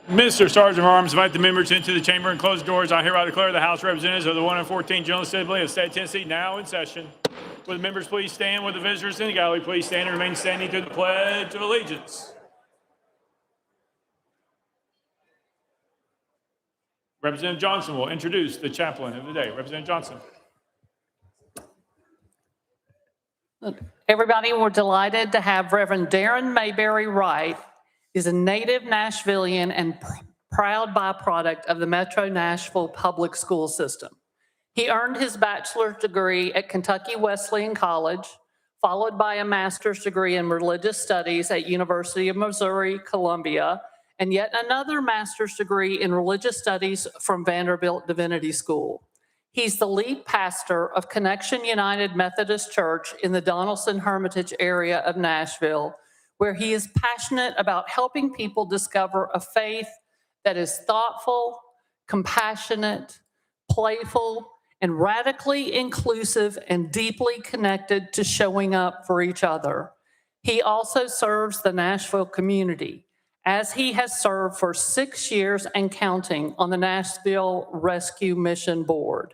Mr. Sergeant of Arms, invite the members into the chamber and close the doors. I hereby declare the House of Representatives of the 114th General Assembly of the State of Tennessee now in session. Will the members please stand? Will the visitors in the gallery please stand and remain standing through the Pledge of Allegiance? Representative Johnson will introduce the chaplain of the day. Representative Johnson. Everybody, we're delighted to have Reverend Darren Mayberry Wright. He's a native Nashvilleian and proud byproduct of the Metro Nashville public school system. He earned his bachelor's degree at Kentucky Wesleyan College, followed by a master's degree in religious studies at University of Missouri, Columbia, and yet another master's degree in religious studies from Vanderbilt Divinity School. He's the lead pastor of Connection United Methodist Church in the Donaldson Hermitage area of Nashville, where he is passionate about helping people discover a faith that is thoughtful, compassionate, playful, and radically inclusive and deeply connected to showing up for each other. He also serves the Nashville community, as he has served for 6 years and counting on the Nashville Rescue Mission Board.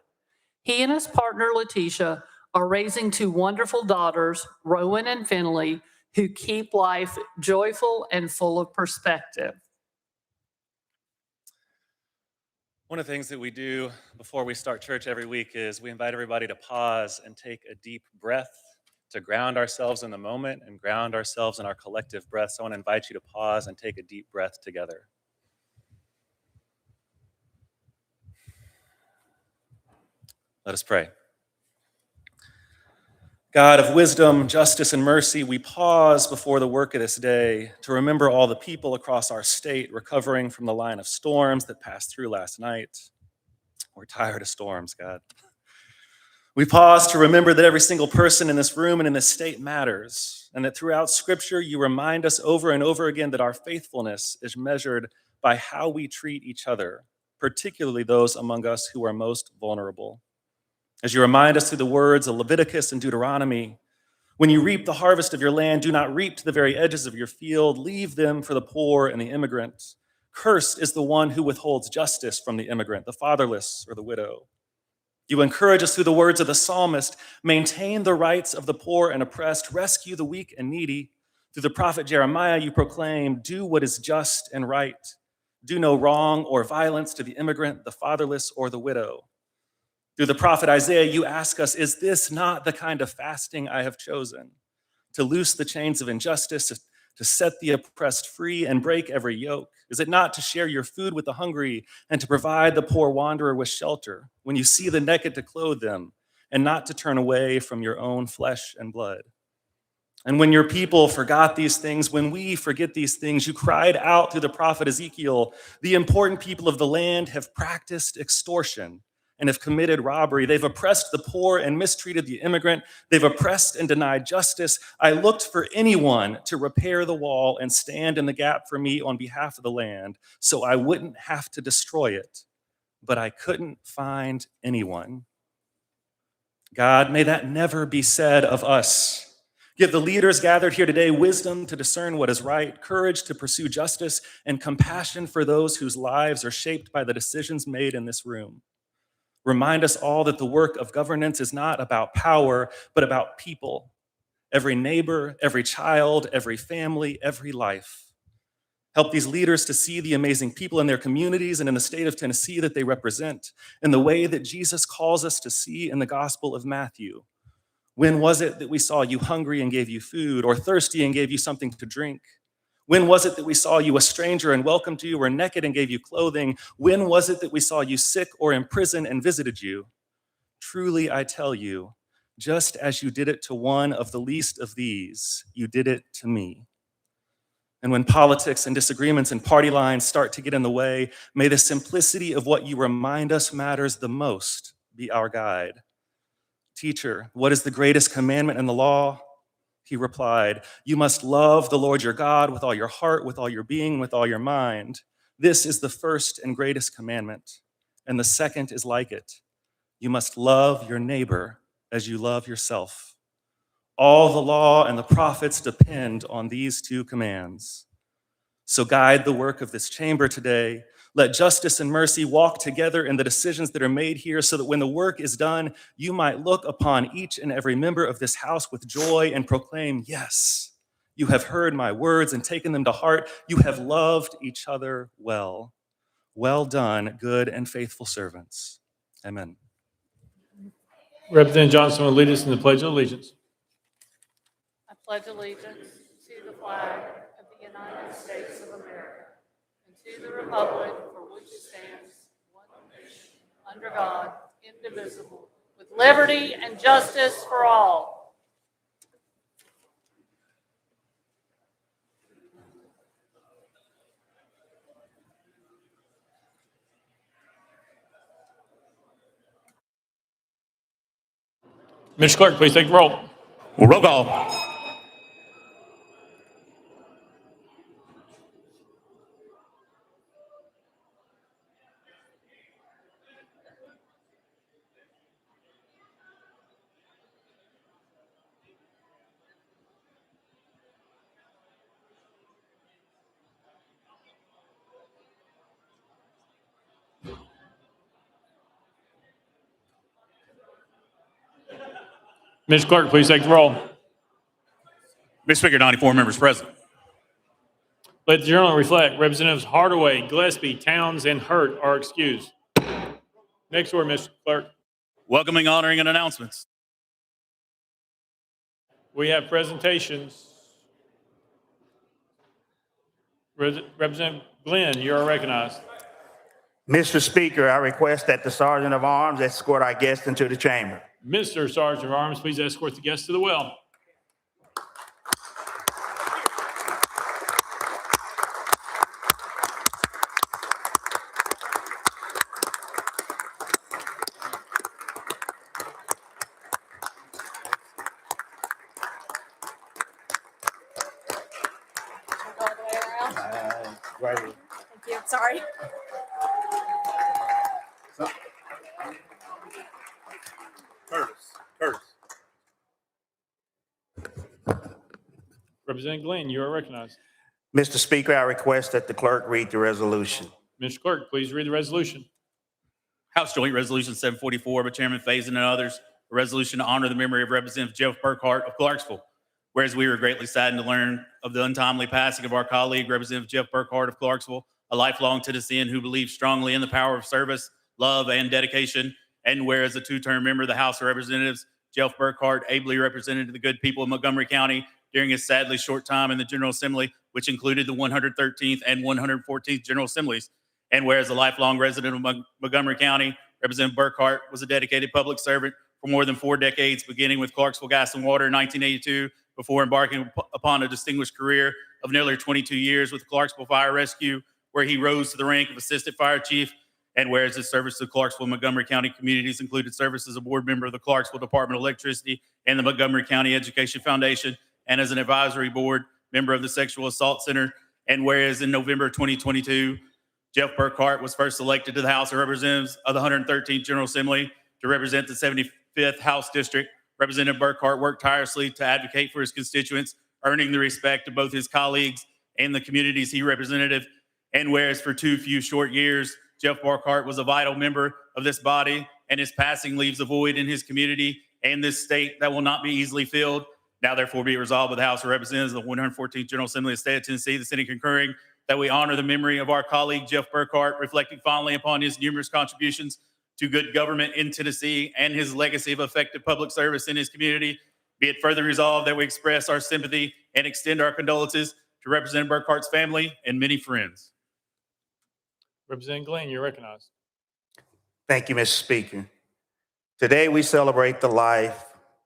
He and his partner, Letitia, are raising 2 wonderful daughters, Rowan and Finley, who keep life joyful and full of perspective. One of the things that we do before we start church every week is we invite everybody to pause and take a deep breath to ground ourselves in the moment and ground ourselves in our collective breath. So I want to invite you to pause and take a deep breath together. Let us pray. God of wisdom, justice, and mercy, we pause before the work of this day to remember all the people across our state recovering from the line of storms that passed through last night. We're tired of storms, God. We pause to remember that every single person in this room and in this state matters, and that throughout Scripture, you remind us over and over again that our faithfulness is measured by how we treat each other, particularly those among us who are most vulnerable. As you remind us through the words of Leviticus and Deuteronomy, when you reap the harvest of your land, do not reap to the very edges of your field. Leave them for the poor and the immigrant. Cursed is the one who withholds justice from the immigrant, the fatherless, or the widow. You encourage us through the words of the psalmist, maintain the rights of the poor and oppressed, rescue the weak and needy. Through the prophet Jeremiah, you proclaim, do what is just and right. Do no wrong or violence to the immigrant, the fatherless, or the widow. Through the prophet Isaiah, you ask us, is this not the kind of fasting I have chosen? To loose the chains of injustice, to set the oppressed free and break every yoke? Is it not to share your food with the hungry and to provide the poor wanderer with shelter? When you see the naked, to clothe them and not to turn away from your own flesh and blood? And when your people forgot these things, when we forget these things, you cried out through the prophet Ezekiel, the important people of the land have practiced extortion and have committed robbery. They've oppressed the poor and mistreated the immigrant. They've oppressed and denied justice. I looked for anyone to repair the wall and stand in the gap for me on behalf of the land so I wouldn't have to destroy it. But I couldn't find anyone. God, may that never be said of us. Give the leaders gathered here today wisdom to discern what is right, courage to pursue justice, and compassion for those whose lives are shaped by the decisions made in this room. Remind us all that the work of governance is not about power, but about people. Every neighbor, every child, every family, every life. Help these leaders to see the amazing people in their communities and in the state of Tennessee that they represent in the way that Jesus calls us to see in the Gospel of Matthew. When was it that we saw you hungry and gave you food, or thirsty and gave you something to drink? When was it that we saw you a stranger and welcomed you, or naked and gave you clothing? When was it that we saw you sick or in prison and visited you? Truly, I tell you, just as you did it to one of the least of these, you did it to me. And when politics and disagreements and party lines start to get in the way, may the simplicity of what you remind us matters the most be our guide. Teacher, what is the greatest commandment in the law? He replied, you must love the Lord your God with all your heart, with all your being, with all your mind. This is the first and greatest commandment, and the second is like it. You must love your neighbor as you love yourself. All the law and the prophets depend on these 2 commands. So guide the work of this chamber today. Let justice and mercy walk together in the decisions that are made here so that when the work is done, you might look upon each and every member of this house with joy and proclaim, yes, you have heard my words and taken them to heart. You have loved each other well. Well done, good and faithful servants. Amen. Representative Johnson will lead us in the Pledge of Allegiance. I pledge allegiance to the flag of the United States of America and to the republic for which it stands, one nation, under God, indivisible, with liberty and justice for all. Mr. Clerk, please take the roll. Roll call. Mr. Clerk, please take the roll. Mr. Speaker, 94 members present. Let the journal reflect Representatives Hardaway, Gillespie, Towns, and Hurt are excused. Next order, Mr. Clerk. Welcoming, honoring, and announcements. We have presentations. Representative Glenn, you are recognized. Mr. Speaker, I request that the Sergeant of Arms escort our guests into the chamber. Mr. Sergeant of Arms, please escort the guests to the well. Go all the way around. Right here. Thank you. Sorry. Curtis. Representative Glenn, you are recognized. Mr. Speaker, I request that the clerk read the resolution. Mr. Clerk, please read the resolution. House Joint Resolution 744 by Chairman Faison and others, a resolution to honor the memory of Representative Jeff Burkhart of Clarksville. Whereas we were greatly saddened to learn of the untimely passing of our colleague, Representative Jeff Burkhart of Clarksville, a lifelong Tennessean who believed strongly in the power of service, love, and dedication. And whereas a two-term member of the House of Representatives, Jeff Burkhart ably represented the good people of Montgomery County during his sadly short time in the General Assembly, which included the 113th and 114th General Assemblies. And whereas a lifelong resident of Montgomery County, Representative Burkhart was a dedicated public servant for more than 4 decades, beginning with Clarksville Gas and Water in 1982, before embarking upon a distinguished career of nearly 22 years with the Clarksville Fire Rescue, where he rose to the rank of Assistant Fire Chief. And whereas his service to Clarksville and Montgomery County communities included service as a board member of the Clarksville Department of Electricity and the Montgomery County Education Foundation, and as an advisory board member of the Sexual Assault Center. And whereas in November 2022, Jeff Burkhart was first elected to the House of Representatives of the 113th General Assembly to represent the 75th House District. Representative Burkhart worked tirelessly to advocate for his constituents, earning the respect of both his colleagues and the communities he represented. And whereas for too few short years, Jeff Burkhart was a vital member of this body, and his passing leaves a void in his community and this state that will not be easily filled. Now, therefore, be it resolved by the House of Representatives of the 114th General Assembly of the State of Tennessee, the Senate concurring, that we honor the memory of our colleague, Jeff Burkhart, reflecting fondly upon his numerous contributions to good government in Tennessee and his legacy of effective public service in his community. Be it further resolved that we express our sympathy and extend our condolences to Representative Burkhart's family and many friends. Representative Glenn, you're recognized. Thank you, Mr. Speaker. Today we celebrate the life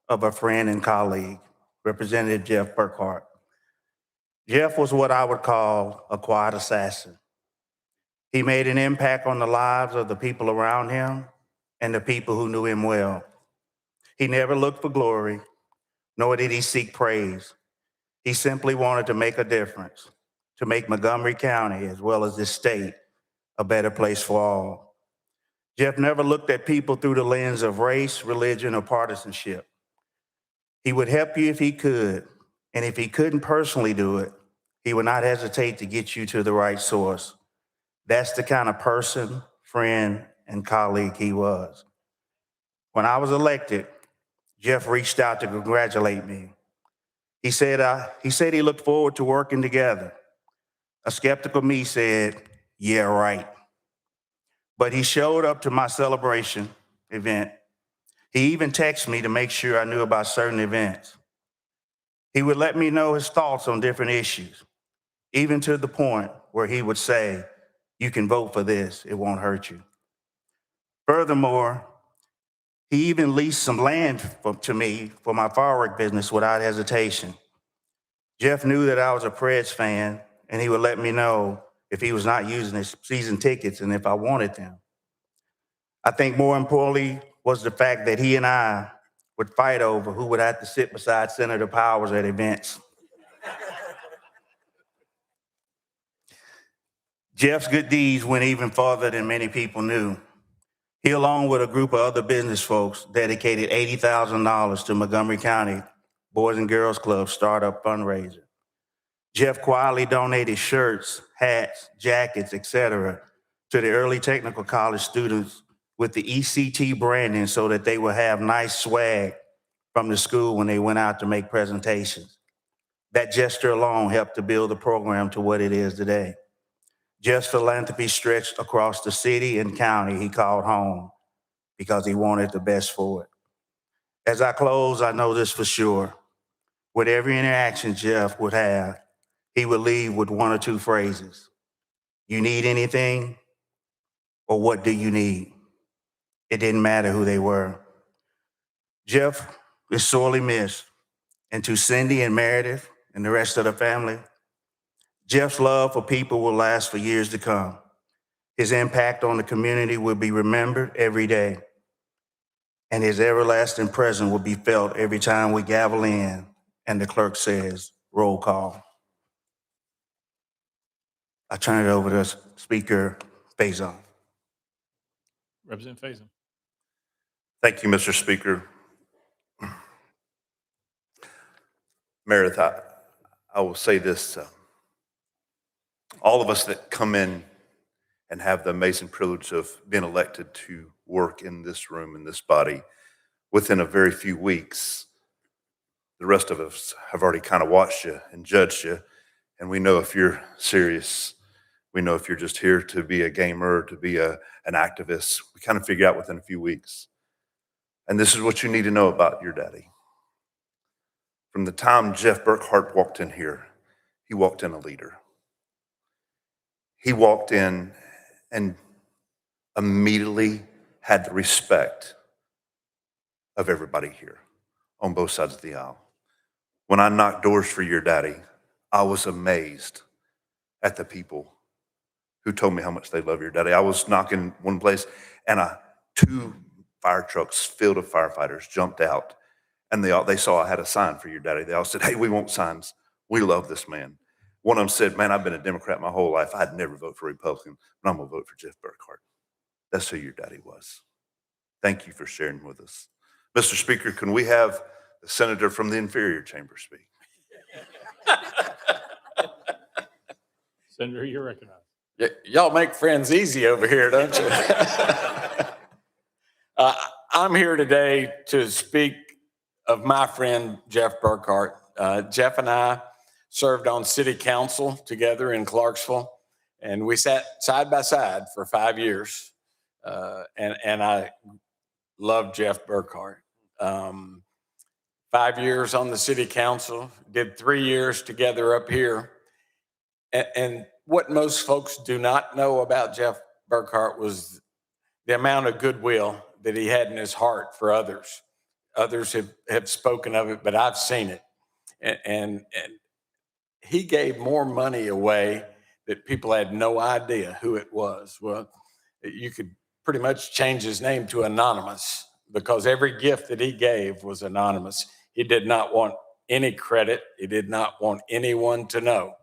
of a friend and colleague, Representative Jeff Burkhart. Jeff was what I would call a quiet assassin. He made an impact on the lives of the people around him and the people who knew him well. He never looked for glory, nor did he seek praise. He simply wanted to make a difference, to make Montgomery County, as well as this state, a better place for all. Jeff never looked at people through the lens of race, religion, or partisanship. He would help you if he could, and if he couldn't personally do it, He would not hesitate to get you to the right source. That's the kind of person, friend, and colleague he was. When I was elected, Jeff reached out to congratulate me. He said he looked forward to working together. A skeptical me said, yeah, right. But he showed up to my celebration event. He even texted me to make sure I knew about certain events. He would let me know his thoughts on different issues, even to the point where he would say, you can vote for this, it won't hurt you. Furthermore, he even leased some land to me for my firework business without hesitation. Jeff knew that I was a Preds fan, and he would let me know if he was not using his season tickets and if I wanted them. I think more importantly was the fact that he and I would fight over who would have to sit beside Senator Powers at events. Jeff's good deeds went even farther than many people knew. He, along with a group of other business folks, dedicated $80,000 to Montgomery County Boys and Girls Club startup fundraiser. Jeff quietly donated shirts, hats, jackets, etc. to the early technical college students with the ECT branding so that they would have nice swag from the school when they went out to make presentations. That gesture alone helped to build the program to what it is today. Jeff's philanthropy stretched across the city and county he called home because he wanted the best for it. As I close, I know this for sure. With every interaction Jeff would have, he would leave with one or two phrases. You need anything? Or what do you need? It didn't matter who they were. Jeff is sorely missed. And to Cindy and Meredith and the rest of the family, Jeff's love for people will last for years to come. His impact on the community will be remembered every day. And his everlasting presence will be felt every time we gavel in and the clerk says, roll call. I turn it over to Speaker Faison. Representative Faison. Thank you, Mr. Speaker. Meredith, I will say this. All of us that come in and have the amazing privilege of being elected to work in this room, in this body, within a very few weeks, the rest of us have already kind of watched you and judged you, and we know if you're serious. We know if you're just here to be a gamer, to be an activist. We kind of figure out within a few weeks. And this is what you need to know about your daddy. From the time Jeff Burkhart walked in here, he walked in a leader. He walked in and immediately had the respect of everybody here on both sides of the aisle. When I knocked doors for your daddy, I was amazed at the people who told me how much they love your daddy. I was knocking one place and two fire trucks filled of firefighters jumped out and they saw I had a sign for your daddy. They all said, hey, we want signs. We love this man. One of them said, man, I've been a Democrat my whole life. I'd never vote for a Republican, but I'm gonna vote for Jeff Burkhart. That's who your daddy was. Thank you for sharing with us. Mr. Speaker, can we have the senator from the inferior chamber speak? Senator, you're recognized. Y'all make friends easy over here, don't you? I'm here today to speak of my friend, Jeff Burkhart. Jeff and I served on city council together in Clarksville, and we sat side by side for 5 years. And I love Jeff Burkhart. 5 years on the city council, did 3 years together up here. And what most folks do not know about Jeff Burkhart was the amount of goodwill that he had in his heart for others. Others have spoken of it, but I've seen it. And he gave more money away that people had no idea who it was. Well, you could pretty much change his name to Anonymous because every gift that he gave was anonymous. He did not want any credit. He did not want anyone to know.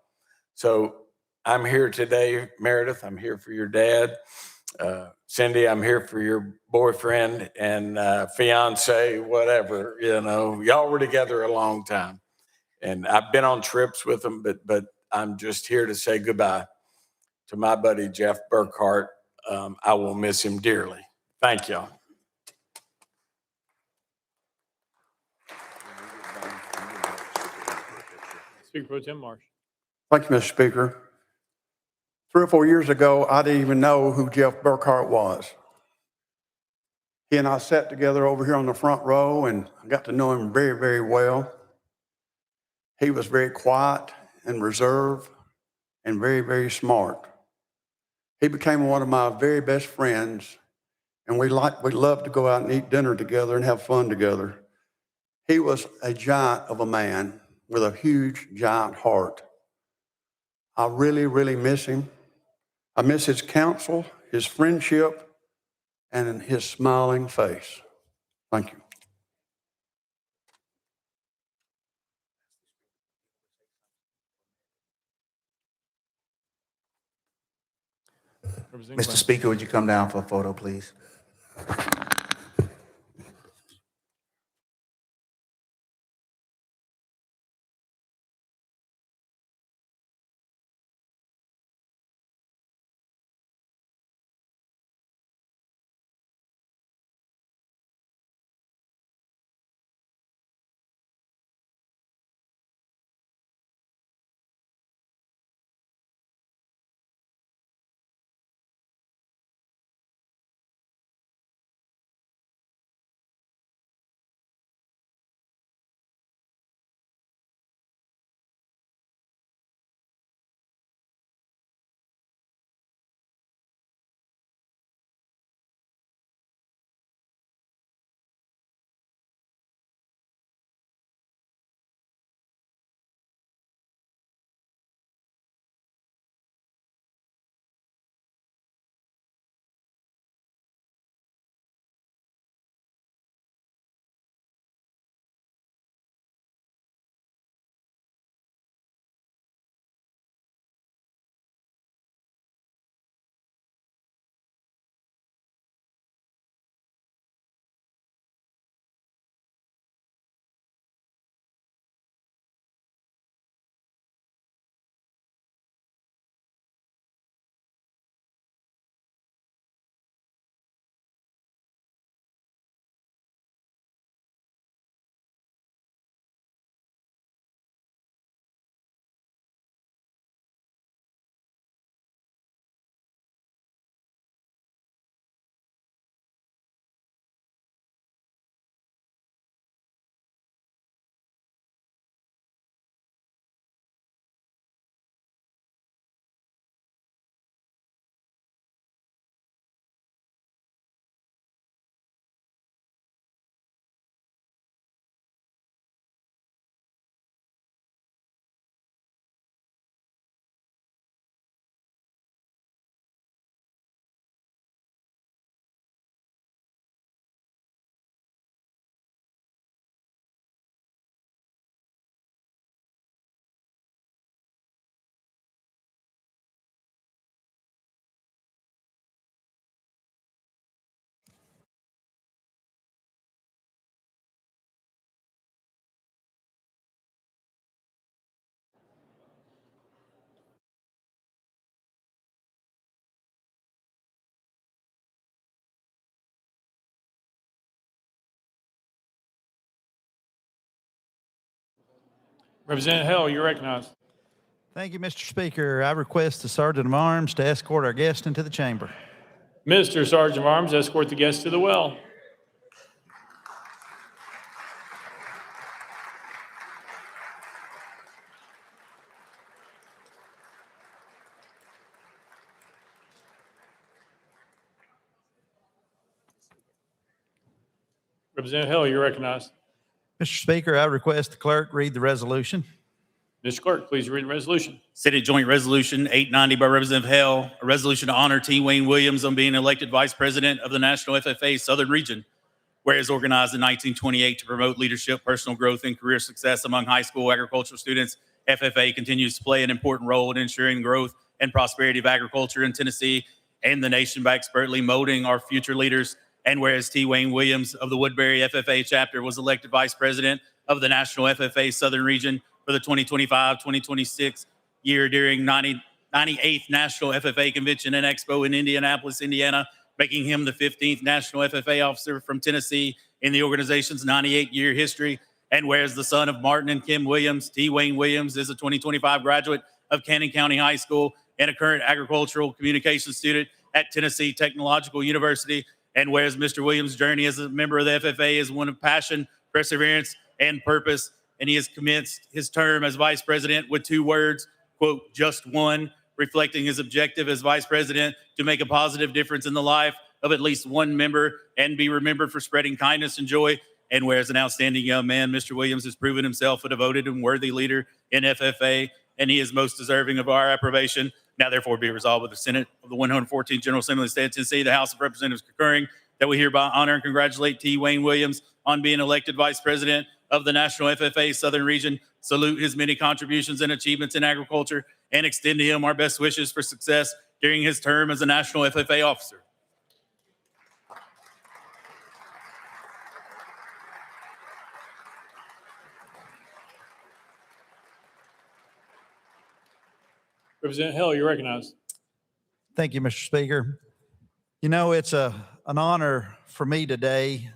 So I'm here today, Meredith. I'm here for your dad. Cindy, I'm here for your boyfriend and fiance, whatever, you know. Y'all were together a long time. And I've been on trips with them, but I'm just here to say goodbye to my buddy, Jeff Burkhart. I will miss him dearly. Thank y'all. Speaker Pro Tem Marsh. Thank you, Mr. Speaker. 3 or 4 years ago, I didn't even know who Jeff Burkhart was. He and I sat together over here on the front row, and I got to know him very, very well. He was very quiet and reserved and very, very smart. He became one of my very best friends, and we loved to go out and eat dinner together and have fun together. He was a giant of a man with a huge, giant heart. I really, really miss him. I miss his counsel, his friendship, and his smiling face. Thank you. Representative Mr. Speaker, would you come down for a photo, please? Representative Hill, you're recognized. Thank you, Mr. Speaker. I request the Sergeant of Arms to escort our guest into the chamber. Mr. Sergeant of Arms, escort the guests to the well. Representative Hill, you're recognized. Mr. Speaker, I request the clerk read the resolution. Mr. Clerk, please read the resolution. Senate Joint Resolution 890 by Representative Hale, a resolution to honor T. Wayne Williams on being elected Vice President of the National FFA Southern Region, whereas organized in 1928 to promote leadership, personal growth, and career success among high school agricultural students. FFA continues to play an important role in ensuring growth and prosperity of agriculture in Tennessee and the nation by expertly molding our future leaders. And whereas T. Wayne Williams of the Woodbury FFA chapter was elected Vice President of the National FFA Southern Region for the 2025-2026 year during 98th National FFA Convention and Expo in Indianapolis, Indiana, making him the 15th National FFA officer from Tennessee in the organization's 98-year history. And whereas the son of Martin and Kim Williams, T. Wayne Williams is a 2025 graduate of Cannon County High School and a current agricultural communications student at Tennessee Technological University. And whereas Mr. Williams' journey as a member of the FFA is one of passion, perseverance, and purpose, and he has commenced his term as vice president with 2 words, quote, just one, reflecting his objective as vice president to make a positive difference in the life of at least one member and be remembered for spreading kindness and joy. And whereas an outstanding young man, Mr. Williams has proven himself a devoted and worthy leader in FFA, and he is most deserving of our approbation. Now, therefore, be resolved with the Senate of the 114th General Assembly of the State of Tennessee, the House of Representatives concurring, that we hereby honor and congratulate T. Wayne Williams on being elected vice president of the National FFA Southern Region, salute his many contributions and achievements in agriculture, and extend to him our best wishes for success during his term as a National FFA officer. Representative Hill, you're recognized. Thank you, Mr. Speaker. You know, it's an honor for me today.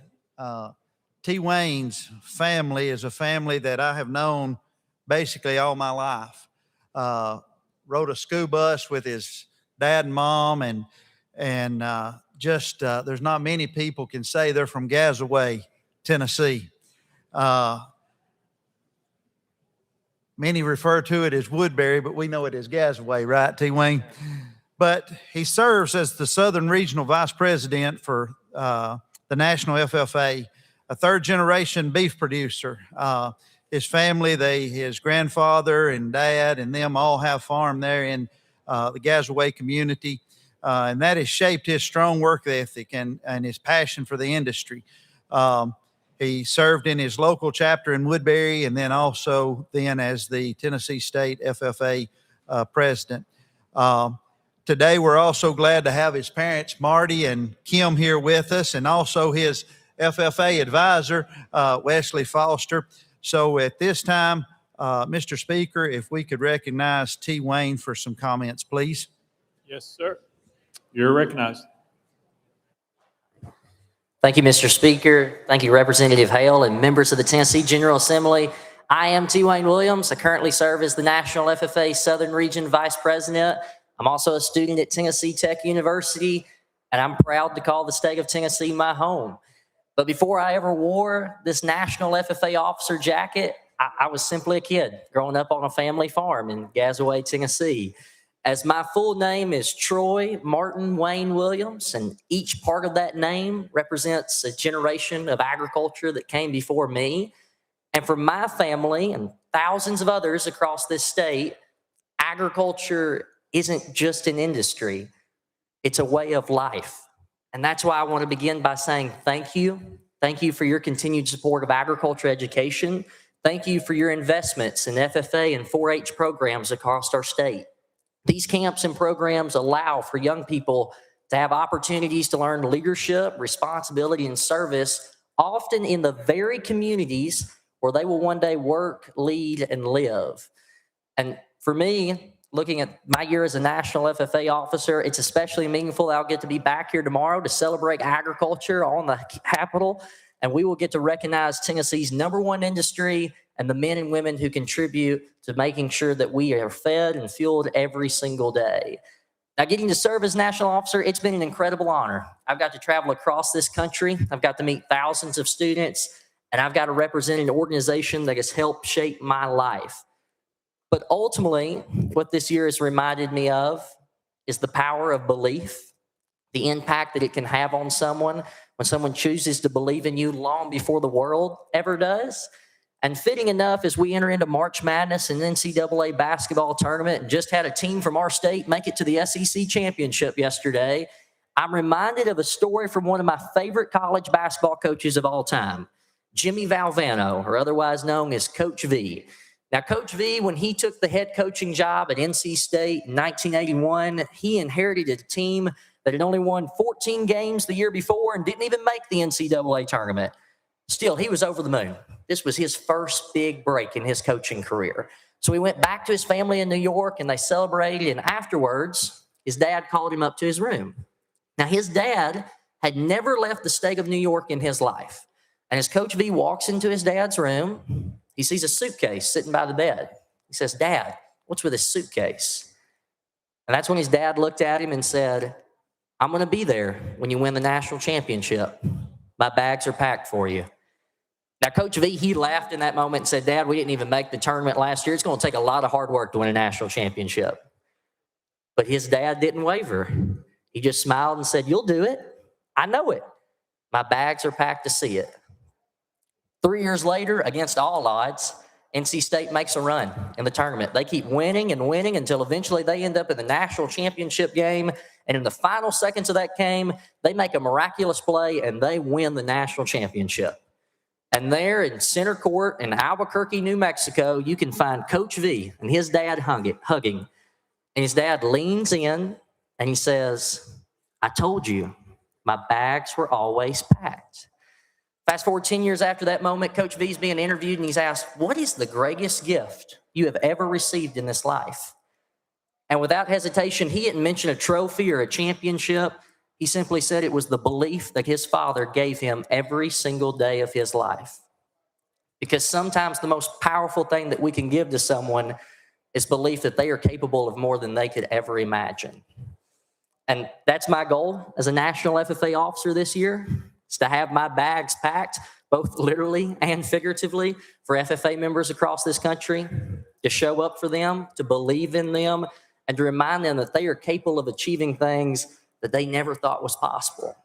T. Wayne's family is a family that I have known basically all my life. Rode a school bus with his dad and mom, and there's not many people can say they're from Gazaway, Tennessee. Many refer to it as Woodbury, but we know it as Gazaway, right, T. Wayne? But he serves as the Southern Regional Vice President for the National FFA, a third-generation beef producer. His family, his grandfather and dad and them all have farm there in the Gazaway community, and that has shaped his strong work ethic and his passion for the industry. He served in his local chapter in Woodbury, and then also then as the Tennessee State FFA president. Today, we're also glad to have his parents, Marty and Kim, here with us, and also his FFA advisor, Wesley Foster. So at this time, Mr. Speaker, if we could recognize T. Wayne for some comments, please. Yes, sir. You're recognized. Thank you, Mr. Speaker. Thank you, Representative Hale and members of the Tennessee General Assembly. I am T. Wayne Williams. I currently serve as the National FFA Southern Region Vice President. I'm also a student at Tennessee Tech University, and I'm proud to call the state of Tennessee my home. But before I ever wore this National FFA officer jacket, I was simply a kid growing up on a family farm in Gazaway, Tennessee. As my full name is Troy Martin Wayne Williams, and each part of that name represents a generation of agriculture that came before me. And for my family and thousands of others across this state, agriculture isn't just an industry, it's a way of life. And that's why I want to begin by saying thank you. Thank you for your continued support of agriculture education. Thank you for your investments in FFA and 4-H programs across our state. These camps and programs allow for young people to have opportunities to learn leadership, responsibility, and service, often in the very communities where they will one day work, lead, and live. And for me, looking at my year as a National FFA officer, it's especially meaningful that I'll get to be back here tomorrow to celebrate agriculture on the Capitol, and we will get to recognize Tennessee's #1 industry and the men and women who contribute to making sure that we are fed and fueled every single day. Now, getting to serve as national officer, it's been an incredible honor. I've got to travel across this country. I've got to meet thousands of students, and I've got to represent an organization that has helped shape my life. But ultimately, what this year has reminded me of is the power of belief, the impact that it can have on someone when someone chooses to believe in you long before the world ever does. And fitting enough, as we enter into March Madness and NCAA basketball tournament, and just had a team from our state make it to the SEC championship yesterday, I'm reminded of a story from one of my favorite college basketball coaches of all time, Jimmy Valvano, or otherwise known as Coach V. Now, Coach V, when he took the head coaching job at NC State in 1981, he inherited a team that had only won 14 games the year before and didn't even make the NCAA tournament. Still, he was over the moon. This was his first big break in his coaching career. So he went back to his family in New York and they celebrated. And afterwards, his dad called him up to his room. Now, his dad had never left the state of New York in his life. And as Coach V walks into his dad's room, he sees a suitcase sitting by the bed. He says, "Dad, what's with this suitcase?" And that's when his dad looked at him and said, "I'm going to be there when you win the national championship. My bags are packed for you." Now, Coach V, he laughed in that moment and said, "Dad, we didn't even make the tournament last year. It's going to take a lot of hard work to win a national championship." But his dad didn't waver. He just smiled and said, "You'll do it. I know it. My bags are packed to see it." 3 years later, against all odds, NC State makes a run in the tournament. They keep winning and winning until eventually they end up in the national championship game. And in the final seconds of that game, they make a miraculous play and they win the national championship. And there in center court in Albuquerque, New Mexico, you can find Coach V and his dad hugging. And his dad leans in and he says, "I told you, my bags were always packed." Fast forward 10 years after that moment, Coach V is being interviewed and he's asked, "What is the greatest gift you have ever received in this life?" And without hesitation, he didn't mention a trophy or a championship. He simply said it was the belief that his father gave him every single day of his life. Because sometimes the most powerful thing that we can give to someone is belief that they are capable of more than they could ever imagine. And that's my goal as a National FFA officer this year, is to have my bags packed, both literally and figuratively, for FFA members across this country, to show up for them, to believe in them, and to remind them that they are capable of achieving things that they never thought was possible.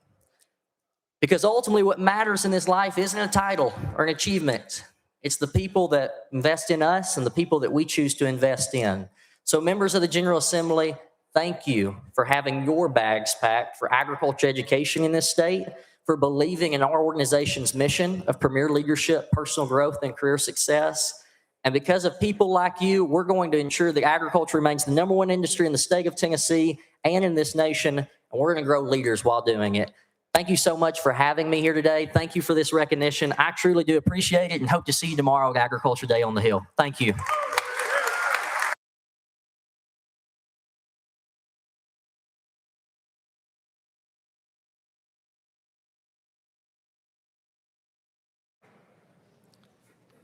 Because ultimately what matters in this life isn't a title or an achievement. It's the people that invest in us and the people that we choose to invest in. So members of the General Assembly, thank you for having your bags packed for agriculture education in this state, for believing in our organization's mission of premier leadership, personal growth, and career success. And because of people like you, we're going to ensure that agriculture remains the #1 industry in the state of Tennessee and in this nation, and we're going to grow leaders while doing it. Thank you so much for having me here today. Thank you for this recognition. I truly do appreciate it and hope to see you tomorrow at Agriculture Day on the Hill. Thank you.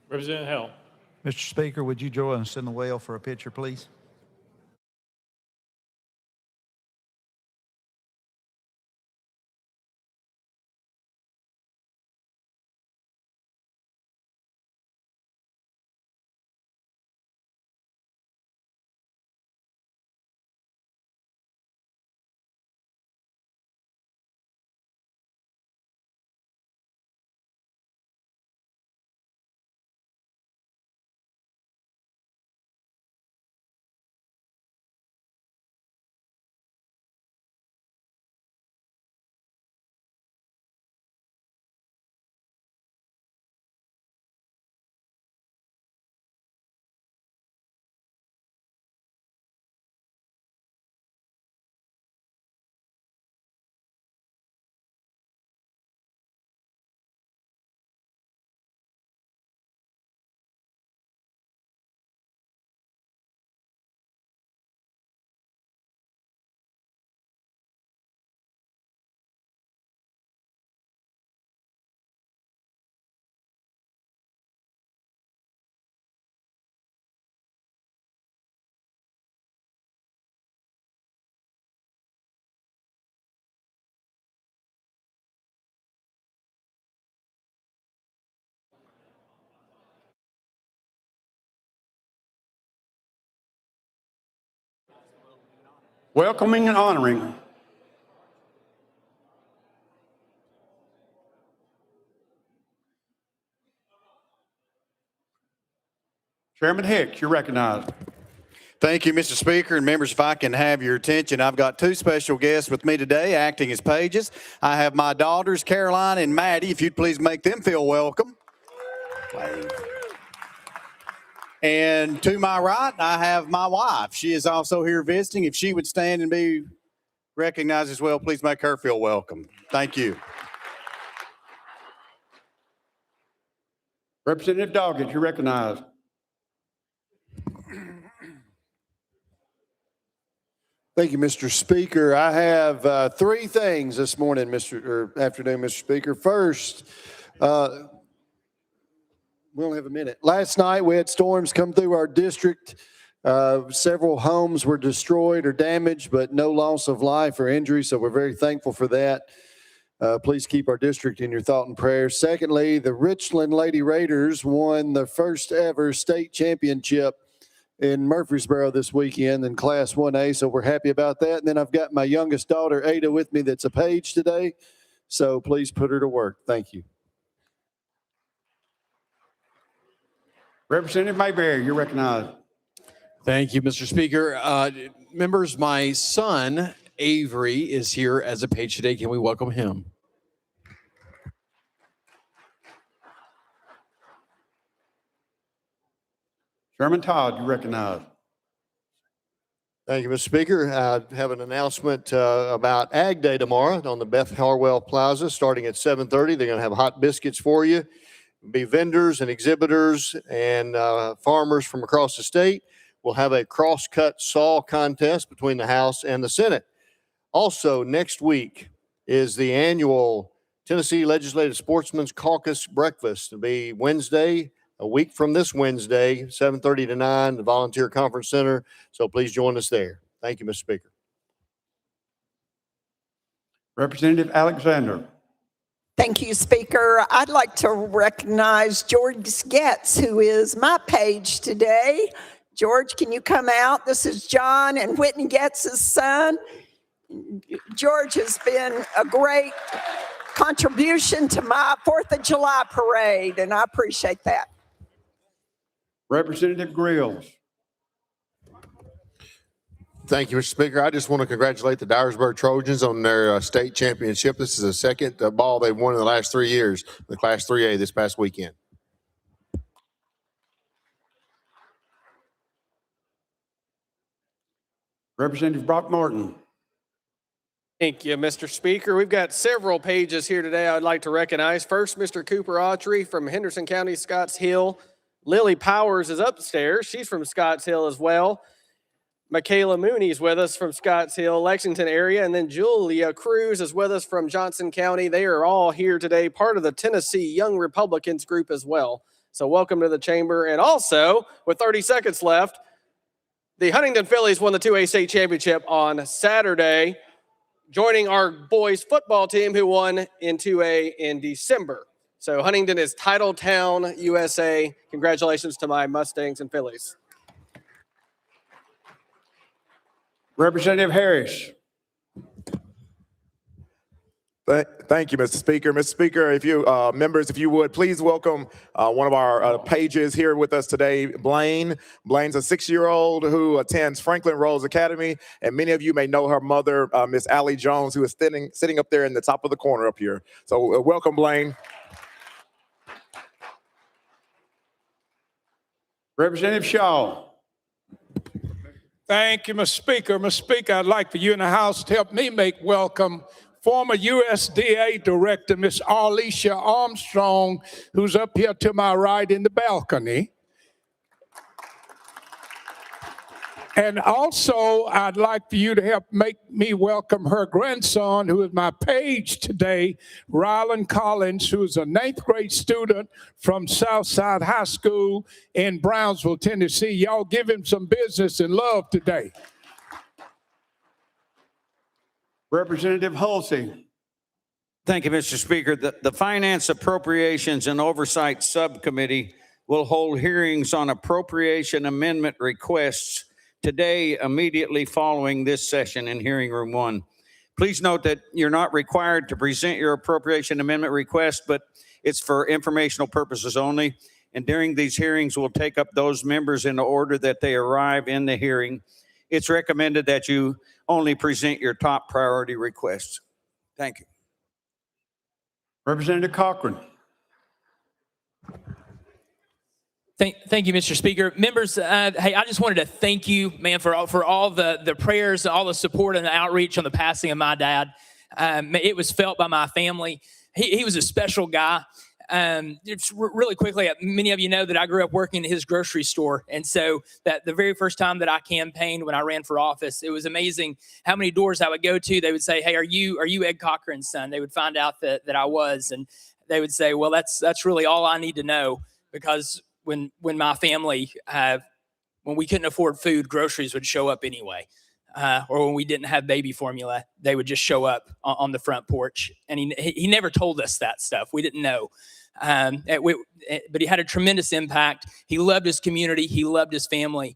Representative Hale. Mr. Speaker, would you join us in the well for a picture, please? Welcoming and honoring Chairman Hicks, you're recognized. Thank you, Mr. Speaker, and members, if I can have your attention, I've got two special guests with me today acting as pages. I have my daughters, Caroline and Maddie, if you'd please make them feel welcome. And to my right, I have my wife. She is also here visiting. If she would stand and be recognized as well, please make her feel welcome. Thank you. Representative Doggett, you're recognized. Thank you, Mr. Speaker. I have three things this morning, afternoon, Mr. Speaker. First, we only have a minute. Last night, we had storms come through our district. Several homes were destroyed or damaged, but no loss of life or injury, so we're very thankful for that. Please keep our district in your thought and prayers. Secondly, the Richland Lady Raiders won the first ever state championship in Murfreesboro this weekend in Class 1A, so we're happy about that. And then I've got my youngest daughter, Ada, with me that's a page today, so please put her to work. Thank you. Representative Mayberry, you're recognized. Thank you, Mr. Speaker. Members, my son, Avery, is here as a page today. Can we welcome him? Chairman Todd, you're recognized. Thank you, Mr. Speaker. I have an announcement about Ag Day tomorrow on the Beth Harwell Plaza, starting at 7:30. They're going to have hot biscuits for you. Be vendors and exhibitors and farmers from across the state. We'll have a cross-cut saw contest between the House and the Senate. Also, next week is the annual Tennessee Legislative Sportsman's Caucus Breakfast. It'll be Wednesday, a week from this Wednesday, 7:30 to 9, the Volunteer Conference Center. So please join us there. Thank you, Mr. Speaker. Representative Alexander. Thank you, Speaker. I'd like to recognize George Getz, who is my page today. George, can you come out? This is John and Whitney Getz's son. George has been a great contribution to my 4th of July parade, and I appreciate that. Representative Grills. Thank you, Mr. Speaker. I just want to congratulate the Dyersburg Trojans on their state championship. This is the second ball they've won in the last 3 years, the Class 3A this past weekend. Representative Brock Martin. Thank you, Mr. Speaker. We've got several pages here today I'd like to recognize. First, Mr. Cooper Autry from Henderson County, Scotts Hill. Lily Powers is upstairs. She's from Scotts Hill as well. Michaela Mooney's with us from Scotts Hill, Lexington area. And then Julia Cruz is with us from Johnson County. They are all here today, part of the Tennessee Young Republicans group as well. So welcome to the chamber. And also, with 30 seconds left, the Huntington Phillies won the 2A state championship on Saturday, joining our boys football team who won in 2A in December. So Huntington is title town, USA. Congratulations to my Mustangs and Phillies. Representative Harris. Thank you, Mr. Speaker. Mr. Speaker, if you members, if you would, please welcome one of our pages here with us today, Blaine. Blaine's a 6-year-old who attends Franklin Rose Academy, and many of you may know her mother, Miss Allie Jones, who is sitting up there in the top of the corner up here. So welcome, Blaine. Representative Shaw. Thank you, Mr. Speaker. Mr. Speaker, I'd like for you in the House to help me make welcome former USDA Director, Miss Arlisha Armstrong, who's up here to my right in the balcony. And also, I'd like for you to help make me welcome her grandson, who is my page today, Rylan Collins, who is a 9th grade student from Southside High School in Brownsville, Tennessee. Y'all give him some business and love today. Representative Hulsey. Thank you, Mr. Speaker. The Finance Appropriations and Oversight Subcommittee will hold hearings on appropriation amendment requests today, immediately following this session in Hearing Room 1. Please note that you're not required to present your appropriation amendment request, but it's for informational purposes only. And during these hearings, we'll take up those members in the order that they arrive in the hearing. It's recommended that you only present your top priority requests. Thank you. Representative Cochran. Thank you, Mr. Speaker. Members, hey, I just wanted to thank you, man, for all the prayers, all the support and the outreach on the passing of my dad. It was felt by my family. He was a special guy. Just really quickly, many of you know that I grew up working at his grocery store. And so that the very first time that I campaigned when I ran for office, it was amazing how many doors I would go to. They would say, "Hey, are you Ed Cochran's son?" They would find out that I was, and they would say, "Well, that's really all I need to know," because when my family, when we couldn't afford food, groceries would show up anyway. Or when we didn't have baby formula, they would just show up on the front porch. And he never told us that stuff. We didn't know. But he had a tremendous impact. He loved his community. He loved his family.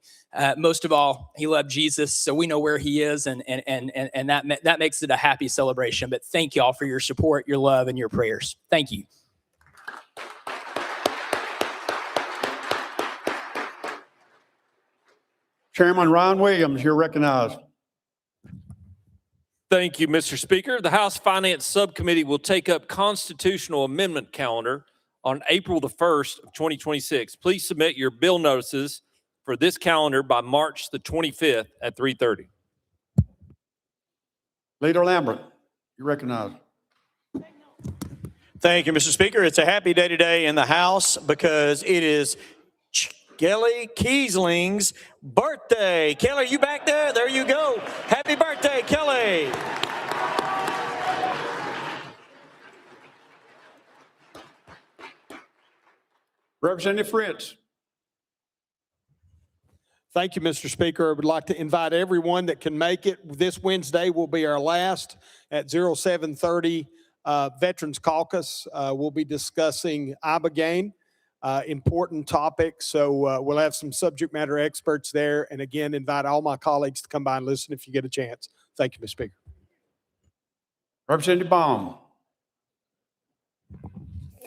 Most of all, he loved Jesus. So we know where he is, and that makes it a happy celebration. But thank you all for your support, your love, and your prayers. Thank you. Chairman Ron Williams, you're recognized. Thank you, Mr. Speaker. The House Finance Subcommittee will take up constitutional amendment calendar on April the 1st of 2026. Please submit your bill notices for this calendar by March the 25th at 3:30. Leader Lambert, you're recognized. Thank you, Mr. Speaker. It's a happy day today in the House because it is Kelly Kiesling's birthday. Kelly, you back there? There you go. Happy birthday, Kelly. Representative Fritz. Thank you, Mr. Speaker. I would like to invite everyone that can make it. This Wednesday will be our last at 0730 Veterans Caucus. We'll be discussing Ibogaine. Important topic. So we'll have some subject matter experts there. And again, invite all my colleagues to come by and listen if you get a chance. Thank you, Mr. Speaker. Representative Baum.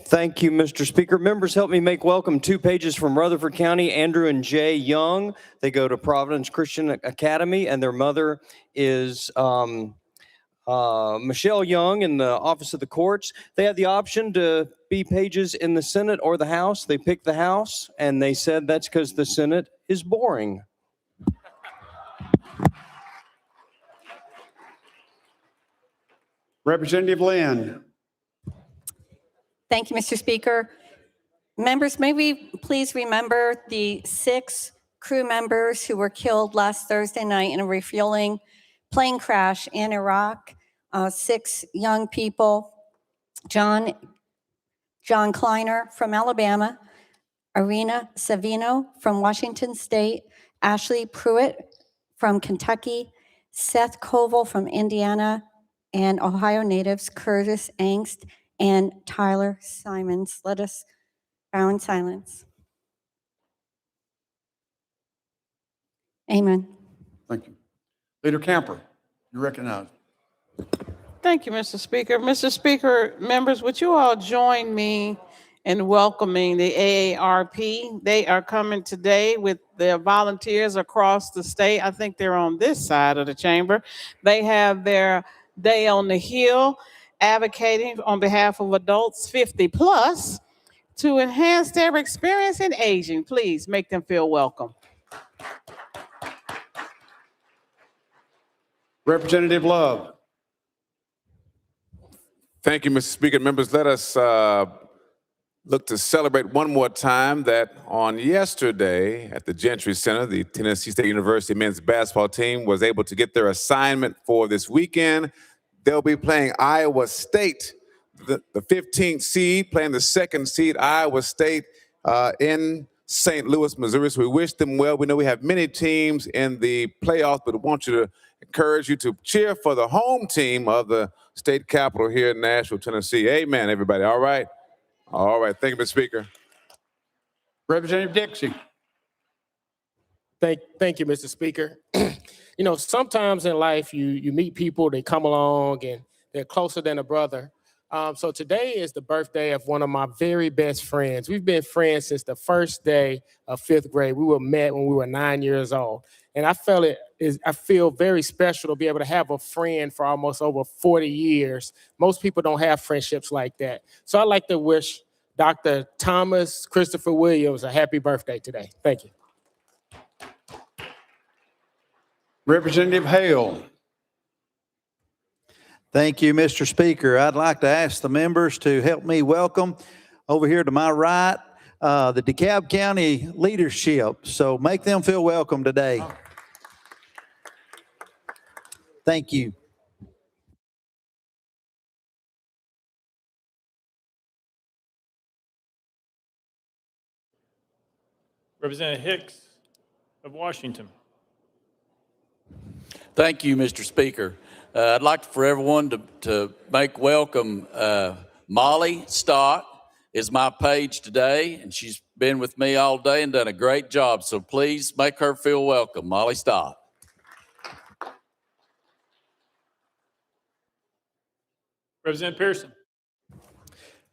Thank you, Mr. Speaker. Members, help me make welcome 2 pages from Rutherford County, Andrew and Jay Young. They go to Providence Christian Academy, and their mother is Michelle Young in the Office of the Courts. They had the option to be pages in the Senate or the House. They picked the House, and they said that's because the Senate is boring. Representative Lynn. Thank you, Mr. Speaker. Members, may we please remember the 6 crew members who were killed last Thursday night in a refueling plane crash in Iraq. 6 young people, John Kleiner from Alabama, Irina Savino from Washington State, Ashley Pruitt from Kentucky, Seth Koval from Indiana, and Ohio natives Curtis Angst and Tyler Simons. Let us bow in silence. Amen. Thank you. Leader Camper, you're recognized. Thank you, Mr. Speaker. Mr. Speaker, members, would you all join me in welcoming the AARP? They are coming today with their volunteers across the state. I think they're on this side of the chamber. They have their day on the Hill advocating on behalf of adults 50 plus to enhance their experience in aging. Please make them feel welcome. Representative Love. Thank you, Mr. Speaker. Members, let us look to celebrate one more time that on yesterday at the Gentry Center, the Tennessee State University men's basketball team was able to get their assignment for this weekend. They'll be playing Iowa State, the 15th seed, playing the 2nd seed, Iowa State, in St. Louis, Missouri. So we wish them well. We know we have many teams in the playoffs, but I want you to encourage you to cheer for the home team of the state capital here in Nashville, Tennessee. Amen, everybody. All right. All right. Thank you, Mr. Speaker. Representative Dixie. Thank you, Mr. Speaker. You know, sometimes in life you meet people, they come along and they're closer than a brother. So today is the birthday of one of my very best friends. We've been friends since the first day of 5th grade. We were met when we were 9 years old. And I feel very special to be able to have a friend for almost over 40 years. Most people don't have friendships like that. So I'd like to wish Dr. Thomas Christopher Williams a happy birthday today. Thank you. Representative Hale. Thank you, Mr. Speaker. I'd like to ask the members to help me welcome over here to my right, the DeKalb County leadership. So make them feel welcome today. Thank you. Representative Hicks of Washington. Thank you, Mr. Speaker. I'd like for everyone to make welcome Molly Stott is my page today, and she's been with me all day and done a great job. So please make her feel welcome, Molly Stott. Representative Pearson.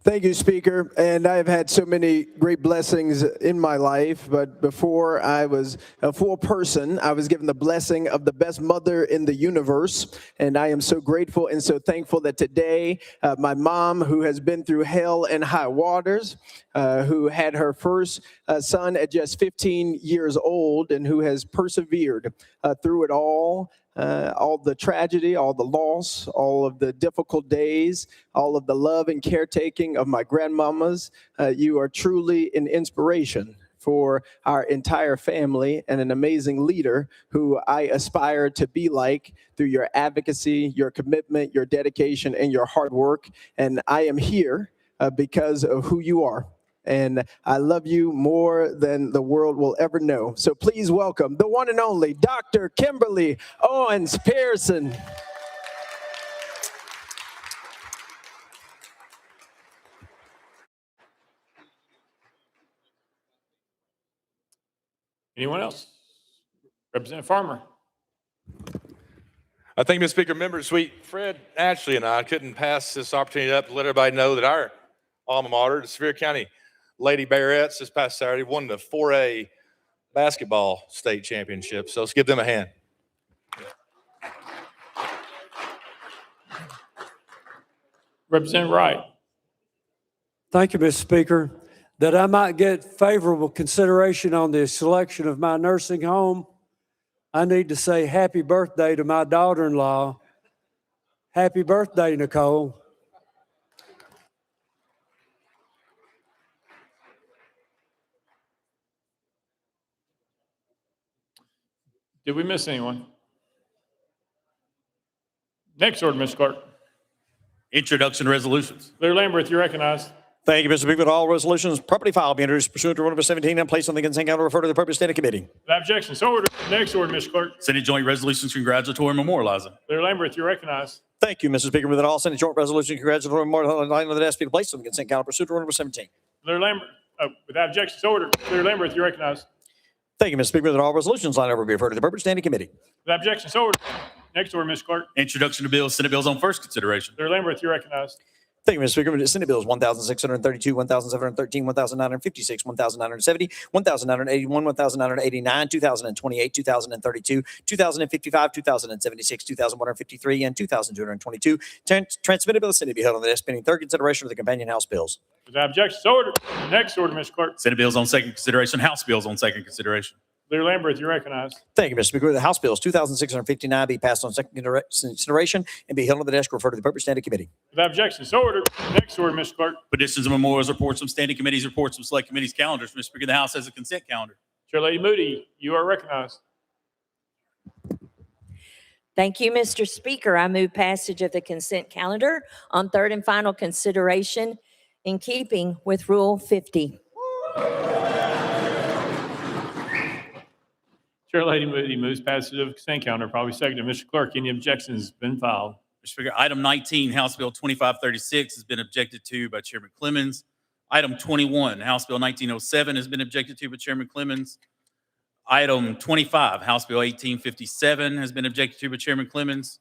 Thank you, Speaker. And I've had so many great blessings in my life, but before I was a full person, I was given the blessing of the best mother in the universe. And I am so grateful and so thankful that today, my mom, who has been through hell and high waters, who had her first son at just 15 years old and who has persevered through it all the tragedy, all the loss, all of the difficult days, all of the love and caretaking of my grandmamas. You are truly an inspiration for our entire family and an amazing leader who I aspire to be like through your advocacy, your commitment, your dedication, and your hard work. And I am here because of who you are. And I love you more than the world will ever know. So please welcome the one and only Dr. Kimberly Owens Pearson. Anyone else? Representative Farmer. Thank you, Mr. Speaker. Members, Fred, Ashley, and I couldn't pass this opportunity up to let everybody know that our alma mater, the Sevier County Lady Bearettes, this past Saturday won the 4A basketball state championship. So let's give them a hand. Representative Wright. Thank you, Mr. Speaker. That I might get favorable consideration on the selection of my nursing home, I need to say happy birthday to my daughter-in-law. Happy birthday, Nicole. Did we miss anyone? Next order, Mr. Clerk. Introduction resolutions. Leader Lambert, you're recognized. Thank you, Mr. Speaker. All resolutions properly filed be introduced pursuant to Order number 17 and placed on the consent calendar referred to the appropriate standing committee. Without objection, so ordered. Next order, Mr. Clerk. Senate Joint Resolutions congratulatory and memorializing. Leader Lambert, you're recognized. Thank you, Mr. Speaker. With it all, Senate Joint Resolution congratulatory and memorializing on the desk be placed on the consent calendar pursuant to Order number 17. Leader Lambert, without objection, so ordered. Leader Lambert, you're recognized. Thank you, Mr. Speaker. With it all resolutions line over be referred to the appropriate standing committee. Without objection, so ordered. Next order, Mr. Clerk. Introduction to bills, Senate bills on first consideration. Leader Lambert, you're recognized. Thank you, Mr. Speaker. Senate bills 1,632, 1,713, 1,956, 1,970, 1,981, 1,989, 2,028, 2,032, 2,055, 2,076, 2,153, and 2,222. Transmitted by the Senate be held on the desk pending third consideration of the companion House bills. Without objection, so ordered. Next order, Mr. Clerk. Senate bills on second consideration, House bills on second consideration. Leader Lambert, you're recognized. Thank you, Mr. Speaker. The House bills 2,659 be passed on second consideration and be held on the desk referred to the appropriate standing committee. Without objection, so ordered. Next order, Mr. Clerk. Petitions and memorials, reports from standing committees, reports from select committees, calendars. Mr. Speaker, the House has a consent calendar. Chair Lady Moody, you are recognized. Thank you, Mr. Speaker. I move passage of the consent calendar on third and final consideration in keeping with Rule 50. Chair Lady Moody moves passage of the consent calendar. Probably seconded. Mr. Clerk, any objections has been filed? Mr. Speaker, item 19, House Bill 2536 has been objected to by Chairman Clemens. Item 21, House Bill 1907 has been objected to by Chairman Clemens. Item 25, House Bill 1857 has been objected to by Chairman Clemens.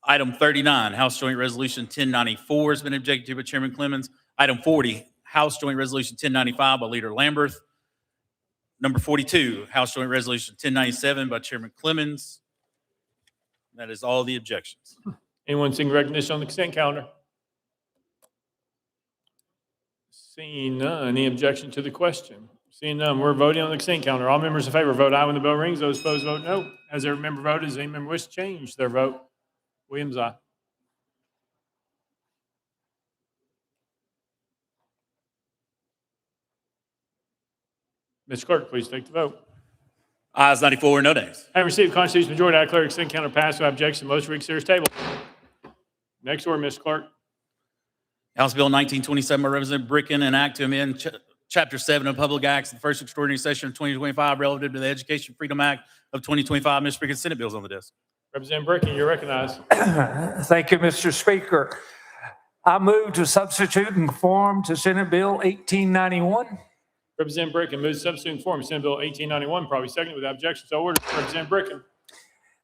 Item 39, House Joint Resolution 1094 has been objected to by Chairman Clemens. Item 40, House Joint Resolution 1095 by Leader Lamberth. Number 42, House Joint Resolution 1097 by Chairman Clemens. That is all the objections. Anyone seeking recognition on the consent calendar? Seeing none, any objection to the question? Seeing none, we're voting on the consent calendar. All members in favor vote aye when the bell rings. Those opposed vote no. Has every member voted? Does any member wish to change their vote? Williams, aye. Ms. Clerk, please take the vote. Ayes 94, no nays. Having received constitutional majority, I declare consent calendar passed without objection. Motion to reconsider is tabled. Next order, Ms. Clerk. House Bill 1927 by Representative Bricken, an act to amend Chapter 7 of Public Acts, the first extraordinary session of 2025 relative to the Education Freedom Act of 2025. Mr. Speaker, Senate bills on the desk. Representative Bricken, you're recognized. Thank you, Mr. Speaker. I move to substitute and conform to Senate Bill 1891. Representative Bricken moves to substitute and form Senate Bill 1891, probably seconded without objection. So ordered. Representative Bricken.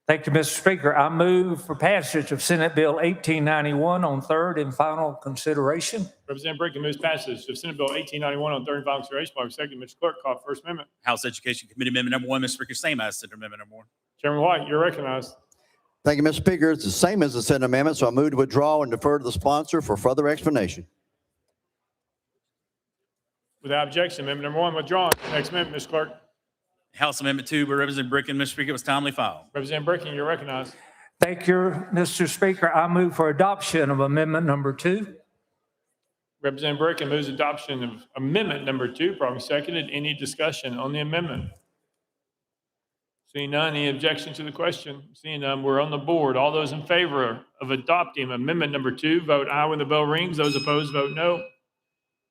Thank you, Mr. Speaker. I move for passage of Senate Bill 1891 on third and final consideration. Representative Bricken moves passage of Senate Bill 1891 on third and final consideration, probably seconded. Mr. Clerk, call for First Amendment. House Education Committee Amendment number 1, Mr. Speaker, same as Senate Amendment number 1. Chairman White, you're recognized. Thank you, Mr. Speaker. It's the same as the Senate amendment, so I move to withdraw and defer to the sponsor for further explanation. Without objection, amendment number 1 withdrawn. Next amendment, Ms. Clerk. House Amendment 2 by Representative Bricken, Mr. Speaker, was timely filed. Representative Bricken, you're recognized. Thank you, Mr. Speaker. I move for adoption of amendment number 2. Representative Bricken moves adoption of amendment number 2, probably seconded. Any discussion on the amendment? Seeing none, any objection to the question? Seeing none, we're on the board. All those in favor of adopting amendment number 2, vote aye when the bell rings. Those opposed, vote no.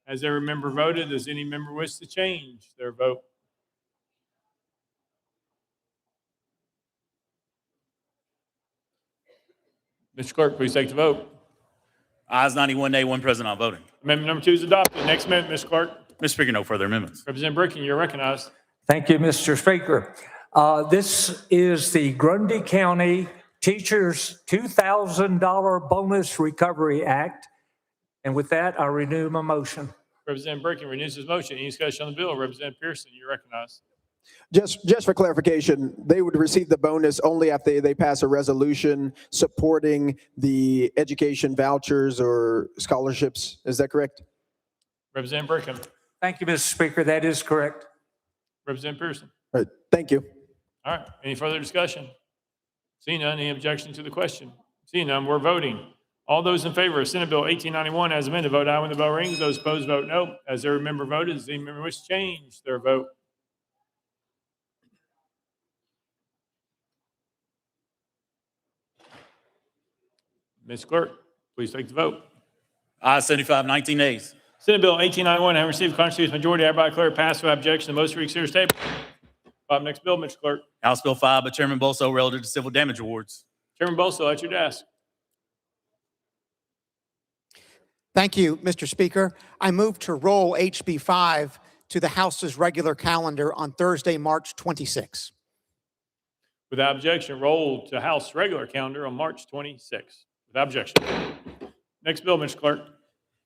Has every member voted? Does any member wish to change their vote? Mr. Clerk, please take the vote. Ayes 91, nay, 1 present, not voting. Amendment number 2 is adopted. Next amendment, Ms. Clerk. Mr. Speaker, no further amendments. Representative Bricken, you're recognized. Thank you, Mr. Speaker. This is the Grundy County Teachers $2,000 Bonus Recovery Act. And with that, I renew my motion. Representative Bricken renews his motion. Any discussion on the bill? Representative Pearson, you're recognized. Just for clarification, they would receive the bonus only after they pass a resolution supporting the education vouchers or scholarships. Is that correct? Representative Bricken. Thank you, Mr. Speaker. That is correct. Representative Pearson. All right. Thank you. All right. Any further discussion? Seeing none, any objection to the question? Seeing none, we're voting. All those in favor of Senate Bill 1891 as amended, vote aye when the bell rings. Those opposed, vote no. As every member voted, does any member wish to change their vote? Ms. Clerk, please take the vote. Ayes 75, 19 nays. Senate Bill 1891 having received a constitutional majority, I hereby declare it passed without objection. The motion reconsider is tabled. Next bill, Mr. Clerk. House Bill 5 by Chairman Bolso relative to civil damage awards. Chairman Bolso, at your desk. Thank you, Mr. Speaker. I move to roll HB 5 to the House's regular calendar on Thursday, March 26. Without objection, roll to House regular calendar on March 26. Without objection. Next bill, Mr. Clerk.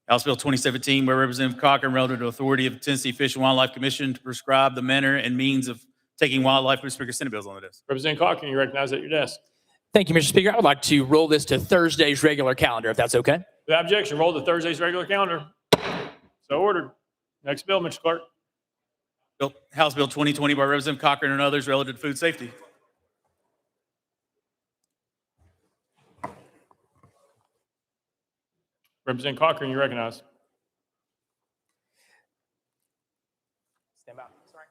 House Bill 2017 by Representative Cochran relative to authority of the Tennessee Fish and Wildlife Commission to prescribe the manner and means of taking wildlife. Mr. Speaker, Senate bills on the desk. Representative Cochran, you recognize at your desk. Thank you, Mr. Speaker. I would like to roll this to Thursday's regular calendar, if that's okay. Without objection, roll to Thursday's regular calendar. So ordered. Next bill, Mr. Clerk. House Bill 2020 by Representative Cochran and others relative to food safety. Representative Cochran, you recognize. Stand by. Sorry.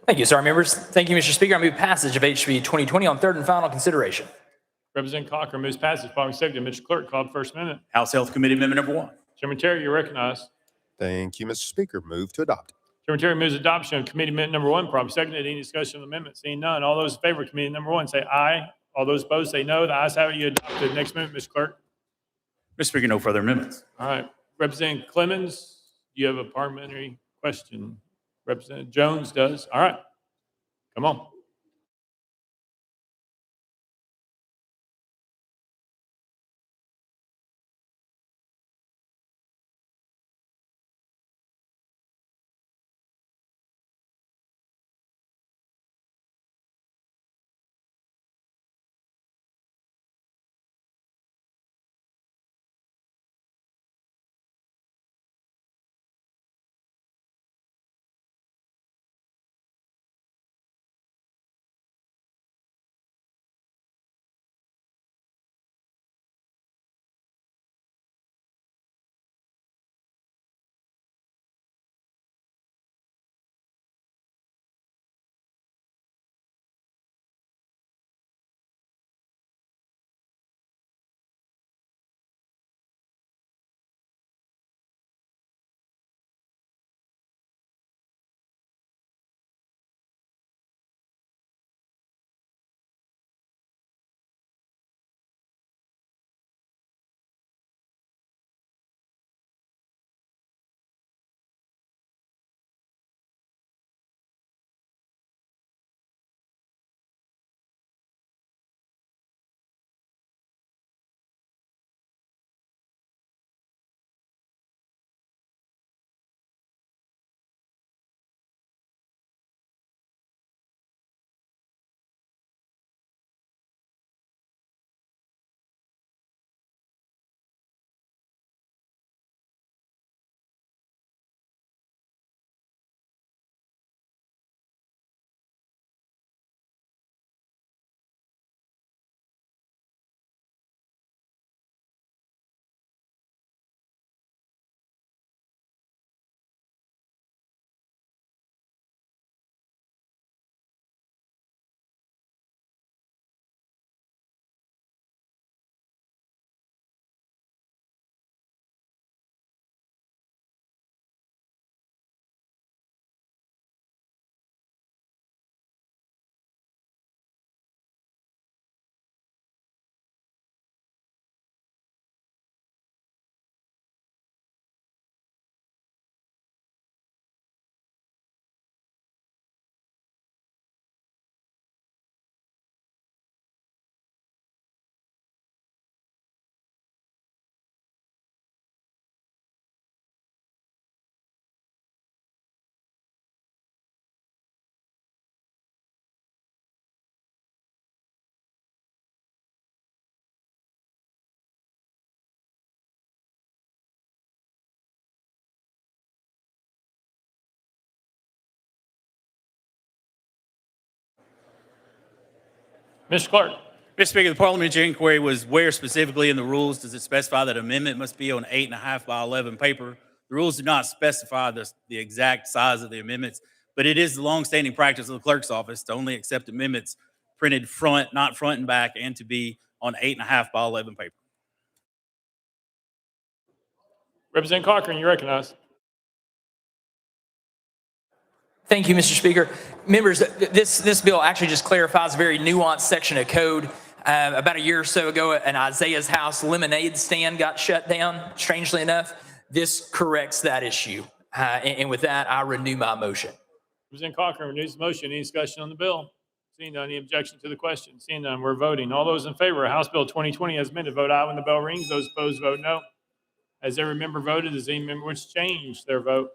Thank you, sorry, members. Thank you, Mr. Speaker. I move passage of HB 2020 on third and final consideration. Representative Cochran moves passage. Following second, Mr. Clerk, called First Amendment. House Health Committee Amendment number 1. Chairman Terry, you recognize. Thank you, Mr. Speaker. Move to adopt. Chairman Terry moves adoption of committee amendment number 1. Probably seconded. Any discussion on the amendment? Seeing none. All those in favor of committee number 1 say aye. All those opposed say no. The ayes have it. You adopted. Next amendment, Mr. Clerk. Mr. Speaker, no further amendments. All right. Representative Clemens, do you have a parliamentary question? Representative Jones does. All right. Come on. Mr. Clark. Mr. Speaker, the parliamentary inquiry was where specifically in the rules does it specify that amendment must be on 8.5 by 11 paper? The rules do not specify the exact size of the amendments, but it is the longstanding practice of the clerk's office to only accept amendments printed front, not front and back, and to be on 8.5 by 11 paper. Representative Cochran, you recognize. Thank you, Mr. Speaker. Members, this bill actually just clarifies a very nuanced section of code. About a year or so ago, an Isaiah's House lemonade stand got shut down, strangely enough. This corrects that issue. And with that, I renew my motion. Representative Cochran renews the motion. Any discussion on the bill? Seeing none, any objection to the question? Seeing none, we're voting. All those in favor of House Bill 2020 as amended, vote aye when the bell rings. Those opposed, vote no. Has every member voted? Does any member wish to change their vote?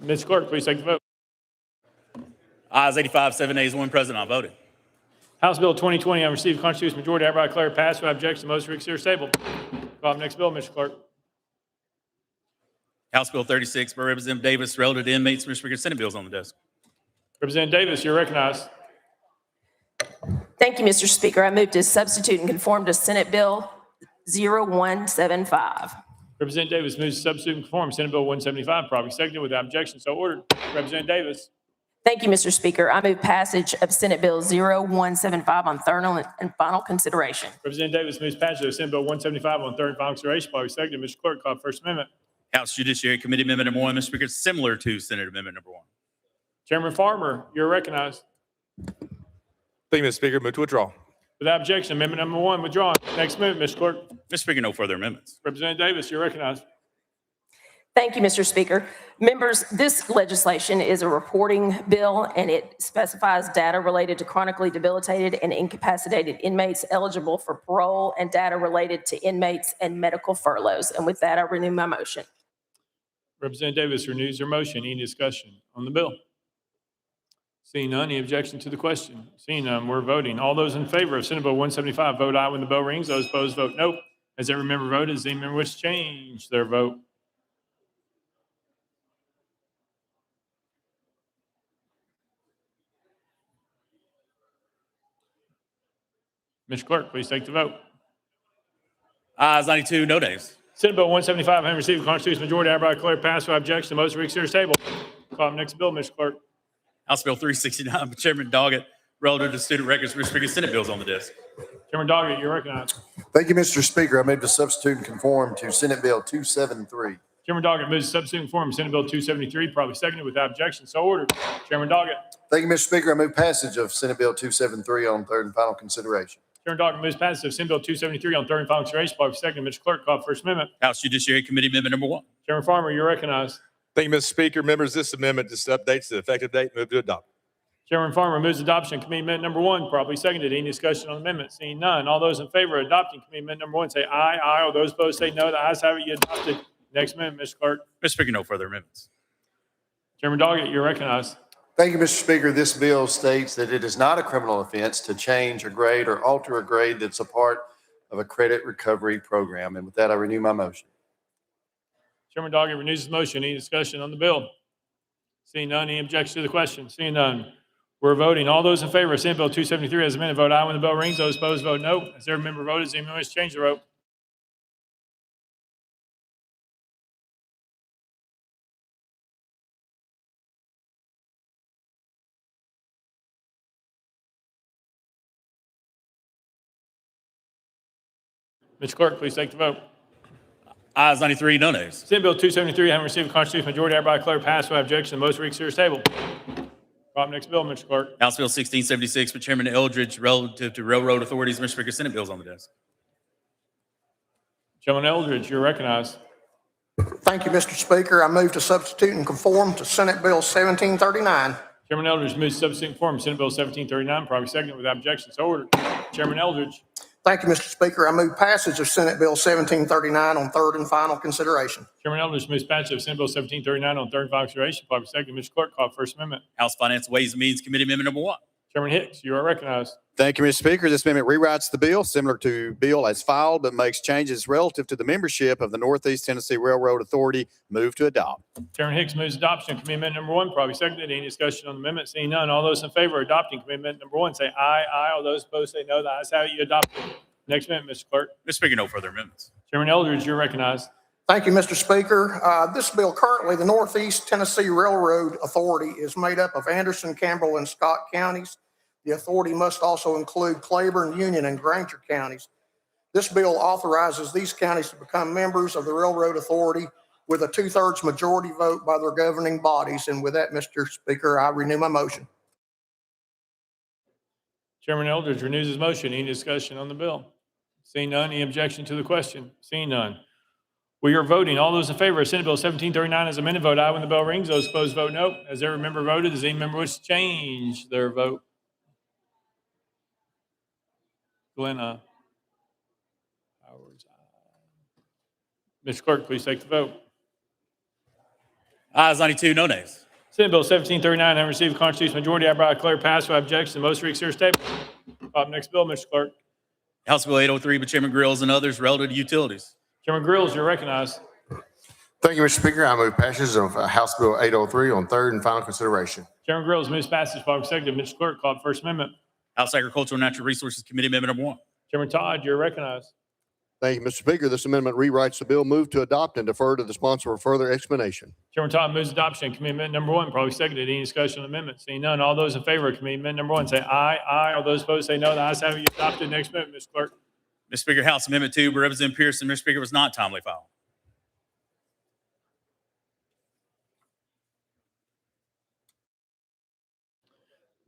Ms. Clerk, please take the vote. Ayes 85, 7 nays, 1 present, not voting. House Bill 2020 on received constitutional majority, hereby declare passed. Without objection, motion to reconsider is tabled. Call the next bill, Mr. Clerk. House Bill 36 by Representative Davis, relative to inmates. Mr. Speaker, Senate bills on the desk. Representative Davis, you're recognized. Thank you, Mr. Speaker. I move to substitute and conform to Senate Bill 0175. Representative Davis moves to substitute and conform Senate Bill 175, probably seconded without objection. So ordered. Representative Davis. Thank you, Mr. Speaker. I move passage of Senate Bill 0175 on third and final consideration. Representative Davis moves passage of Senate Bill 175 on third and final consideration, probably seconded. Mr. Clerk, call First Amendment. House Judiciary Committee Amendment number 1, Mr. Speaker, similar to Senate Amendment number 1. Chairman Farmer, you're recognized. Thank you, Mr. Speaker. Move to withdraw. Without objection, amendment number 1 withdrawn. Next amendment, Mr. Clerk. Mr. Speaker, no further amendments. Representative Davis, you're recognized. Thank you, Mr. Speaker. Members, this legislation is a reporting bill, and it specifies data related to chronically debilitated and incapacitated inmates eligible for parole and data related to inmates and medical furloughs. And with that, I renew my motion. Representative Davis renews her motion. Any discussion on the bill? Seeing none, any objection to the question? Seeing none, we're voting. All those in favor of Senate Bill 175, vote aye when the bell rings. Those opposed, vote no. Has every member voted? Does any member wish to change their vote? Mr. Clerk, please take the vote. Ayes 92, no nays. Senate Bill 175 having received a constitutional majority, hereby declare passed without objection. The motion reconsider is tabled. Call the next bill, Mr. Clerk. House Bill 369 by Chairman Doggett, relative to student records. Mr. Speaker, Senate bills on the desk. Chairman Doggett, you're recognized. Thank you, Mr. Speaker. I move to substitute and conform to Senate Bill 273. Chairman Doggett moves to substitute and conform Senate Bill 273, probably seconded without objection. So ordered. Chairman Doggett. Thank you, Mr. Speaker. I move passage of Senate Bill 273 on third and final consideration. Chairman Doggett moves passage of Senate Bill 273 on third and final consideration, probably seconded. Mr. Clerk, call First Amendment. House Judiciary Committee Amendment number 1. Chairman Farmer, you're recognized. Thank you, Mr. Speaker. Members, this amendment just updates the effective date. Move to adopt. Chairman Farmer moves adoption of Committee Amendment number 1, probably seconded. Any discussion on the amendment? Seeing none. All those in favor of adopting Committee Amendment number 1 say aye. Aye. All those opposed say no. The ayes have it. You adopted. Next amendment, Mr. Clerk. Mr. Speaker, no further amendments. Chairman Doggett, you're recognized. Thank you, Mr. Speaker. This bill states that it is not a criminal offense to change a grade or alter a grade that's a part of a credit recovery program. And with that, I renew my motion. Chairman Doggett renews his motion. Any discussion on the bill? Seeing none. Any objection to the question? Seeing none. We're voting. All those in favor of Senate Bill 273 as amended, vote aye when the bell rings. Those opposed, vote no. Has every member voted? Does anyone wish to change their vote? Mr. Clerk, please take the vote. Ayes 93, no nays. Senate Bill 273 having received a constitutional majority, hereby declare passed without objection. The motion reconsider is tabled. Call the next bill, Mr. Clerk. House Bill 1676 by Chairman Eldridge, relative to railroad authorities. Mr. Speaker, Senate bills on the desk. Chairman Eldridge, you're recognized. Thank you, Mr. Speaker. I move to substitute and conform to Senate Bill 1739. Chairman Eldridge moves to substitute and conform Senate Bill 1739, probably seconded without objection. So ordered. Chairman Eldridge. Thank you, Mr. Speaker. I move passage of Senate Bill 1739 on third and final consideration. Chairman Eldridge moves passage of Senate Bill 1739 on third and final consideration, probably seconded. Mr. Clerk, call First Amendment. House Finance Ways and Means Committee Amendment number 1. Chairman Hicks, you are recognized. Thank you, Mr. Speaker. This amendment rewrites the bill similar to bill as filed, but makes changes relative to the membership of the Northeast Tennessee Railroad Authority. Move to adopt. Chairman Hicks moves adoption of committee amendment number 1, probably seconded. Any discussion on the amendment? Seeing none, all those in favor of adopting committee amendment number 1 say aye. Aye. All those opposed say no. The ayes have it. You adopt it. Next amendment, Mr. Clerk. Mr. Speaker, no further amendments. Chairman Eldridge, you're recognized. Thank you, Mr. Speaker. This bill currently, the Northeast Tennessee Railroad Authority is made up of Anderson, Campbell, and Scott counties. The authority must also include Claiborne, Union, and Granger counties. This bill authorizes these counties to become members of the Railroad Authority with a 2/3 majority vote by their governing bodies. And with that, Mr. Speaker, I renew my motion. Chairman Eldridge renews his motion. Any discussion on the bill? Seeing none, any objection to the question? Seeing none. We are voting. All those in favor of Senate Bill 1739 as amended, vote aye when the bell rings. Those opposed, vote no. Has every member voted? Does any member wish to change their vote? Glenna. Howard's aye. Mr. Clerk, please take the vote. Ayes 92, no nays. Senate Bill 1739 having received a constitutional majority, I hereby declare passed without objection. Most reconsider statement. Next bill, Mr. Clerk. House Bill 803 by Chairman Grills and others relative to utilities. Chairman Grills, you're recognized. Thank you, Mr. Speaker. I move passage of House Bill 803 on third and final consideration. Chairman Grills moves passage by executive. Mr. Clerk, call the First Amendment. House Agricultural and Natural Resources Committee Amendment number 1. Chairman Todd, you're recognized. Thank you, Mr. Speaker. This amendment rewrites the bill. Move to adopt and defer to the sponsor for further explanation. Chairman Todd moves adoption of committee amendment number 1, probably seconded. Any discussion on the amendment? Seeing none, all those in favor of committee amendment number 1 say aye. Aye. All those opposed say no. The ayes have it. You adopted. Next amendment, Mr. Clerk. Mr. Speaker, House Amendment 2 by Representative Pearson. Mr. Speaker, was not timely filed.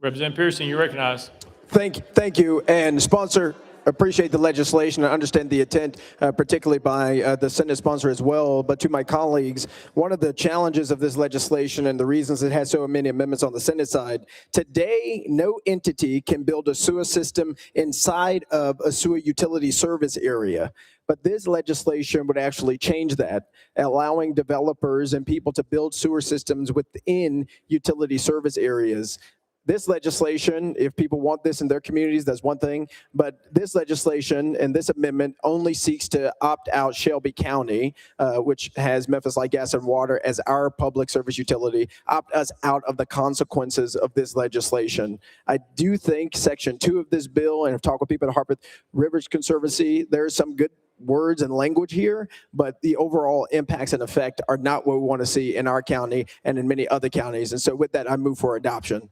Representative Pearson, you're recognized. Thank you. And sponsor, appreciate the legislation. I understand the intent, particularly by the Senate sponsor as well. But to my colleagues, one of the challenges of this legislation and the reasons it has so many amendments on the Senate side, today, no entity can build a sewer system inside of a sewer utility service area. But this legislation would actually change that, allowing developers and people to build sewer systems within utility service areas. This legislation, if people want this in their communities, that's one thing. But this legislation and this amendment only seeks to opt out Shelby County, which has Memphis Light, Gas, and Water as our public service utility, opt us out of the consequences of this legislation. I do think Section 2 of this bill, and I've talked with people at Harpeth Rivers Conservancy, there's some good words and language here, but the overall impacts and effect are not what we want to see in our county and in many other counties. And so with that, I move for adoption.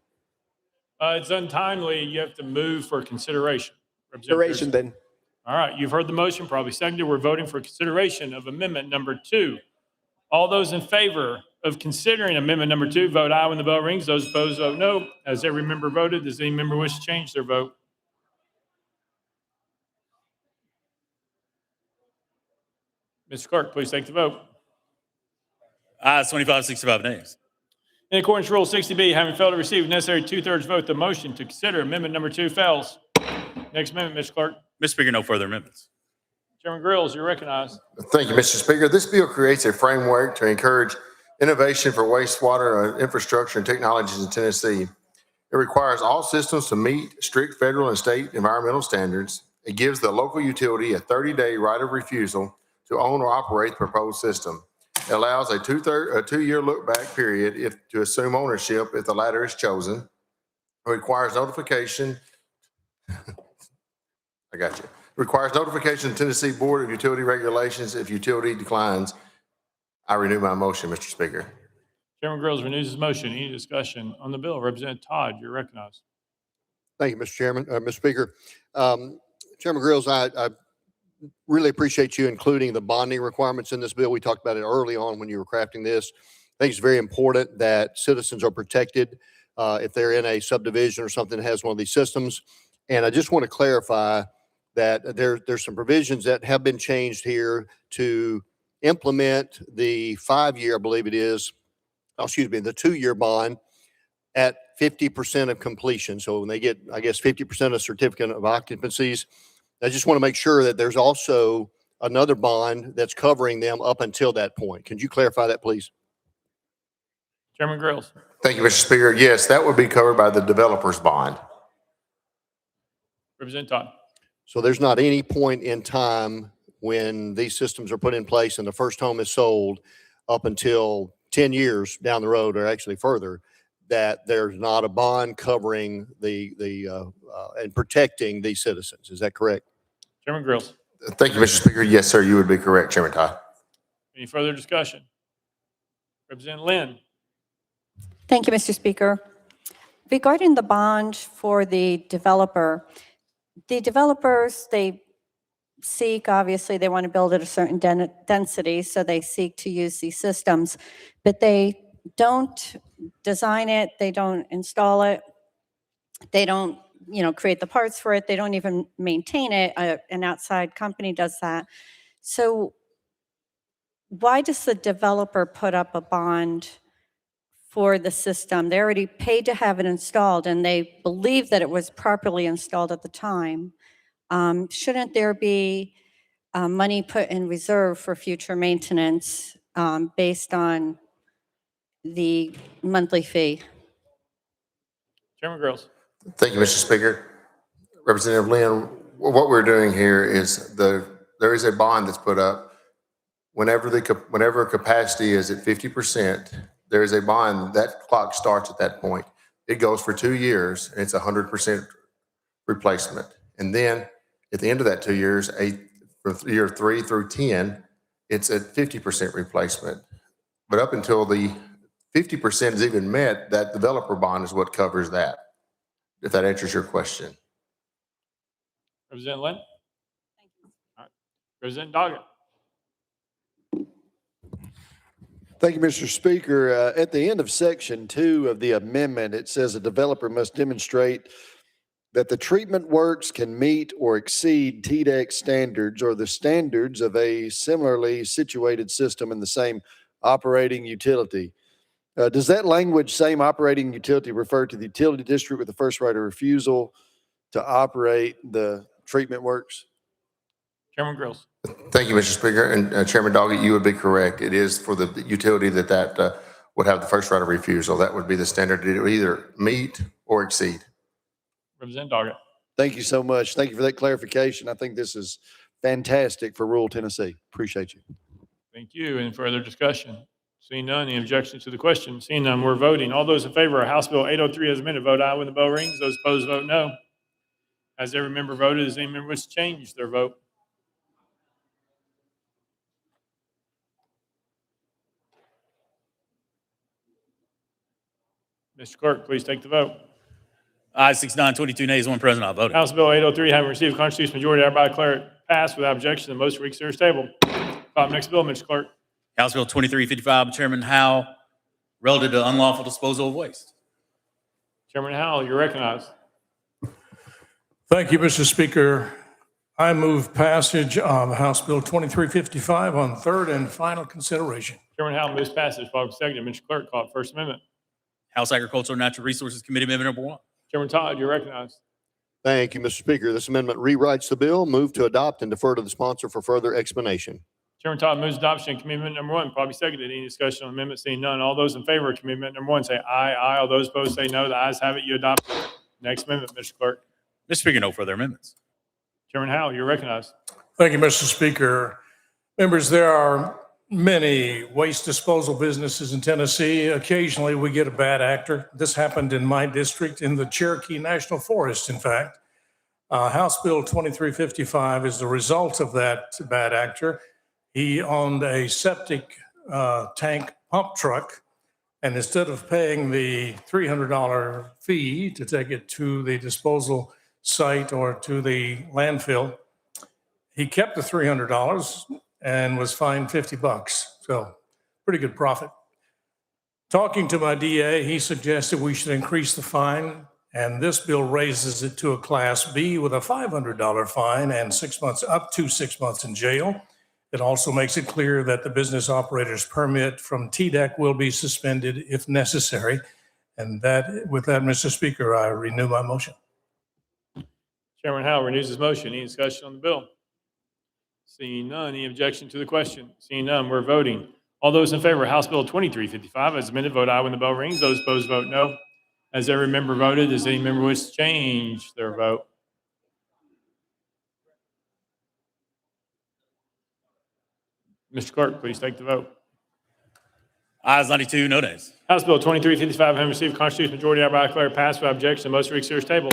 It's untimely. You have to move for consideration. Consideration then. All right. You've heard the motion, probably seconded. We're voting for consideration of amendment number 2. All those in favor of considering amendment number 2, vote aye when the bell rings. Those opposed, vote no. Has every member voted? Does any member wish to change their vote? Mr. Clerk, please take the vote. Ayes 25, 65 nays. In accordance with Rule 60B, having failed to receive the necessary 2/3 vote, the motion to consider amendment number 2 fails. Next amendment, Mr. Clerk. Mr. Speaker, no further amendments. Chairman Grills, you're recognized. Thank you, Mr. Speaker. This bill creates a framework to encourage innovation for wastewater infrastructure and technologies in Tennessee. It requires all systems to meet strict federal and state environmental standards. It gives the local utility a 30-day right of refusal to own or operate the proposed system. It allows a 2-year look-back period to assume ownership if the latter is chosen. It requires notification. I got you. Requires notification to Tennessee Board of Utility Regulations if utility declines. I renew my motion, Mr. Speaker. Chairman Grills renews his motion. Any discussion on the bill? Representative Todd, you're recognized. Thank you, Mr. Chairman, Mr. Speaker. Chairman Grills, I really appreciate you including the bonding requirements in this bill. We talked about it early on when you were crafting this. I think it's very important that citizens are protected if they're in a subdivision or something that has one of these systems. And I just want to clarify that there's some provisions that have been changed here to implement the 5-year, I believe it is, the 2-year bond at 50% of completion. So when they get, I guess, 50% of certificate of occupancies, I just want to make sure that there's also another bond that's covering them up until that point. Can you clarify that, please? Chairman Grills. Thank you, Mr. Speaker. Yes, that would be covered by the developer's bond. Representative Todd. So there's not any point in time when these systems are put in place and the first home is sold up until 10 years down the road, or actually further, that there's not a bond covering and protecting these citizens. Is that correct? Chairman Grills. Thank you, Mr. Speaker. Yes, sir, you would be correct, Chairman Todd. Any further discussion? Representative Lynn. Thank you, Mr. Speaker. Regarding the bond for the developers, they seek, obviously, they want to build at a certain density, so they seek to use these systems, but they don't design it, they don't install it, they don't, create the parts for it, they don't even maintain it. An outside company does that. So why does the developer put up a bond for the system? They already paid to have it installed, and they believe that it was properly installed at the time. Shouldn't there be money put in reserve for future maintenance based on the monthly fee? Chairman Grills. Thank you, Mr. Speaker. Representative Lynn, what we're doing here is there is a bond that's put up. Whenever capacity is at 50%, there is a bond. That clock starts at that point. It goes for 2 years, and it's 100% replacement. And then at the end of that 2 years, from year 3 through 10, it's at 50% replacement. But up until the 50% is even met, that developer bond is what covers that, if that answers your question. Representative Lynn. Thank you. All right. Representative Doggett. Thank you, Mr. Speaker. At the end of section 2 of the amendment, it says a developer must demonstrate that the treatment works can meet or exceed TDEC standards or the standards of a similarly situated system in the same operating utility. Does that language, same operating utility, refer to the utility district with the first right of refusal to operate the treatment works? Chairman Grills. Thank you, Mr. Speaker. And Chairman Doggett, you would be correct. It is for the utility that would have the first right of refusal. That would be the standard. It would either meet or exceed. Representative Doggett. Thank you so much. Thank you for that clarification. I think this is fantastic for rural Tennessee. Appreciate you. Thank you. Any further discussion? Seeing none, any objections to the question? Seeing none, we're voting. All those in favor of House Bill 803 as amended, vote aye when the bell rings. Those opposed, vote no. As every member voted, does any member wish to change their vote? Mr. Clerk, please take the vote. Ayes 69, 22 nays, 1 present. I'll vote. House Bill 803, having received a constitutional majority, I hereby declare it passed without objection. The motion reconsider is tabled. Next bill, Mr. Clerk. House Bill 2355, Chairman Howe, relative to unlawful disposal of waste. Chairman Howell, you're recognized. Thank you, Mr. Speaker. I move passage of House Bill 2355 on third and final consideration. Chairman Howell moves passage. Following second, Mr. Clerk, call it First Amendment. House Agricultural and Natural Resources Committee Amendment number 1. Chairman Todd, you're recognized. Thank you, Mr. Speaker. This amendment rewrites the bill. Move to adopt and defer to the sponsor for further explanation. Chairman Todd moves adoption of committee amendment number 1. Probably seconded. Any discussion on amendment? Seeing none. All those in favor of committee amendment number 1 say aye. Aye. All those opposed say no. The ayes have it. You adopt it. Next amendment, Mr. Clerk. Mr. Speaker, no further amendments. Chairman Howell, you're recognized. Thank you, Mr. Speaker. Members, there are many waste disposal businesses in Tennessee. Occasionally, we get a bad actor. This happened in my district, in the Cherokee National Forest, in fact. House Bill 2355 is the result of that bad actor. He owned a septic tank pump truck, and instead of paying the $300 fee to take it to the disposal site or to the landfill, he kept the $300 and was fined $50. So pretty good profit. Talking to my DA, he suggested we should increase the fine, and this bill raises it to a Class B with a $500 fine and 6 months, up to 6 months in jail. It also makes it clear that the business operator's permit from TDEC will be suspended if necessary. And with that, Mr. Speaker, I renew my motion. Chairman Howell renews his motion. Any discussion on the bill? Seeing none, any objection to the question? Seeing none, we're voting. All those in favor of House Bill 2355 as amended, vote aye when the bell rings. Those opposed, vote no. As every member voted, does any member wish to change their vote? Mr. Clerk, please take the vote. Ayes 92, no nays. House Bill 2355 having received a constitutional majority, I hereby declare passed without objection. Most read series table.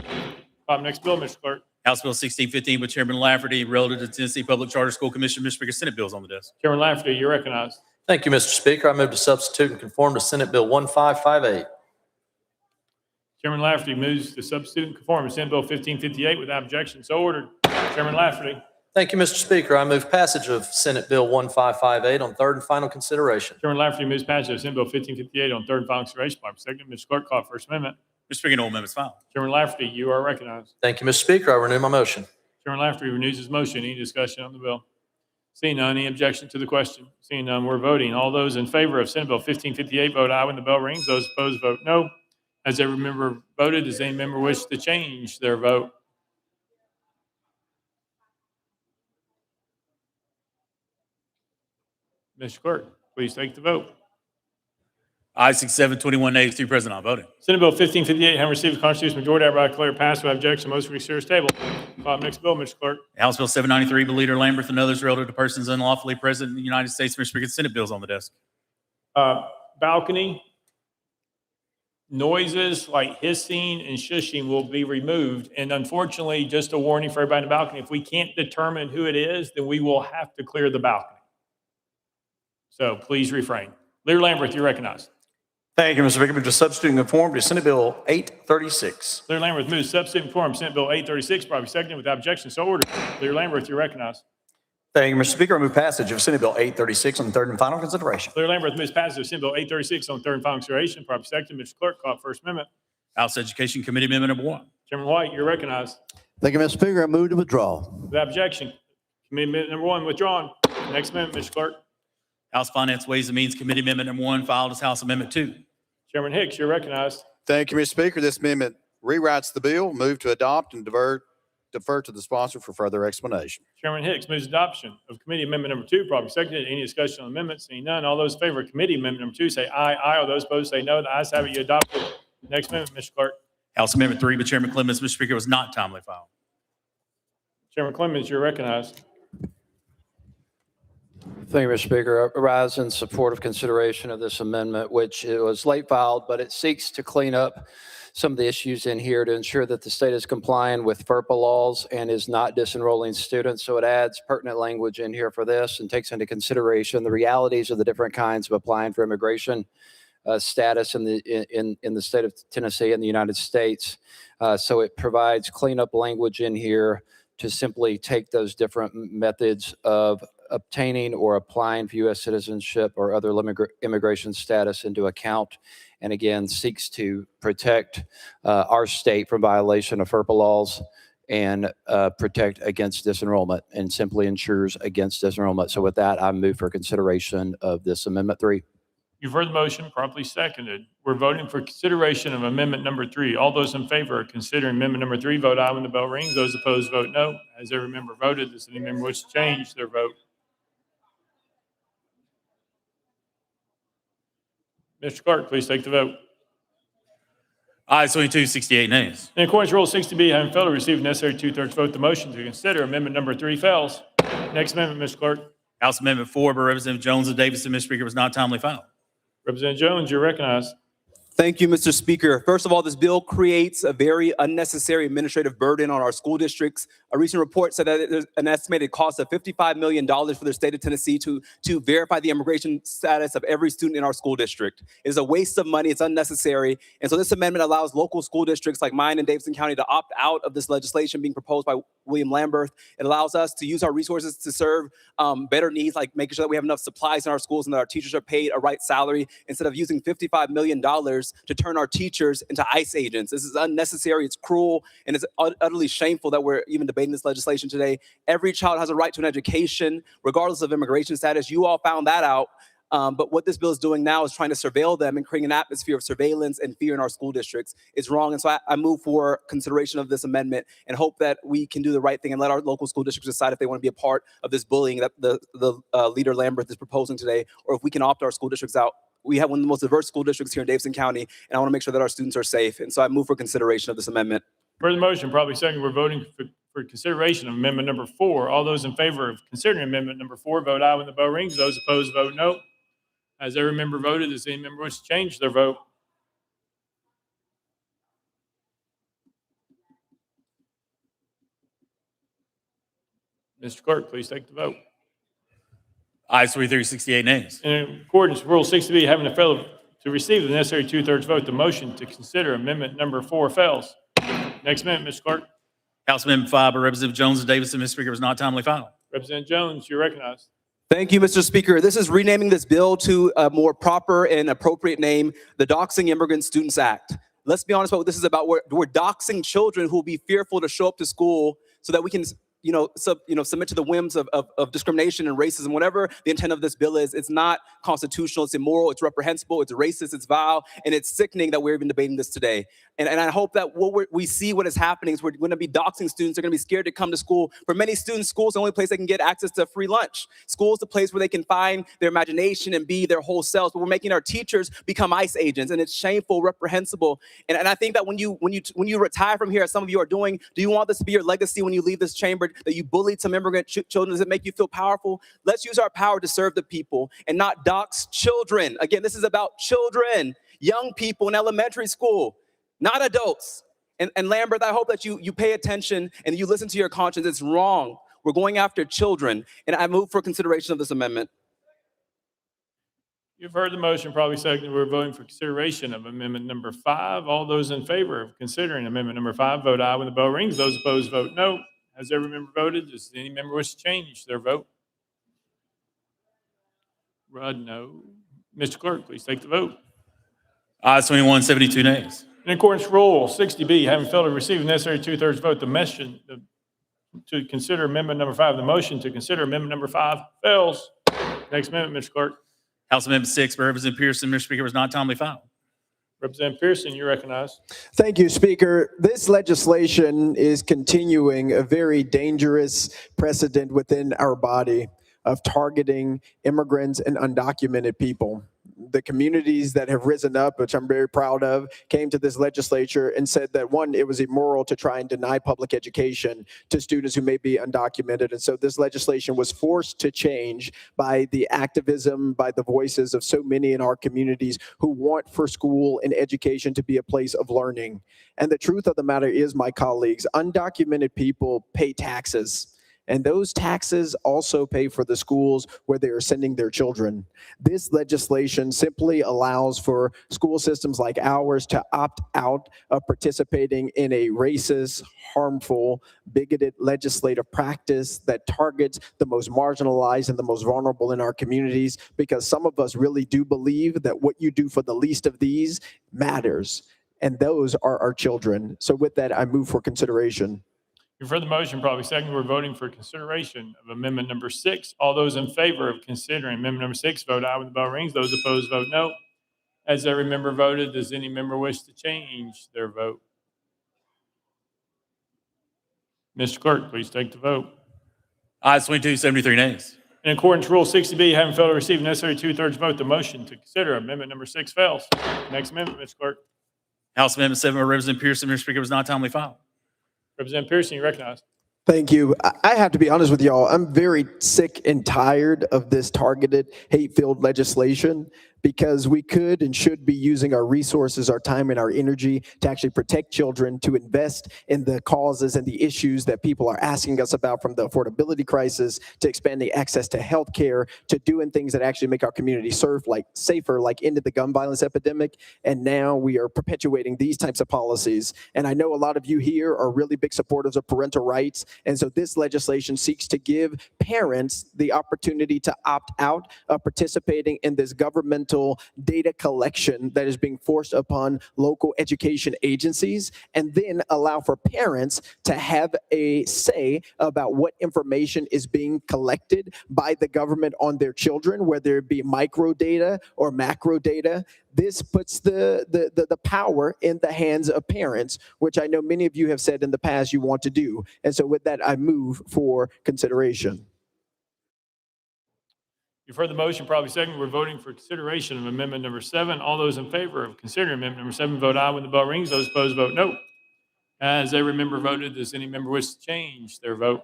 Next bill, Mr. Clerk. House Bill 1615 by Chairman Lafferty, relative to Tennessee Public Charter School Commission. Mr. Speaker, Senate bills on the desk. Chairman Lafferty, you're recognized. Thank you, Mr. Speaker. I move to substitute and conform to Senate Bill 1558. Chairman Lafferty moves to substitute and conform to Senate Bill 1558 without objection. So ordered. Chairman Lafferty. Thank you, Mr. Speaker. I move passage of Senate Bill 1558 on third and final consideration. Chairman Lafferty moves passage of Senate Bill 1558 on third and final consideration. Second, Mr. Clerk, call First Amendment. Mr. Speaker, no amendments filed. Chairman Lafferty, you are recognized. Thank you, Mr. Speaker. I renew my motion. Chairman Lafferty renews his motion. Any discussion on the bill? Seeing none, any objection to the question? Seeing none, we're voting. All those in favor of Senate Bill 1558 vote aye when the bell rings. Those opposed vote no. Has every member voted? Does any member wish to change their vote? Mr. Clerk, please take the vote. Ayes 67, 21 nays, 2 present, not voting. Senate Bill 1558 having received a constitutional majority, I hereby declare passed without objection. Most read series table. Next bill, Mr. Clerk. House Bill 793 by Leader Lambert and others relative to persons unlawfully present in the United States. Mr. Speaker, Senate bills on the desk. Balcony noises like hissing and shushing will be removed. And unfortunately, just a warning for everybody in the balcony, if we can't determine who it is, then we will have to clear the balcony. So please refrain. Leader Lambert, you're recognized. Thank you, Mr. Speaker. Move to substitute and conform to Senate Bill 836. Leader Lambert moves substitute and conform Senate Bill 836, probably seconded without objection. So ordered. Leader Lambert, you're recognized. Thank you, Mr. Speaker. I move passage of Senate Bill 836 on third and final consideration. Leader Lambert moves passage of Senate Bill 836 on third and final consideration, probably seconded. Mr. Clerk, call First Amendment. House Education Committee Amendment number 1. Chairman White, you're recognized. Thank you, Mr. Speaker. I move to withdraw. Without objection. Committee Amendment number 1 withdrawn. Next amendment, Mr. Clerk. House Finance Ways and Means Committee Amendment number 1 filed as House Amendment 2. Chairman Hicks, you're recognized. Thank you, Mr. Speaker. This amendment rewrites the bill. Move to adopt and defer to the sponsor for further explanation. Chairman Hicks moves adoption of Committee Amendment number 2, probably seconded. Any discussion on amendments? Seeing none, all those in favor of Committee Amendment number 2 say aye. Aye. All those opposed say no. The ayes have it. You adopted. Next amendment, Mr. Clerk. House Amendment 3 by Chairman Clemens, Mr. Speaker, was not timely filed. Chairman Clemens, you're recognized. Thank you, Mr. Speaker. I rise in support of consideration of this amendment, which it was late filed, but it seeks to clean up some of the issues in here to ensure that the state is complying with FERPA laws and is not disenrolling students. So it adds pertinent language in here for this and takes into consideration the realities of the different kinds of applying for immigration status in the state of Tennessee and the United States. So it provides cleanup language in here to simply take those different methods of obtaining or applying for U.S. citizenship or other immigration status into account, and again, seeks to protect our state from violation of FERPA laws and protect against disenrollment and simply ensures against disenrollment. So with that, I move for consideration of this Amendment 3. You've heard the motion, properly seconded. We're voting for consideration of Amendment number 3. All those in favor of considering Amendment number 3, vote aye when the bell rings. Those opposed, vote no. Has every member voted? Does any member wish to change their vote? Mr. Clerk, please take the vote. Ayes 22, 68 nays. In accordance with Rule 60B, having failed to receive the necessary two-thirds vote, the motion to consider Amendment number 3 fails. Next amendment, Mr. Clerk. House Amendment 4 by Representative Jones and Davidson, Mr. Speaker, was not timely filed. Representative Jones, you're recognized. Thank you, Mr. Speaker. First of all, this bill creates a very unnecessary administrative burden on our school districts. A recent report said that there's an estimated cost of $55 million for the state of Tennessee to verify the immigration status of every student in our school district. It is a waste of money. It's unnecessary. And so this amendment allows local school districts like mine in Davidson County to opt out of this legislation being proposed by William Lambert. It allows us to use our resources to serve better needs, like making sure that we have enough supplies in our schools and that our teachers are paid a right salary instead of using $55 million to turn our teachers into ICE agents. This is unnecessary, it's cruel, and it's utterly shameful that we're even debating this legislation today. Every child has a right to an education, regardless of immigration status. You all found that out. But what this bill is doing now is trying to surveil them and creating an atmosphere of surveillance and fear in our school districts. It's wrong. And so I move for consideration of this amendment and hope that we can do the right thing and let our local school districts decide if they want to be a part of this bullying that the leader Lambert is proposing today, or if we can opt our school districts out. We have one of the most diverse school districts here in Davidson County, and I want to make sure that our students are safe. And so I move for consideration of this amendment. For the motion, probably second, we're voting for consideration of amendment number 4. All those in favor of considering amendment number 4, vote aye when the bell rings. Those opposed, vote no. Has every member voted? Does any member wish to change their vote? Mr. Clerk, please take the vote. Ayes 43, 68 nays. In accordance with Rule 60B, having failed to receive the necessary two-thirds vote, the motion to consider amendment number 4 fails. Next amendment, Mr. Clerk. House Amendment 5 by Representative Jones and Davidson. Mr. Speaker, was not timely filed. Representative Jones, you're recognized. Thank you, Mr. Speaker. This is renaming this bill to a more proper and appropriate name, the Doxing Immigrant Students Act. Let's be honest about what this is about. We're doxing children who will be fearful to show up to school so that we can submit to the whims of discrimination and racism. Whatever the intent of this bill is, it's not constitutional, it's immoral, it's reprehensible, it's racist, it's vile, and it's sickening that we're even debating this today. And I hope that we see what is happening is we're going to be doxing students. They're going to be scared to come to school. For many students, school is the only place they can get access to free lunch. School is the place where they can find their imagination and be their whole selves. But we're making our teachers become ICE agents, and it's shameful, reprehensible. And I think that when you retire from here, as some of you are doing, do you want this to be your legacy when you leave this chamber, that you bullied some immigrant children? Does it make you feel powerful? Let's use our power to serve the people and not dox children. Again, this is about children, young people in elementary school, not adults. And Lambert, I hope that you pay attention and you listen to your conscience. It's wrong. We're going after children. And I move for consideration of this amendment. You've heard the motion, probably seconded. We're voting for consideration of amendment number 5. All those in favor of considering amendment number 5, vote aye when the bell rings. Those opposed, vote no. Has every member voted? Does any member wish to change their vote? Rudd, no. Mr. Clerk, please take the vote. Ayes 21, 72 nays. In accordance with Rule 60B, having failed to receive the necessary two-thirds vote, the motion to consider amendment number 5, the motion to consider amendment number 5 fails. Next amendment, Mr. Clerk. House Amendment 6 by Representative Pearson. Mr. Speaker, was not timely filed. Representative Pearson, you're recognized. Thank you, Speaker. This legislation is continuing a very dangerous precedent within our body of targeting immigrants and undocumented people. The communities that have risen up, which I'm very proud of, came to this legislature and said that, one, it was immoral to try and deny public education to students who may be undocumented. And so this legislation was forced to change by the activism, by the voices of so many in our communities who want for school and education to be a place of learning. And the truth of the matter is, my colleagues, undocumented people pay taxes. And those taxes also pay for the schools where they are sending their children. This legislation simply allows for school systems like ours to opt out of participating in a racist, harmful, bigoted legislative practice that targets the most marginalized and the most vulnerable in our communities, because some of us really do believe that what you do for the least of these matters. And those are our children. So with that, I move for consideration. You've heard the motion, probably seconded. We're voting for consideration of amendment number 6. All those in favor of considering amendment number 6, vote aye when the bell rings. Those opposed, vote no. Has every member voted? Does any member wish to change their vote? Mr. Clerk, please take the vote. Ayes 22, 73 nays. In accordance with Rule 60B, having failed to receive the necessary two-thirds vote, the motion to consider amendment number 6 fails. Next amendment, Mr. Clerk. House Amendment 7 by Representative Pearson. Mr. Speaker, was not timely filed. Representative Pearson, you recognized. Thank you. I have to be honest with y'all. I'm very sick and tired of this targeted, hate-filled legislation, because we could and should be using our resources, our time, and our energy to actually protect children, to invest in the causes and the issues that people are asking us about, from the affordability crisis to expanding access to health care, to doing things that actually make our community safer, like ended the gun violence epidemic. And now we are perpetuating these types of policies. And I know a lot of you here are really big supporters of parental rights. And so this legislation seeks to give parents the opportunity to opt out of participating in this governmental data collection that is being forced upon local education agencies, and then allow for parents to have a say about what information is being collected by the government on their children, whether it be micro data or macro data. This puts the power in the hands of parents, which I know many of you have said in the past you want to do. And so with that, I move for consideration. You've heard the motion, probably seconded. We're voting for consideration of amendment number 7. All those in favor of considering amendment number 7, vote aye when the bell rings. Those opposed, vote no. Has every member voted? Does any member wish to change their vote?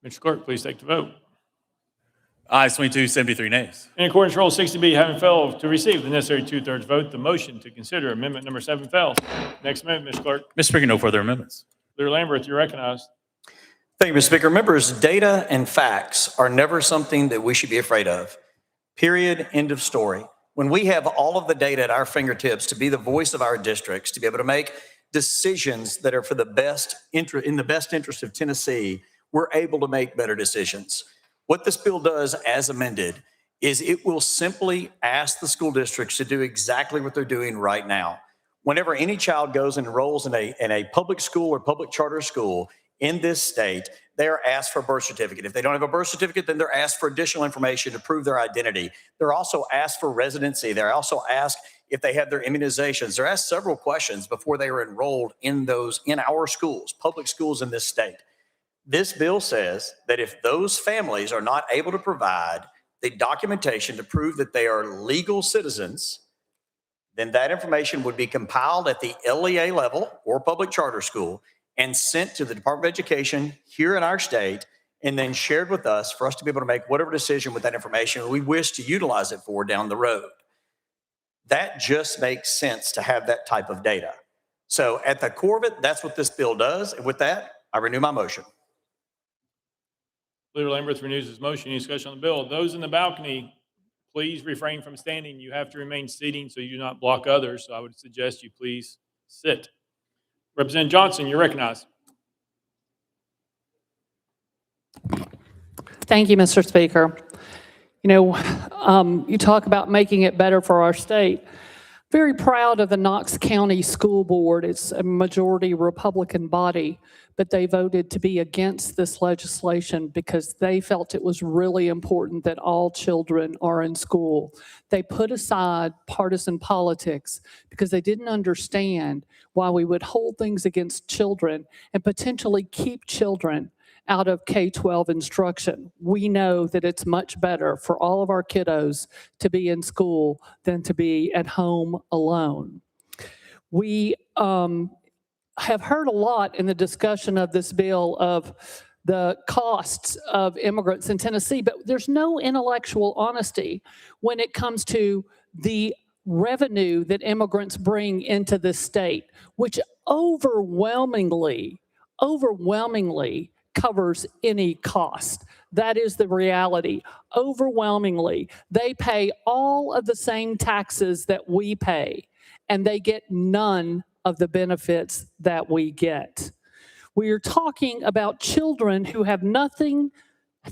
Mr. Clerk, please take the vote. Ayes 22, 73 nays. In accordance with Rule 60B, having failed to receive the necessary two-thirds vote, the motion to consider amendment number 7 fails. Next amendment, Mr. Clerk. Mr. Speaker, no further amendments. Leader Lamberth, you're recognized. Thank you, Mr. Speaker. Members, data and facts are never something that we should be afraid of. Period. End of story. When we have all of the data at our fingertips to be the voice of our districts, to be able to make decisions that are for the best in the best interest of Tennessee, we're able to make better decisions. What this bill does as amended is it will simply ask the school districts to do exactly what they're doing right now. Whenever any child goes and enrolls in a public school or public charter school in this state, they are asked for a birth certificate. If they don't have a birth certificate, then they're asked for additional information to prove their identity. They're also asked for residency. They're also asked if they have their immunizations. They're asked several questions before they are enrolled in our schools, public schools in this state. This bill says that if those families are not able to provide the documentation to prove that they are legal citizens, then that information would be compiled at the LEA level or public charter school and sent to the Department of Education here in our state, and then shared with us for us to be able to make whatever decision with that information we wish to utilize it for down the road. That just makes sense to have that type of data. So at the core of it, that's what this bill does. And with that, I renew my motion. Leader Lamberth renews his motion. Any discussion on the bill? Those in the balcony, please refrain from standing. You have to remain seating so you do not block others. So I would suggest you please sit. Representative Johnson, you're recognized. Thank you, Mr. Speaker. You know, you talk about making it better for our state. Very proud of the Knox County School Board. It's a majority Republican body, but they voted to be against this legislation because they felt it was really important that all children are in school. They put aside partisan politics because they didn't understand why we would hold things against children and potentially keep children out of K-12 instruction. We know that it's much better for all of our kiddos to be in school than to be at home alone. We have heard a lot in the discussion of this bill of the costs of immigrants in Tennessee, but there's no intellectual honesty when it comes to the revenue that immigrants bring into this state, which overwhelmingly covers any cost. That is the reality. Overwhelmingly, they pay all of the same taxes that we pay, and they get none of the benefits that we get. We are talking about children who have nothing,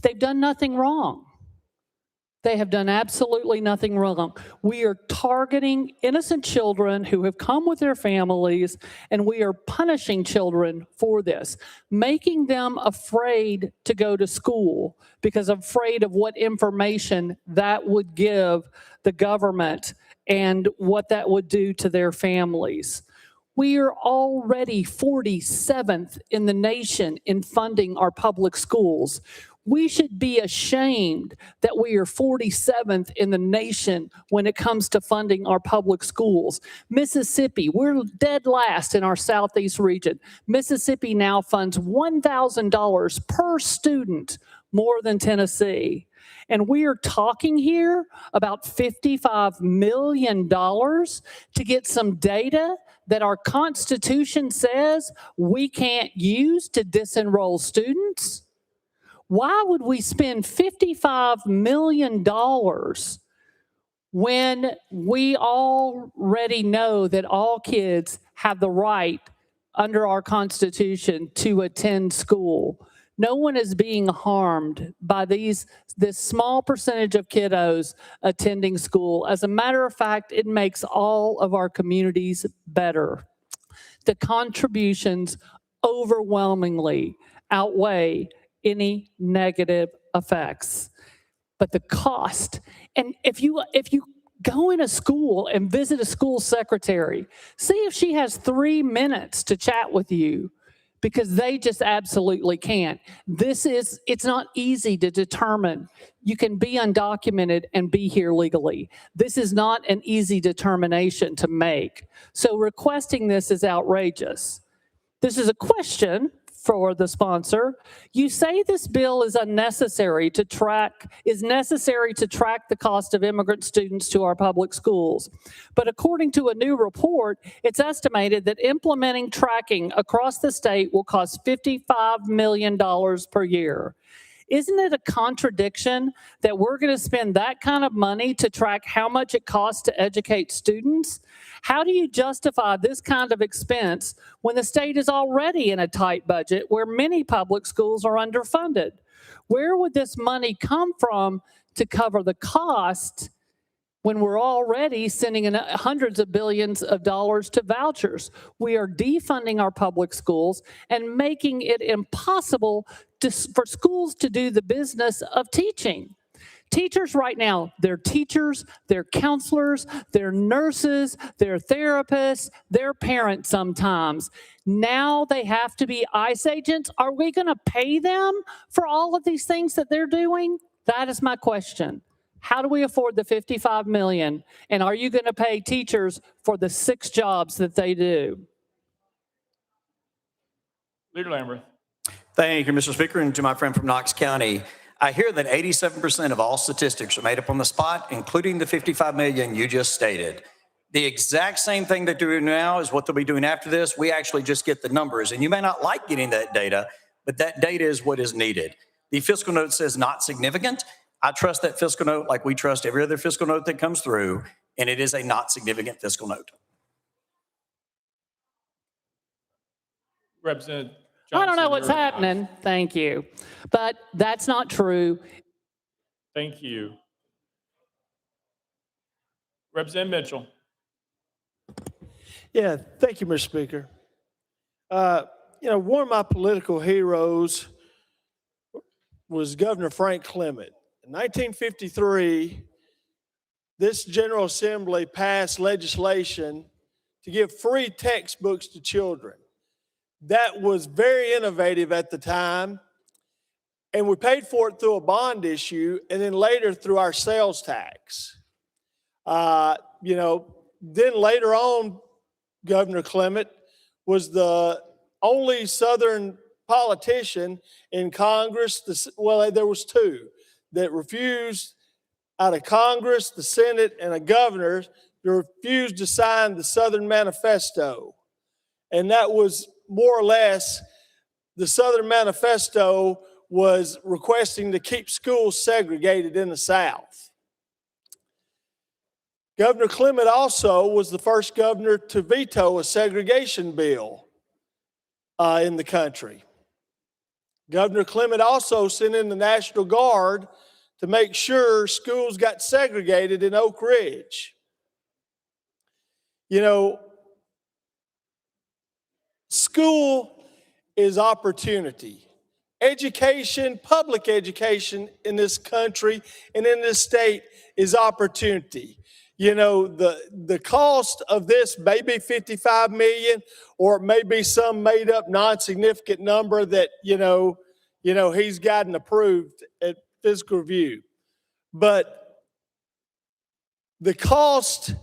they've done nothing wrong. They have done absolutely nothing wrong. We are targeting innocent children who have come with their families, and we are punishing children for this, making them afraid to go to school because afraid of what information that would give the government and what that would do to their families. We are already 47th in the nation in funding our public schools. We should be ashamed that we are 47th in the nation when it comes to funding our public schools. Mississippi, we're dead last in our southeast region. Mississippi now funds $1,000 per student more than Tennessee. And we are talking here about $55 million to get some data that our Constitution says we can't use to disenroll students. Why would we spend $55 million when we already know that all kids have the right under our Constitution to attend school? No one is being harmed by this small percentage of kiddos attending school. As a matter of fact, it makes all of our communities better. The contributions overwhelmingly outweigh any negative effects. But the cost, and if you go in a school and visit a school secretary, see if she has 3 minutes to chat with you, because they just absolutely can't. It's not easy to determine. You can be undocumented and be here legally. This is not an easy determination to make. So requesting this is outrageous. This is a question for the sponsor. You say this bill is necessary to track the cost of immigrant students to our public schools. But according to a new report, it's estimated that implementing tracking across the state will cost $55 million per year. Isn't it a contradiction that we're going to spend that kind of money to track how much it costs to educate students? How do you justify this kind of expense when the state is already in a tight budget where many public schools are underfunded? Where would this money come from to cover the cost when we're already sending in hundreds of billions of dollars to vouchers? We are defunding our public schools and making it impossible for schools to do the business of teaching. Teachers right now, they're teachers, they're counselors, they're nurses, they're therapists, they're parents sometimes. Now they have to be ICE agents. Are we going to pay them for all of these things that they're doing? That is my question. How do we afford the $55 million? And are you going to pay teachers for the 6 jobs that they do? Leader Lamberth. Thank you, Mr. Speaker, and to my friend from Knox County. I hear that 87% of all statistics are made up on the spot, including the $55 million you just stated. The exact same thing they're doing now is what they'll be doing after this. We actually just get the numbers, and you may not like getting that data, but that data is what is needed. The fiscal note says not significant. I trust that fiscal note like we trust every other fiscal note that comes through, and it is a not significant fiscal note. Representative I don't know Johnson, what's you're happening. Thank you. But that's not true. Thank you. Representative Mitchell. Yeah, thank you, Mr. Speaker. One of my political heroes was Governor Frank Clement. In 1953, this General Assembly passed legislation to give free textbooks to children. That was very innovative at the time, and we paid for it through a bond issue and then later through our sales tax. Then later on, Governor Clement was the only Southern politician in Congress, there was 2, that refused out of Congress, the Senate, and a governor that refused to sign the Southern Manifesto. And that was more or less, the Southern Manifesto was requesting to keep schools segregated in the South. Governor Clement also was the first governor to veto a segregation bill in the country. Governor Clement also sent in the National Guard to make sure schools got segregated in Oak Ridge. School is opportunity. Education, public education in this country and in this state is opportunity. The cost of this may be $55 million, or it may be some made up non-significant number that, he's gotten approved at fiscal review. But the cost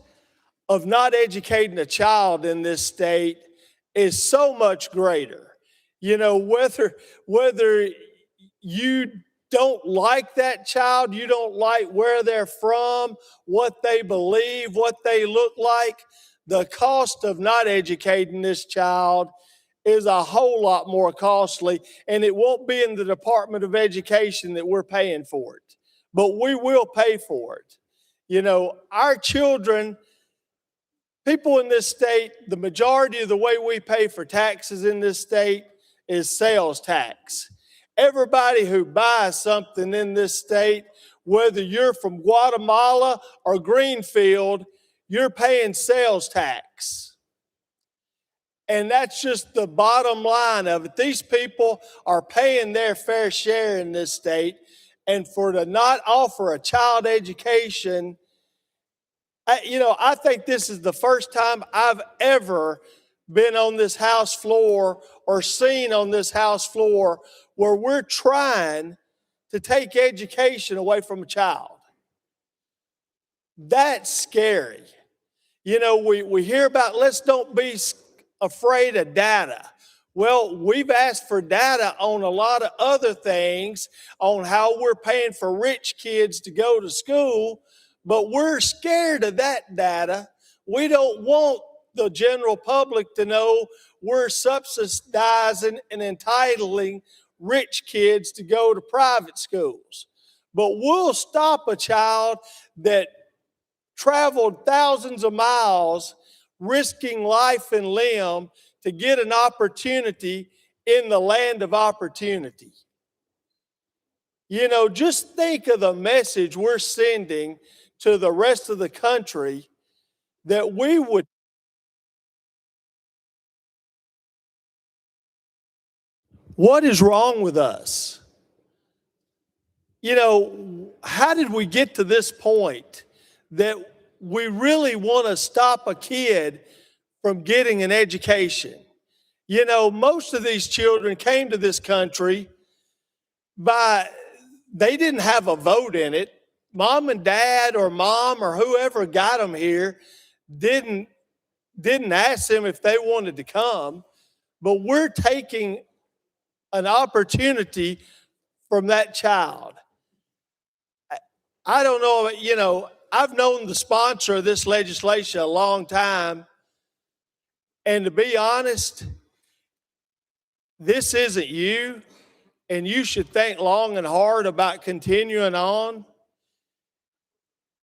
of not educating a child in this state is so much greater. Whether you don't like that child, you don't like where they're from, what they believe, what they look like, the cost of not educating this child is a whole lot more costly, and it won't be in the Department of Education that we're paying for it, but we will pay for it. Our children, people in this state, the majority of the way we pay for taxes in this state is sales tax. Everybody who buys something in this state, whether you're from Guatemala or Greenfield, you're paying sales tax. And that's just the bottom line of it. These people are paying their fair share in this state, and to not offer a child education, I think this is the first time I've ever been on this House floor or seen on this House floor where we're trying to take education away from a child. That's scary. You know, we hear about let's don't be afraid of data. Well, we've asked for data on a lot of other things, on how we're paying for rich kids to go to school, but we're scared of that data. We don't want the general public to know we're subsidizing and entitling rich kids to go to private schools. But we'll stop a child that traveled thousands of miles, risking life and limb to get an opportunity in the land of opportunity. You know, just think of the message we're sending to the rest of the country that we would. What is wrong with us? You know, how did we get to this point that we really want to stop a kid from getting an education? You know, most of these children came to this country they didn't have a vote in it. Mom and dad or mom or whoever got them here didn't ask them if they wanted to come, but we're taking an opportunity from that child. I don't know, you know, I've known the sponsor of this legislation a long time, and to be honest, this isn't you, and you should think long and hard about continuing on.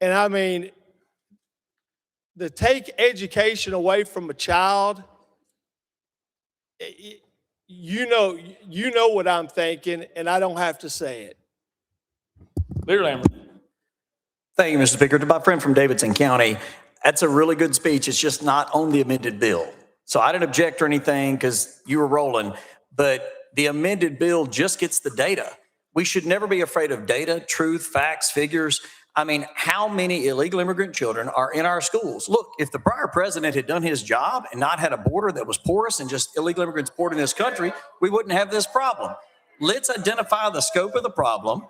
And I mean, to take education away from a child, you know what I'm thinking, and I don't have to say it. Leader Lambert. Thank you, Mr. Speaker. To my friend from Davidson County, that's a really good speech. It's just not on the amended bill. So I didn't object or anything because you were rolling, but the amended bill just gets the data. We should never be afraid of data, truth, facts, figures. I mean, how many illegal immigrant children are in our schools? Look, if the prior president had done his job and not had a border that was porous and just illegal immigrants poured in this country, we wouldn't have this problem. Let's identify the scope of the problem.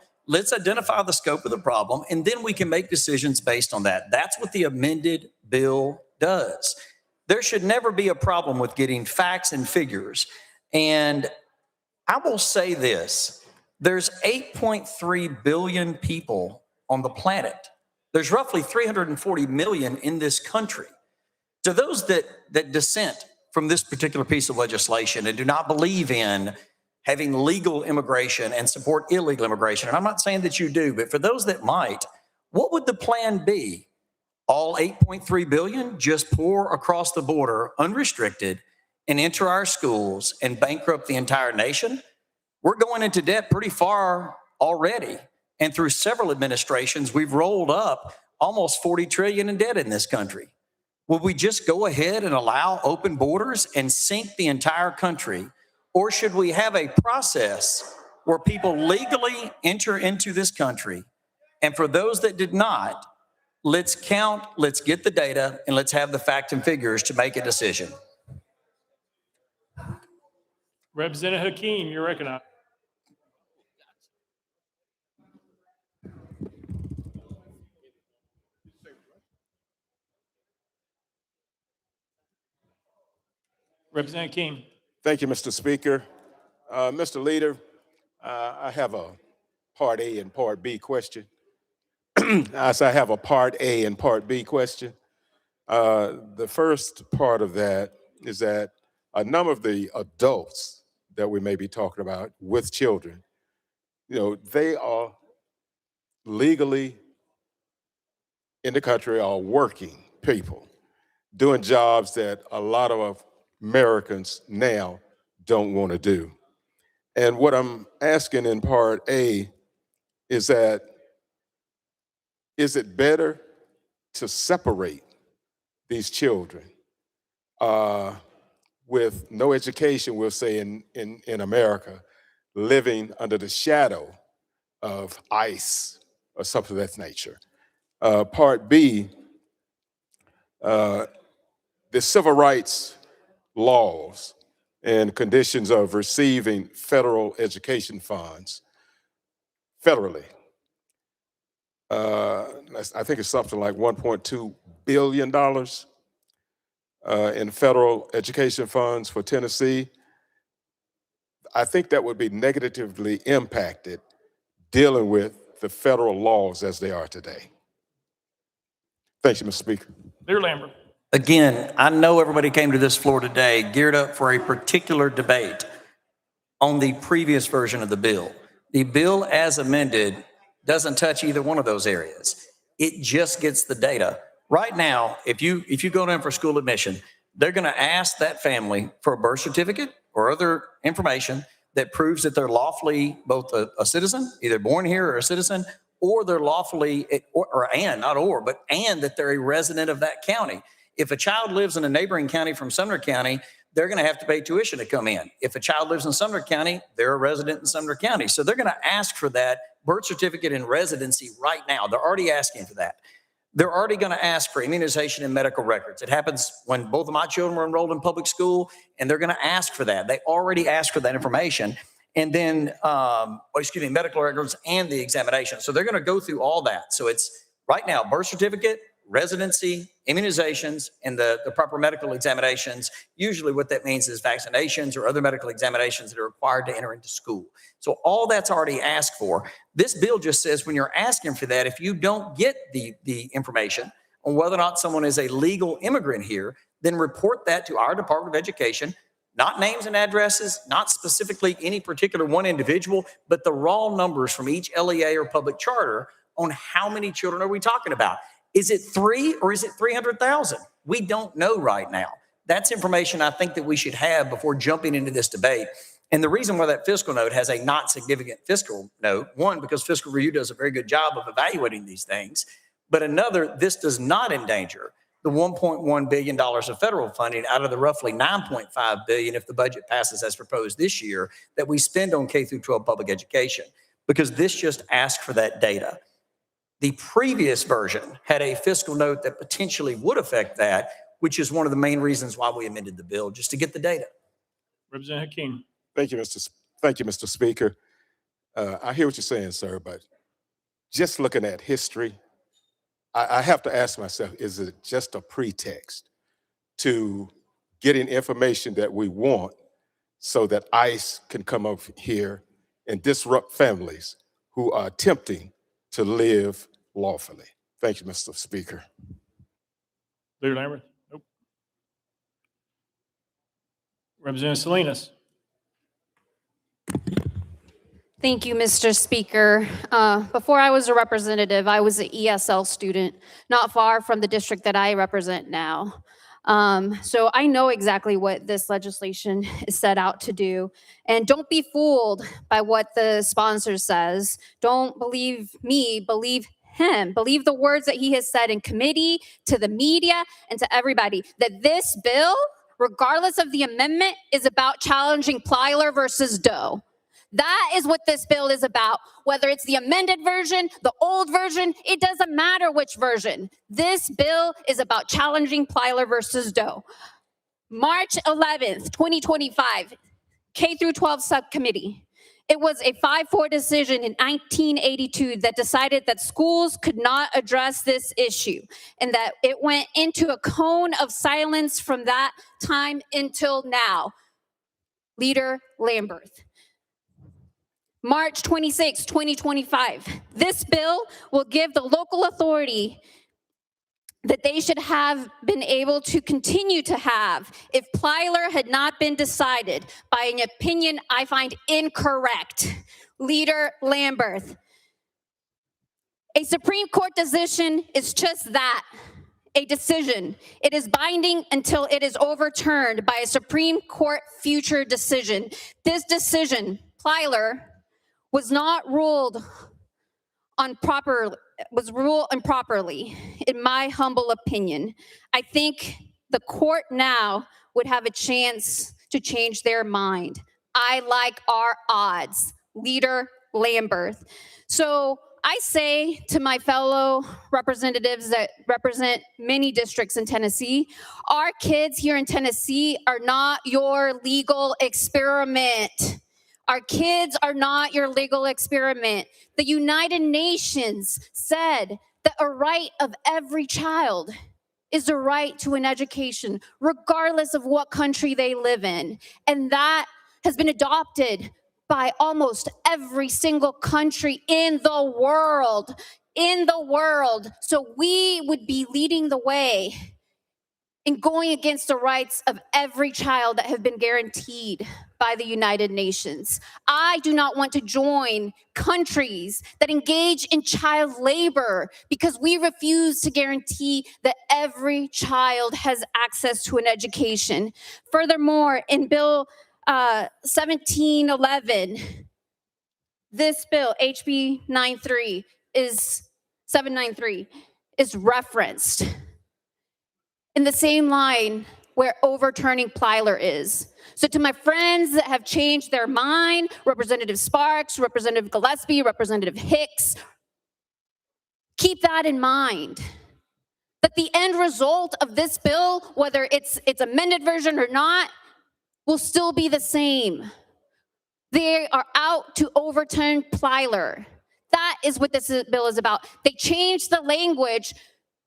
And then we can make decisions based on that. That's what the amended bill does. There should never be a problem with getting facts and figures. And I will say this, there's 8.3 billion people on the planet. There's roughly 340 million in this country. To those that dissent from this particular piece of legislation and do not believe in having legal immigration and support illegal immigration, and I'm not saying that you do, but for those that might, what would the plan be? All 8.3 billion just pour across the border unrestricted and enter our schools and bankrupt the entire nation? We're going into debt pretty far already. And through several administrations, we've rolled up almost 40 trillion in debt in this country. Will we just go ahead and allow open borders and sink the entire country? Or should we have a process where people legally enter into this country? And for those that did not, let's count, let's get the data, and let's have the facts and figures to make a decision. Representative Hakeem, you're recognized. Representative King. Thank you, Mr. Speaker. Mr. Leader, I have a Part A and Part B question. I have a Part A and Part B question. The first part of that is that a number of the adults that we may be talking about with children, you know, they are legally in the country, are working people, doing jobs that a lot of Americans now don't want to do. And what I'm asking in Part A is that, is it better to separate these children with no education, we'll say in America, living under the shadow of ICE or something of that nature? Part B, the civil rights laws and conditions of receiving federal education funds federally. I think it's something like $1.2 billion in federal education funds for Tennessee. I think that would be negatively impacted dealing with the federal laws as they are today. Thank you, Mr. Speaker. Leader Lambert. Again, I know everybody came to this floor today geared up for a particular debate on the previous version of the bill. The bill as amended doesn't touch either one of those areas. It just gets the data. Right now, if you go in for school admission, they're going to ask that family for a birth certificate or other information that proves that they're lawfully both a citizen, either born here or a citizen, or they're lawfully, and that they're a resident of that county. If a child lives in a neighboring county from Sumner County, they're going to have to pay tuition to come in. If a child lives in Sumner County, they're a resident in Sumner County. So they're going to ask for that birth certificate and residency right now. They're already asking for that. They're already going to ask for immunization and medical records. It happens when both of my children were enrolled in public school, and they're going to ask for that. They already asked for that information. And then, medical records and the examination. So they're going to go through all that. So it's right now, birth certificate, residency, immunizations, and the proper medical examinations. Usually what that means is vaccinations or other medical examinations that are required to enter into school. So all that's already asked for. This bill just says when you're asking for that, if you don't get the information on whether or not someone is a legal immigrant here, then report that to our Department of Education. Not names and addresses, not specifically any particular one individual, but the raw numbers from each LEA or public charter on how many children are we talking about. Is it 3 or is it 300,000? We don't know right now. That's information I think that we should have before jumping into this debate. And the reason why that fiscal note has a not significant fiscal note, one, because fiscal review does a very good job of evaluating these things, but another, this does not endanger the $1.1 billion of federal funding out of the roughly $9.5 billion if the budget passes as proposed this year that we spend on K through 12 public education, because this just asks for that data. The previous version had a fiscal note that potentially would affect that, which is one of the main reasons why we amended the bill, just to get the data. Representative Hakeem. Thank you, Mr. Speaker. I hear what you're saying, sir, but just looking at history, I have to ask myself, is it just a pretext to getting information that we want so that ICE can come over here and disrupt families who are attempting to live lawfully? Thank you, Mr. Speaker. Leader Lambert. Nope. Representative Salinas. Thank you, Mr. Speaker. Before I was a representative, I was an ESL student, not far from the district that I represent now. So I know exactly what this legislation is set out to do. And don't be fooled by what the sponsor says. Don't believe me, believe him. Believe the words that he has said in committee, to the media, and to everybody, that this bill, regardless of the amendment, is about challenging Plyler versus Doe. That is what this bill is about. Whether it's the amended version, the old version, it doesn't matter which version. This bill is about challenging Plyler versus Doe. March 11th, 2025, K through 12 subcommittee. It was a 5-4 decision in 1982 that decided that schools could not address this issue, and that it went into a cone of silence from that time until now. Leader Lambert. March 26, 2025. This bill will give the local authority that they should have been able to continue to have if Plyler had not been decided by an opinion I find incorrect. Leader Lambert. A Supreme Court decision is just that, a decision. It is binding until it is overturned by a Supreme Court future decision. This decision, Plyler, was ruled improperly, in my humble opinion. I think the court now would have a chance to change their mind. I like our odds. Leader Lambert. So I say to my fellow representatives that represent many districts in Tennessee, our kids here in Tennessee are not your legal experiment. Our kids are not your legal experiment. The United Nations said that a right of every child is the right to an education, regardless of what country they live in. And that has been adopted by almost every single country in the world. So we would be leading the way in going against the rights of every child that have been guaranteed by the United Nations. I do not want to join countries that engage in child labor because we refuse to guarantee that every child has access to an education. Furthermore, in Bill 1711, this bill, HB 793, is referenced in the same line where overturning Plyler is. So to my friends that have changed their mind, Representative Sparks, Representative Gillespie, Representative Hicks, keep that in mind. That the end result of this bill, whether it's amended version or not, will still be the same. They are out to overturn Plyler. That is what this bill is about. They changed the language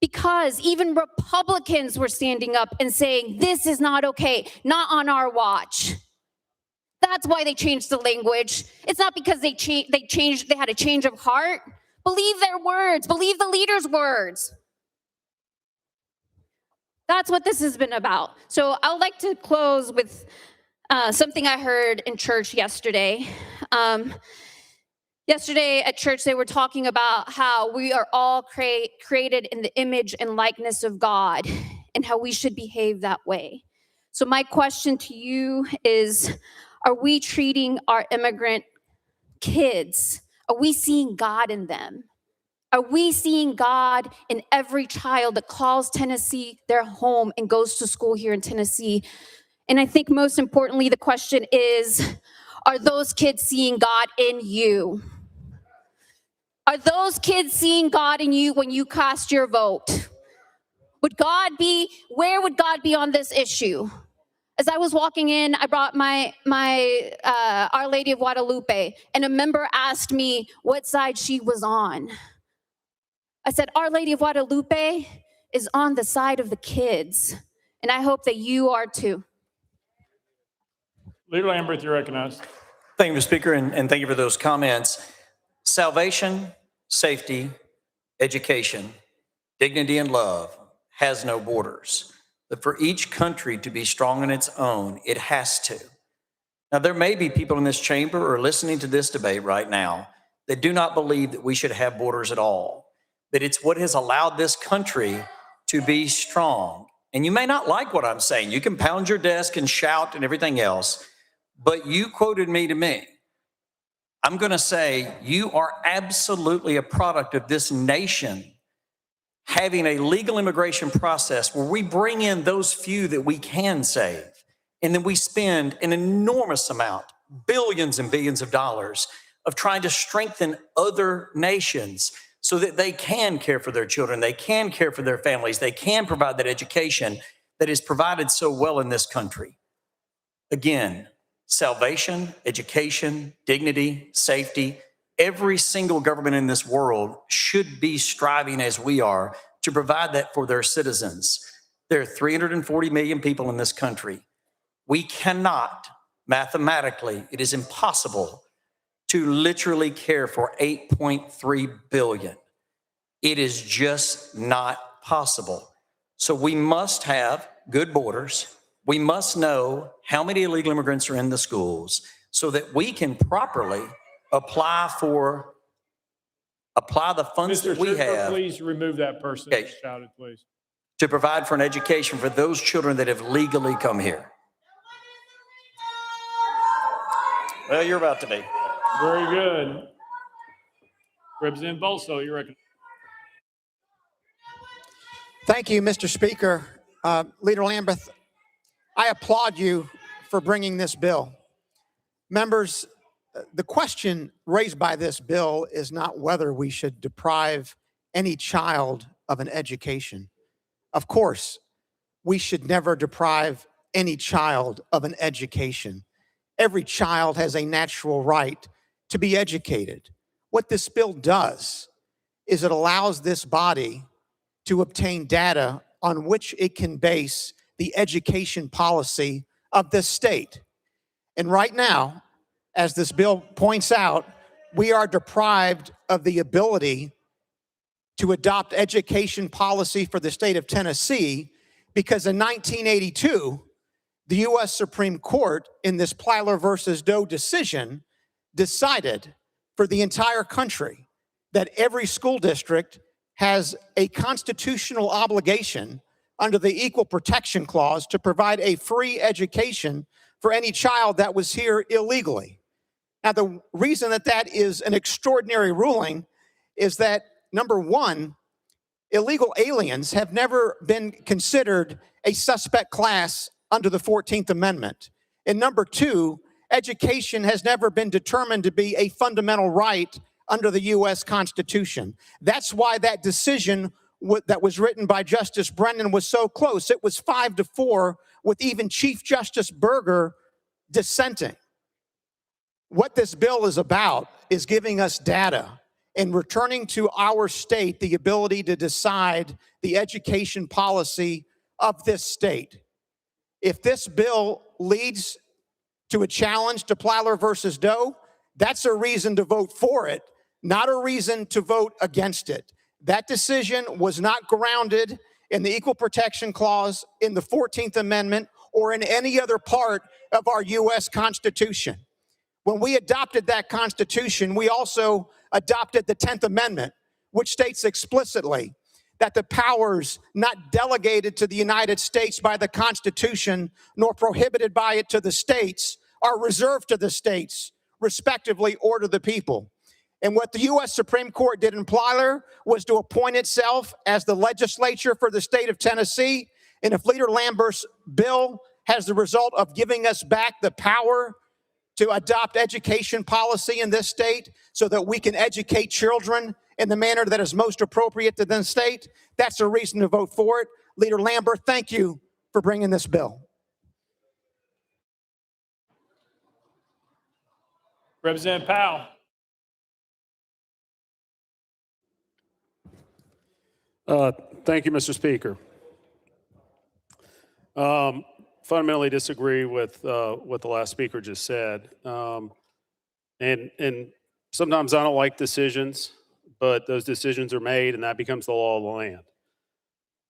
because even Republicans were standing up and saying, this is not okay, not on our watch. That's why they changed the language. It's not because they had a change of heart. Believe their words, believe the leader's words. That's what this has been about. So I would like to close with something I heard in church yesterday. Yesterday at church, they were talking about how we are all created in the image and likeness of God and how we should behave that way. So my question to you is, are we treating our immigrant kids? Are we seeing God in them? Are we seeing God in every child that calls Tennessee their home and goes to school here in Tennessee? And I think most importantly, the question is, are those kids seeing God in you? Are those kids seeing God in you when you cast your vote? Where would God be on this issue? As I was walking in, I brought my Our Lady of Guadalupe, and a member asked me what side she was on. I said, Our Lady of Guadalupe is on the side of the kids, and I hope that you are too. Leader Lambert, you're recognized. Thank you, Mr. Speaker, and thank you for those comments. Salvation, safety, education, dignity, and love has no borders. But for each country to be strong on its own, it has to. Now, there may be people in this chamber or listening to this debate right now that do not believe that we should have borders at all, that it's what has allowed this country to be strong. And you may not like what I'm saying. You can pound your desk and shout and everything else, but you quoted me to me. I'm going to say you are absolutely a product of this nation having a legal immigration process where we bring in those few that we can save, and then we spend an enormous amount, billions and billions of dollars, of trying to strengthen other nations so that they can care for their children, they can care for their families, they can provide that education that is provided so well in this country. Again, salvation, education, dignity, safety, every single government in this world should be striving as we are to provide that for their citizens. There are 340 million people in this country. We cannot, mathematically, it is impossible to literally care for 8.3 billion. It is just not possible. So we must have good borders. We must know how many illegal immigrants are in the schools so that we can properly apply the funds Mr. that we Strickler, have. please remove that person Okay. who shouted, please. To provide for an education for those children that have legally come here. Well, you're about to be. Very good. Representative Bolso, you're recognized. Thank you, Mr. Speaker. Leader Lambeth, I applaud you for bringing this bill. Members, the question raised by this bill is not whether we should deprive any child of an education. Of course, we should never deprive any child of an education. Every child has a natural right to be educated. What this bill does is it allows this body to obtain data on which it can base the education policy of this state. And right now, as this bill points out, we are deprived of the ability to adopt education policy for the state of Tennessee because in 1982, the U.S. Supreme Court in this Plyler versus Doe decision decided for the entire country that every school district has a constitutional obligation under the Equal Protection Clause to provide a free education for any child that was here illegally. Now, the reason that that is an extraordinary ruling is that, number one, illegal aliens have never been considered a suspect class under the 14th Amendment. And number two, education has never been determined to be a fundamental right under the U.S. Constitution. That's why that decision that was written by Justice Brennan was so close. It was 5-4 with even Chief Justice Berger dissenting. What this bill is about is giving us data and returning to our state the ability to decide the education policy of this state. If this bill leads to a challenge to Plyler versus Doe, that's a reason to vote for it, not a reason to vote against it. That decision was not grounded in the Equal Protection Clause, in the 14th Amendment, or in any other part of our U.S. Constitution. When we adopted that Constitution, we also adopted the 10th Amendment, which states explicitly that the powers not delegated to the United States by the Constitution, nor prohibited by it to the states, are reserved to the states, respectively, or to the people. And what the U.S. Supreme Court did in Plyler was to appoint itself as the legislature for the state of Tennessee. And if Leader Lambert's bill has the result of giving us back the power to adopt education policy in this state so that we can educate children in the manner that is most appropriate to the state, that's a reason to vote for it. Leader Lambert, thank you for bringing this bill. Representative Powell. Thank you, Mr. Speaker. Fundamentally disagree with what the last speaker just said. And sometimes I don't like decisions, but those decisions are made and that becomes the law of the land.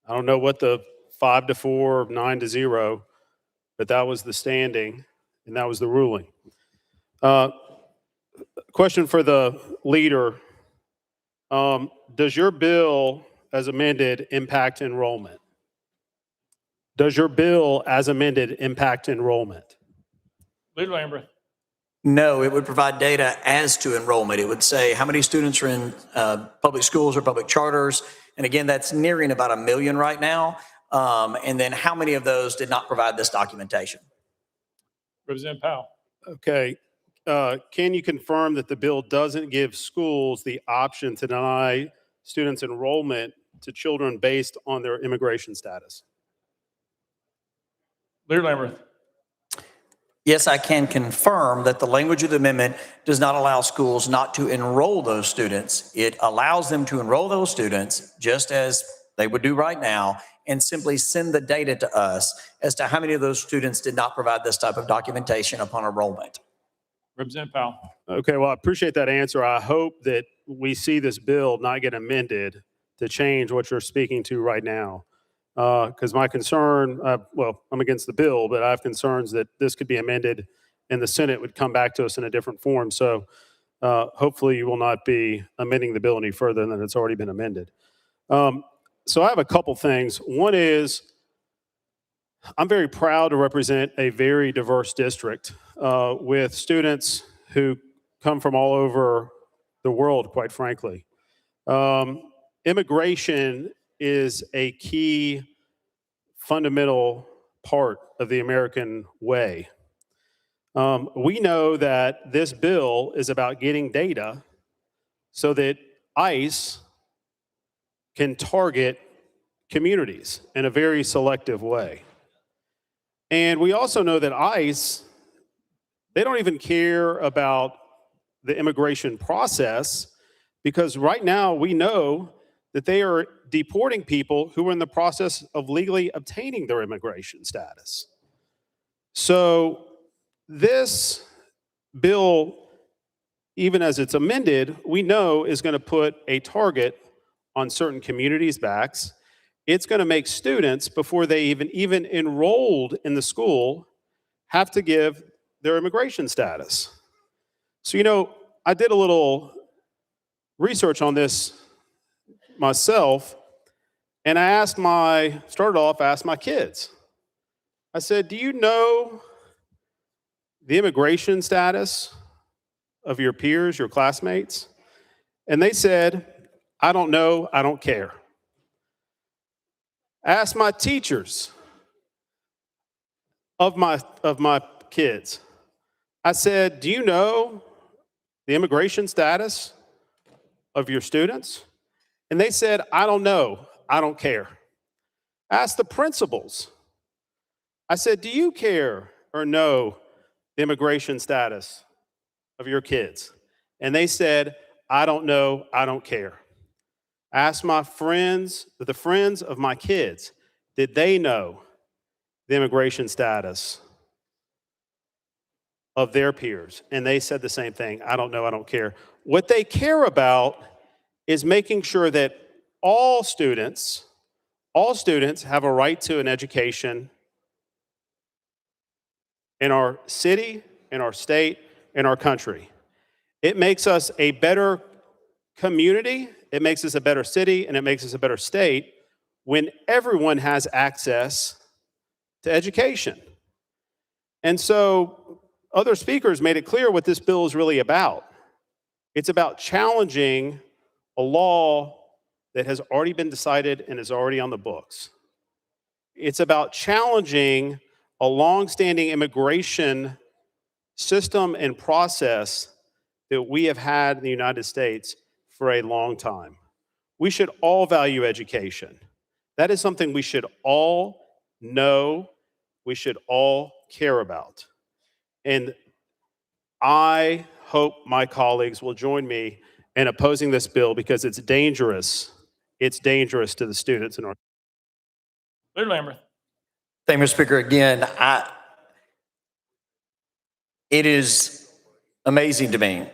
I don't know what the 5-4 or 9-0, but that was the standing and that was the ruling. Question for the leader. Does your bill as amended impact enrollment? Does your bill as amended impact enrollment? Leader Lambert. No, it would provide data as to enrollment. It would say how many students are in public schools or public charters. And again, that's nearing about 1 million right now. And then how many of those did not provide this documentation? Representative Powell. Okay. Can you confirm that the bill doesn't give schools the option to deny students enrollment to children based on their immigration status? Leader Lambert. Yes, I can confirm that the language of the amendment does not allow schools not to enroll those students. It allows them to enroll those students just as they would do right now and simply send the data to us as to how many of those students did not provide this type of documentation upon enrollment. Representative Powell. Okay, well, I appreciate that answer. I hope that we see this bill not get amended to change what you're speaking to right now. Because my concern, well, I'm against the bill, but I have concerns that this could be amended and the Senate would come back to us in a different form. So hopefully you will not be amending the bill any further than it's already been amended. So I have a couple things. One is I'm very proud to represent a very diverse district with students who come from all over the world, quite frankly. Immigration is a key fundamental part of the American way. We know that this bill is about getting data so that ICE can target communities in a very selective way. And we also know that ICE, they don't even care about the immigration process, because right now we know that they are deporting people who are in the process of legally obtaining their immigration status. So this bill, even as it's amended, we know is going to put a target on certain communities' backs. It's going to make students, before they even enrolled in the school, have to give their immigration status. So, you know, I did a little research on this myself, and I asked my kids. I said, do you know the immigration status of your peers, your classmates? And they said, I don't know, I don't care. I asked my teachers of my kids. I said, do you know the immigration status of your students? And they said, I don't know, I don't care. I asked the principals. I said, do you care or know the immigration status of your kids? And they said, I don't know, I don't care. I asked my friends, the friends of my kids, did they know the immigration status of their peers? And they said the same thing, I don't know, I don't care. What they care about is making sure that all students have a right to an education in our city, in our state, in our country. It makes us a better community, it makes us a better city, and it makes us a better state when everyone has access to education. And so other speakers made it clear what this bill is really about. It's about challenging a law that has already been decided and is already on the books. It's about challenging a longstanding immigration system and process that we have had in the United States for a long time. We should all value education. That is something we should all know, we should all care about. And I hope my colleagues will join me in opposing this bill because it's dangerous. It's dangerous to the students in our. Leader Lambert. Thank you, Mr. Speaker. Again, it is amazing to me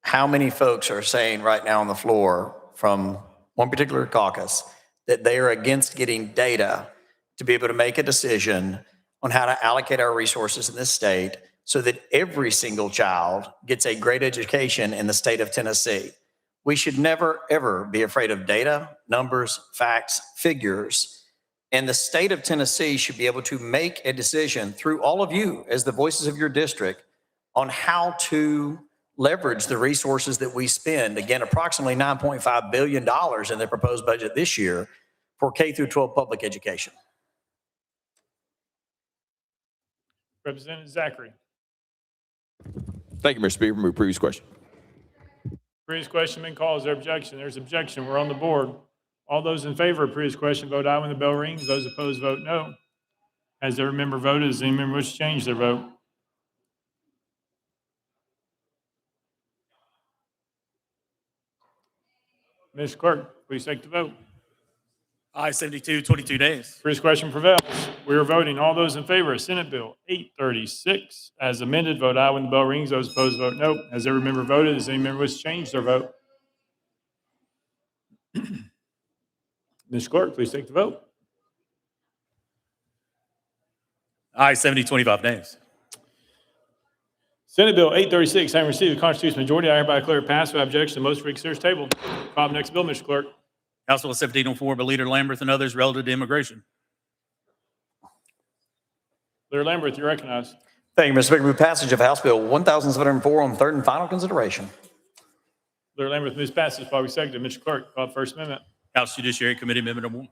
how many folks are saying right now on the floor from one particular caucus that they are against getting data to be able to make a decision on how to allocate our resources in this state so that every single child gets a great education in the state of Tennessee. We should never, ever be afraid of data, numbers, facts, figures. And the state of Tennessee should be able to make a decision through all of you as the voices of your district on how to leverage the resources that we spend. Again, approximately $9.5 billion in the proposed budget this year for K through 12 public education. Representative Zachary. Thank you, Mr. Speaker. Move previous question. Previous question been called. Is there objection? There's objection. We're on the board. All those in favor of previous question vote aye when the bell rings. Those opposed vote no. Has every member voted? Does any member wish to change their vote? Ms. Clerk, please take the vote. Aye, 72, 22 days. Previous question prevails. We are voting. All those in favor of Senate Bill 836 as amended vote aye when the bell rings. Those opposed vote no. Has every member voted? Does any member wish to change their vote? Ms. Clerk, please take the vote. Aye, 70, 25 days. Senate Bill 836, having received the constitutional majority, I hereby declare it passed without objection. The motion for consideration is tabled. Call the next bill, Mr. Clerk. House Bill 1704 by Leader Lamberth and others relative to immigration. Leader Lamberth, you're recognized. Thank you, Mr. Speaker. Move passage of House Bill 1704 on third and final consideration. Leader Lamberth moves passage. Probably seconded. Mr. Clerk, call the first amendment. House Judiciary Committee Amendment Number 1.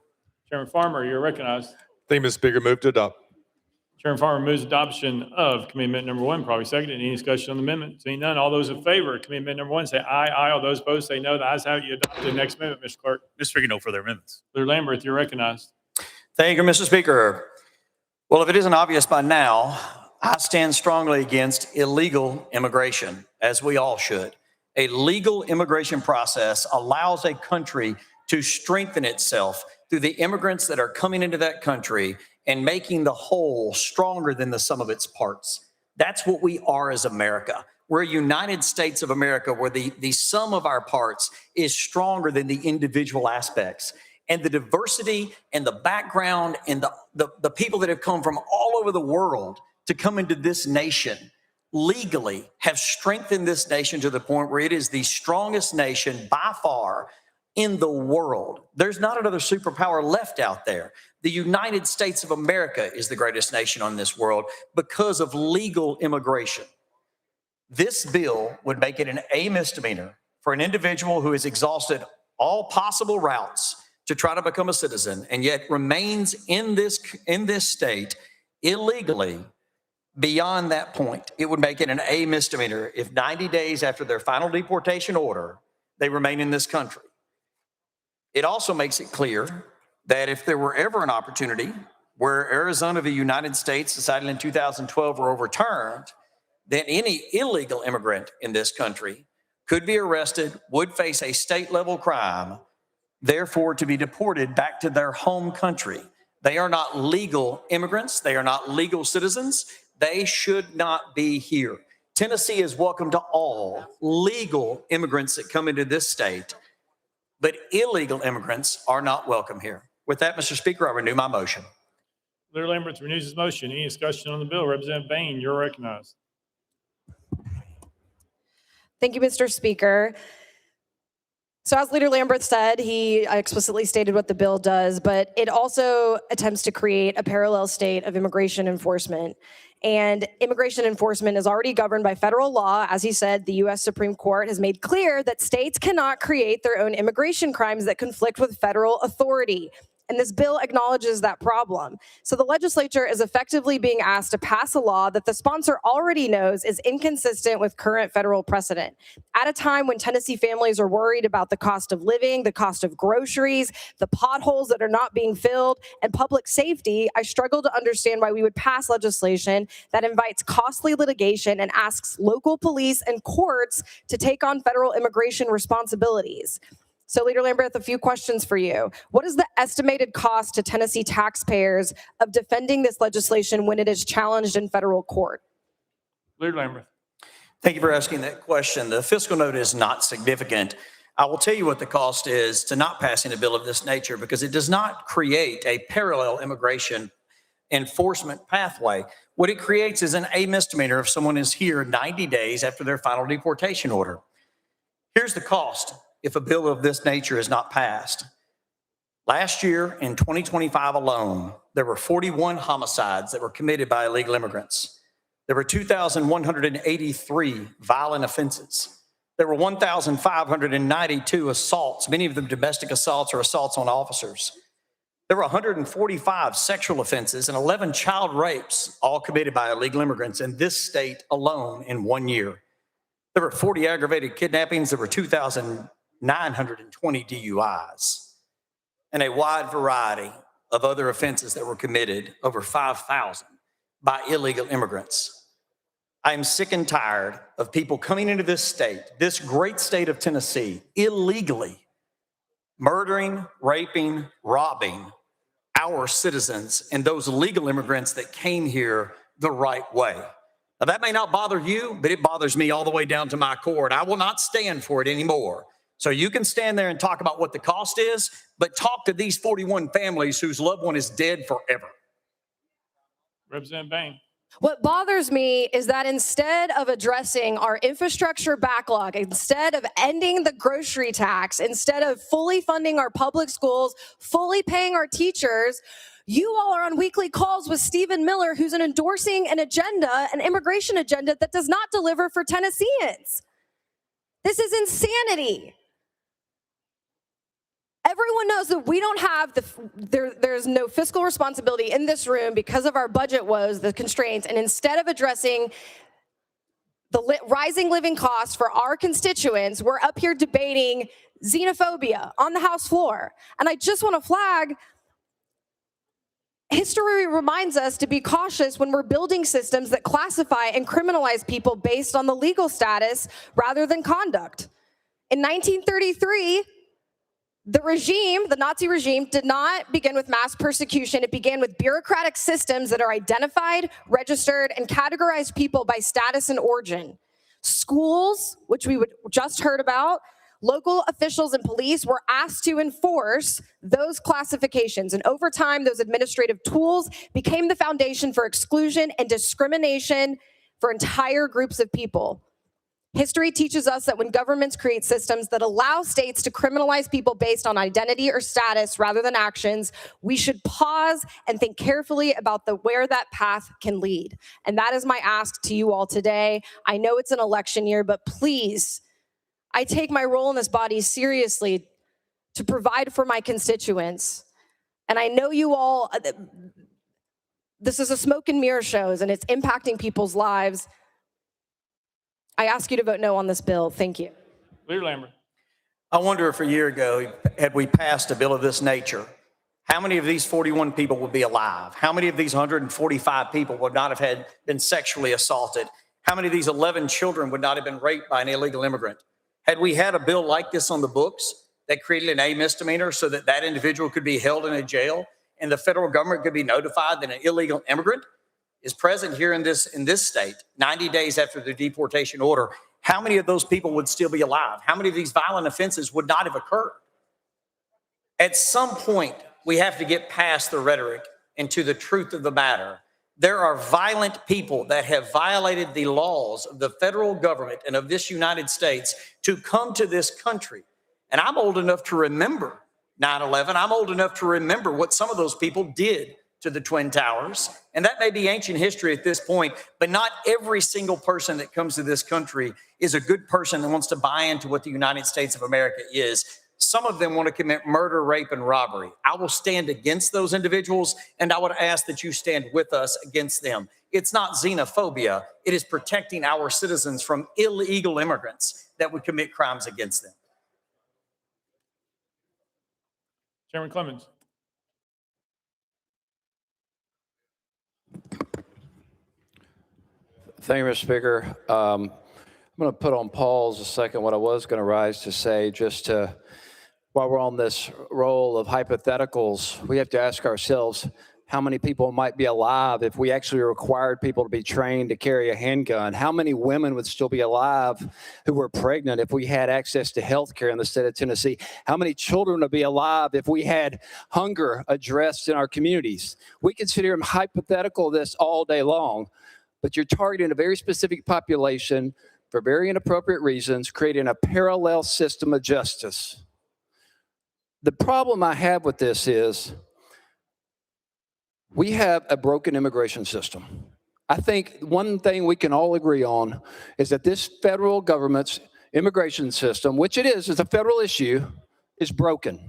Chairman Farmer, you're recognized. Thank you, Mr. Speaker. Move to adopt. Chairman Farmer moves adoption of committee amendment number 1, probably seconded. Any discussion on the amendment? Seeing none, all those in favor of committee amendment number 1 say aye. Aye. All those opposed say no. The ayes have it. You adopt the next amendment, Mr. Clerk. Mr. Speaker, no further amendments. Leader Lamberth, you're recognized. Thank you, Mr. Speaker. Well, if it isn't obvious by now, I stand strongly against illegal immigration, as we all should. A legal immigration process allows a country to strengthen itself through the immigrants that are coming into that country and making the whole stronger than the sum of its parts. That's what we are as America. We're a United States of America where the sum of our parts is stronger than the individual aspects. And the diversity and the background and the people that have come from all over the world to come into this nation legally have strengthened this nation to the point where it is the strongest nation by far in the world. There's not another superpower left out there. The United States of America is the greatest nation on this world because of legal immigration. This bill would make it an A misdemeanor for an individual who has exhausted all possible routes to try to become a citizen and yet remains in this state illegally beyond that point. It would make it an A misdemeanor if 90 days after their final deportation order, they remain in this country. It also makes it clear that if there were ever an opportunity where Arizona v. United States decided in 2012 were overturned, then any illegal immigrant in this country could be arrested, would face a state-level crime, therefore to be deported back to their home country. They are not legal immigrants. They are not legal citizens. They should not be here. Tennessee is welcome to all legal immigrants that come into this state, but illegal immigrants are not welcome here. With that, Mr. Speaker, I renew my motion. Leader Lamberth renews his motion. Any discussion on the bill? Representative Bain, you're recognized. Thank you, Mr. Speaker. So as Leader Lamberth said, he explicitly stated what the bill does, but it also attempts to create a parallel state of immigration enforcement. And immigration enforcement is already governed by federal law. As he said, the U.S. Supreme Court has made clear that states cannot create their own immigration crimes that conflict with federal authority. And this bill acknowledges that problem. So the legislature is effectively being asked to pass a law that the sponsor already knows is inconsistent with current federal precedent. At a time when Tennessee families are worried about the cost of living, the cost of groceries, the potholes that are not being filled, and public safety, I struggle to understand why we would pass legislation that invites costly litigation and asks local police and courts to take on federal immigration responsibilities. So, Leader Lamberth, a few questions for you. What is the estimated cost to Tennessee taxpayers of defending this legislation when it is challenged in federal court? Leader Lamberth. Thank you for asking that question. The fiscal note is not significant. I will tell you what the cost is to not passing a bill of this nature because it does not create a parallel immigration enforcement pathway. What it creates is an A misdemeanor if someone is here 90 days after their final deportation order. Here's the cost if a bill of this nature is not passed. Last year, in 2025 alone, there were 41 homicides that were committed by illegal immigrants. There were 2,183 violent offenses. There were 1,592 assaults, many of them domestic assaults or assaults on officers. There were 145 sexual offenses and 11 child rapes, all committed by illegal immigrants in this state alone in 1 year. There were 40 aggravated kidnappings. There were 2,920 DUIs and a wide variety of other offenses that were committed, over 5,000, by illegal immigrants. I am sick and tired of people coming into this state, this great state of Tennessee, illegally murdering, raping, robbing our citizens and those legal immigrants that came here the right way. Now, that may not bother you, but it bothers me all the way down to my core, and I will not stand for it anymore. So you can stand there and talk about what the cost is, but talk to these 41 families whose loved one is dead forever. Representative Bain. What bothers me is that instead of addressing our infrastructure backlog, instead of ending the grocery tax, instead of fully funding our public schools, fully paying our teachers, you all are on weekly calls with Stephen Miller, who's endorsing an agenda, an immigration agenda that does not deliver for Tennesseans. This is insanity. Everyone knows that we don't have there's no fiscal responsibility in this room because of our budget woes, the constraints, and instead of addressing the rising living costs for our constituents, we're up here debating xenophobia on the House floor. And I just want to flag, history reminds us to be cautious when we're building systems that classify and criminalize people based on the legal status rather than conduct. In 1933, the Nazi regime, did not begin with mass persecution. It began with bureaucratic systems that are identified, registered, and categorized people by status and origin. Schools, which we just heard about, local officials and police were asked to enforce those classifications. And over time, those administrative tools became the foundation for exclusion and discrimination for entire groups of people. History teaches us that when governments create systems that allow states to criminalize people based on identity or status rather than actions, we should pause and think carefully about where that path can lead. And that is my ask to you all today. I know it's an election year, but please, I take my role in this body seriously to provide for my constituents. And I know you all, this is a smoke and mirror shows and it's impacting people's lives. I ask you to vote no on this bill. Thank you. Leader Lambert. I wonder if a year ago, had we passed a bill of this nature, how many of these 41 people would be alive? How many of these 145 people would not have been sexually assaulted? How many of these 11 children would not have been raped by an illegal immigrant? Had we had a bill like this on the books that created an A misdemeanor so that that individual could be held in a jail and the federal government could be notified that an illegal immigrant is present here in this state 90 days after the deportation order, how many of those people would still be alive? How many of these violent offenses would not have occurred? At some point, we have to get past the rhetoric and to the truth of the matter. There are violent people that have violated the laws of the federal government and of this United States to come to this country. And I'm old enough to remember 9/11. I'm old enough to remember what some of those people did to the Twin Towers. And that may be ancient history at this point, but not every single person that comes to this country is a good person that wants to buy into what the United States of America is. Some of them want to commit murder, rape, and robbery. I will stand against those individuals, and I would ask that you stand with us against them. It's not xenophobia. It is protecting our citizens from illegal immigrants that would commit crimes against them. Chairman Clemens. Thank you, Mr. Speaker. I'm going to put on pause a second what I was going to rise to say, just to, while we're on this roll of hypotheticals, we have to ask ourselves how many people might be alive if we actually required people to be trained to carry a handgun. How many women would still be alive who were pregnant if we had access to health care in the state of Tennessee? How many children would be alive if we had hunger addressed in our communities? We can sit here and hypothetical this all day long, but you're targeting a very specific population for very inappropriate reasons, creating a parallel system of justice. The problem I have with this is we have a broken immigration system. I think one thing we can all agree on is that this federal government's immigration system, which it is a federal issue, is broken.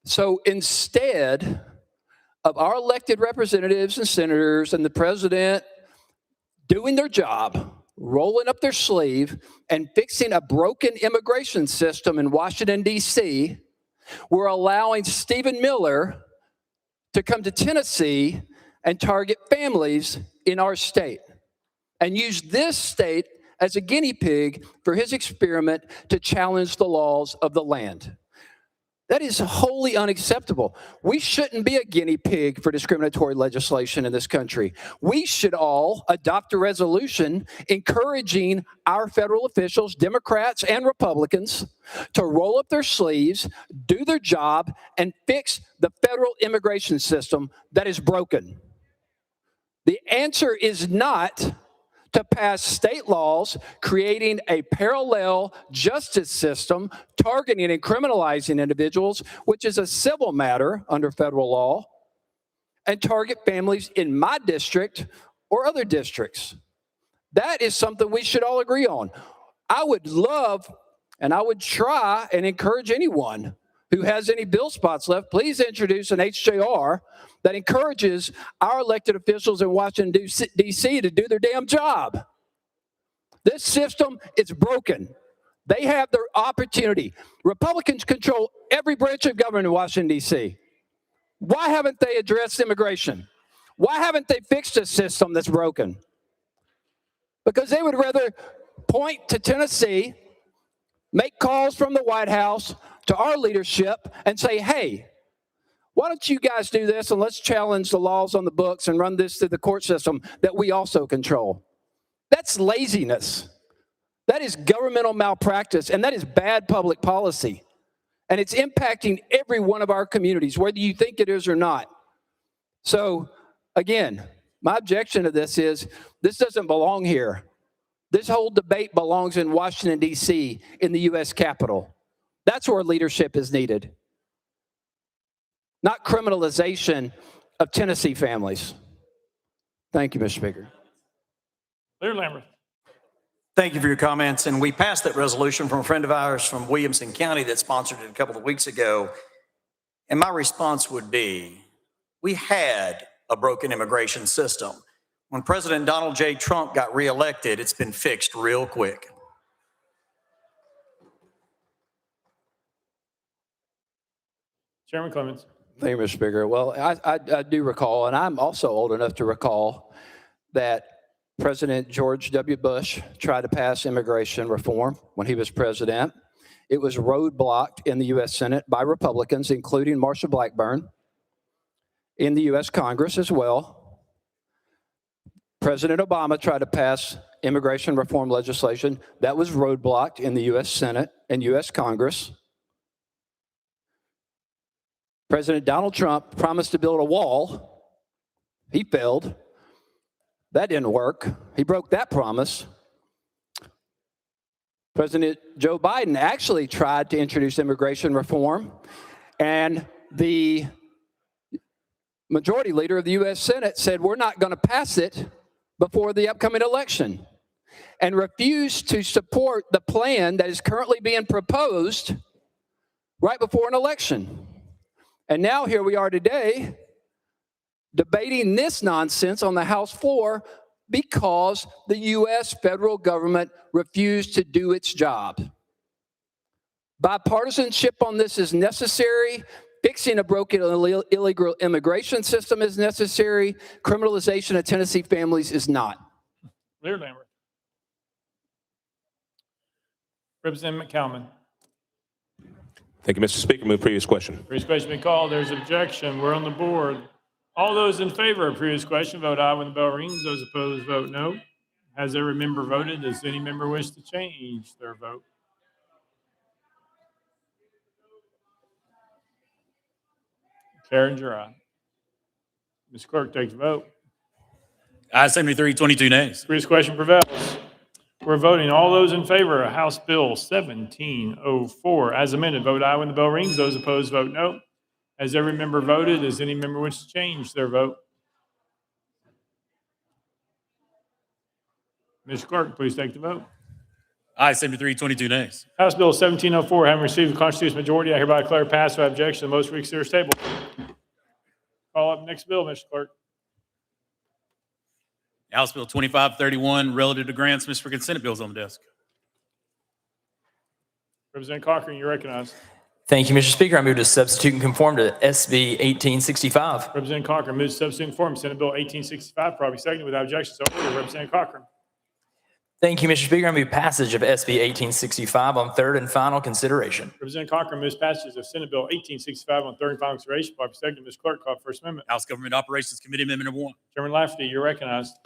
So instead of our elected representatives and senators and the president doing their job, rolling up their sleeve and fixing a broken immigration system in Washington, D.C., we're allowing Stephen Miller to come to Tennessee and target families in our state and use this state as a guinea pig for his experiment to challenge the laws of the land. That is wholly unacceptable. We shouldn't be a guinea pig for discriminatory legislation in this country. We should all adopt a resolution encouraging our federal officials, Democrats and Republicans, to roll up their sleeves, do their job, and fix the federal immigration system that is broken. The answer is not to pass state laws creating a parallel justice system targeting and criminalizing individuals, which is a civil matter under federal law, and target families in my district or other districts. That is something we should all agree on. I would love and I would try and encourage anyone who has any bill spots left, please introduce an HJR that encourages our elected officials in Washington, D.C. to do their damn job. This system is broken. They have their opportunity. Republicans control every branch of government in Washington, D.C. Why haven't they addressed immigration? Why haven't they fixed a system that's broken? Because they would rather point to Tennessee, make calls from the White House to our leadership and say, hey, why don't you guys do this and let's challenge the laws on the books and run this through the court system that we also control. That's laziness. That is governmental malpractice, and that is bad public policy. And it's impacting every one of our communities, whether you think it is or not. So, again, my objection to this is this doesn't belong here. This whole debate belongs in Washington, D.C., in the U.S. Capitol. That's where leadership is needed, not criminalization of Tennessee families. Thank you, Mr. Speaker. Leader Lambert. Thank you for your comments. And we passed that resolution from a friend of ours from Williamson County that sponsored it a couple of weeks ago. And my response would be, we had a broken immigration system. When President Donald J. Trump got reelected, it's been fixed real quick. Chairman Clemens. Thank you, Mr. Speaker. Well, I do recall, and I'm also old enough to recall, that President George W. Bush tried to pass immigration reform when he was president. It was roadblocked in the U.S. Senate by Republicans, including Marsha Blackburn, in the U.S. Congress as well. President Obama tried to pass immigration reform legislation. That was roadblocked in the U.S. Senate and U.S. Congress. President Donald Trump promised to build a wall. He failed. That didn't work. He broke that promise. President Joe Biden actually tried to introduce immigration reform, and the majority leader of the U.S. Senate said, we're not going to pass it before the upcoming election, and refused to support the plan that is currently being proposed right before an election. And now here we are today debating this nonsense on the House floor because the U.S. federal government refused to do its job. Bipartisanship on this is necessary. Fixing a broken illegal immigration system is necessary. Criminalization of Tennessee families is not. Leader Lambert. Representative McCalman. Thank you, Mr. Speaker. Move previous question. Previous question been called. There's objection. We're on the board. All those in favor of previous question, vote aye when the bell rings. Those opposed, vote no. Has every member voted? Does any member wish to change their vote? Carringer, aye. Ms. Clerk takes the vote. Aye 73, 22 nays. Previous question prevails. We're voting all those in favor of House Bill 1704 as amended. Vote aye when the bell rings. Those opposed, vote no. Has every member voted? Does any member wish to change their vote? Ms. Clerk, please take the vote. Aye 73, 22 nays. House Bill 1704, having received the constitutional majority, I hereby declare passed without objection. The motion reconsider is tabled. Call up next bill, Mr. Clerk. House Bill 2531, relative to grants, Mr. Consent bills on the desk. Representative Cochran, you're recognized. Thank you, Mr. Speaker. I move to substitute and conform to SB 1865. Representative Cochran moves to substitute and conform Senate Bill 1865, probably seconded without objection. So ordered. Representative Cochran. Thank you, Mr. Speaker. I move passage of SB 1865 on third and final consideration. Representative Cochran moves passage of Senate Bill 1865 on third and final consideration, probably seconded. Ms. Clerk, call First Amendment. House Government Operations Committee Amendment Number 1. Chairman Lafferty, you're recognized.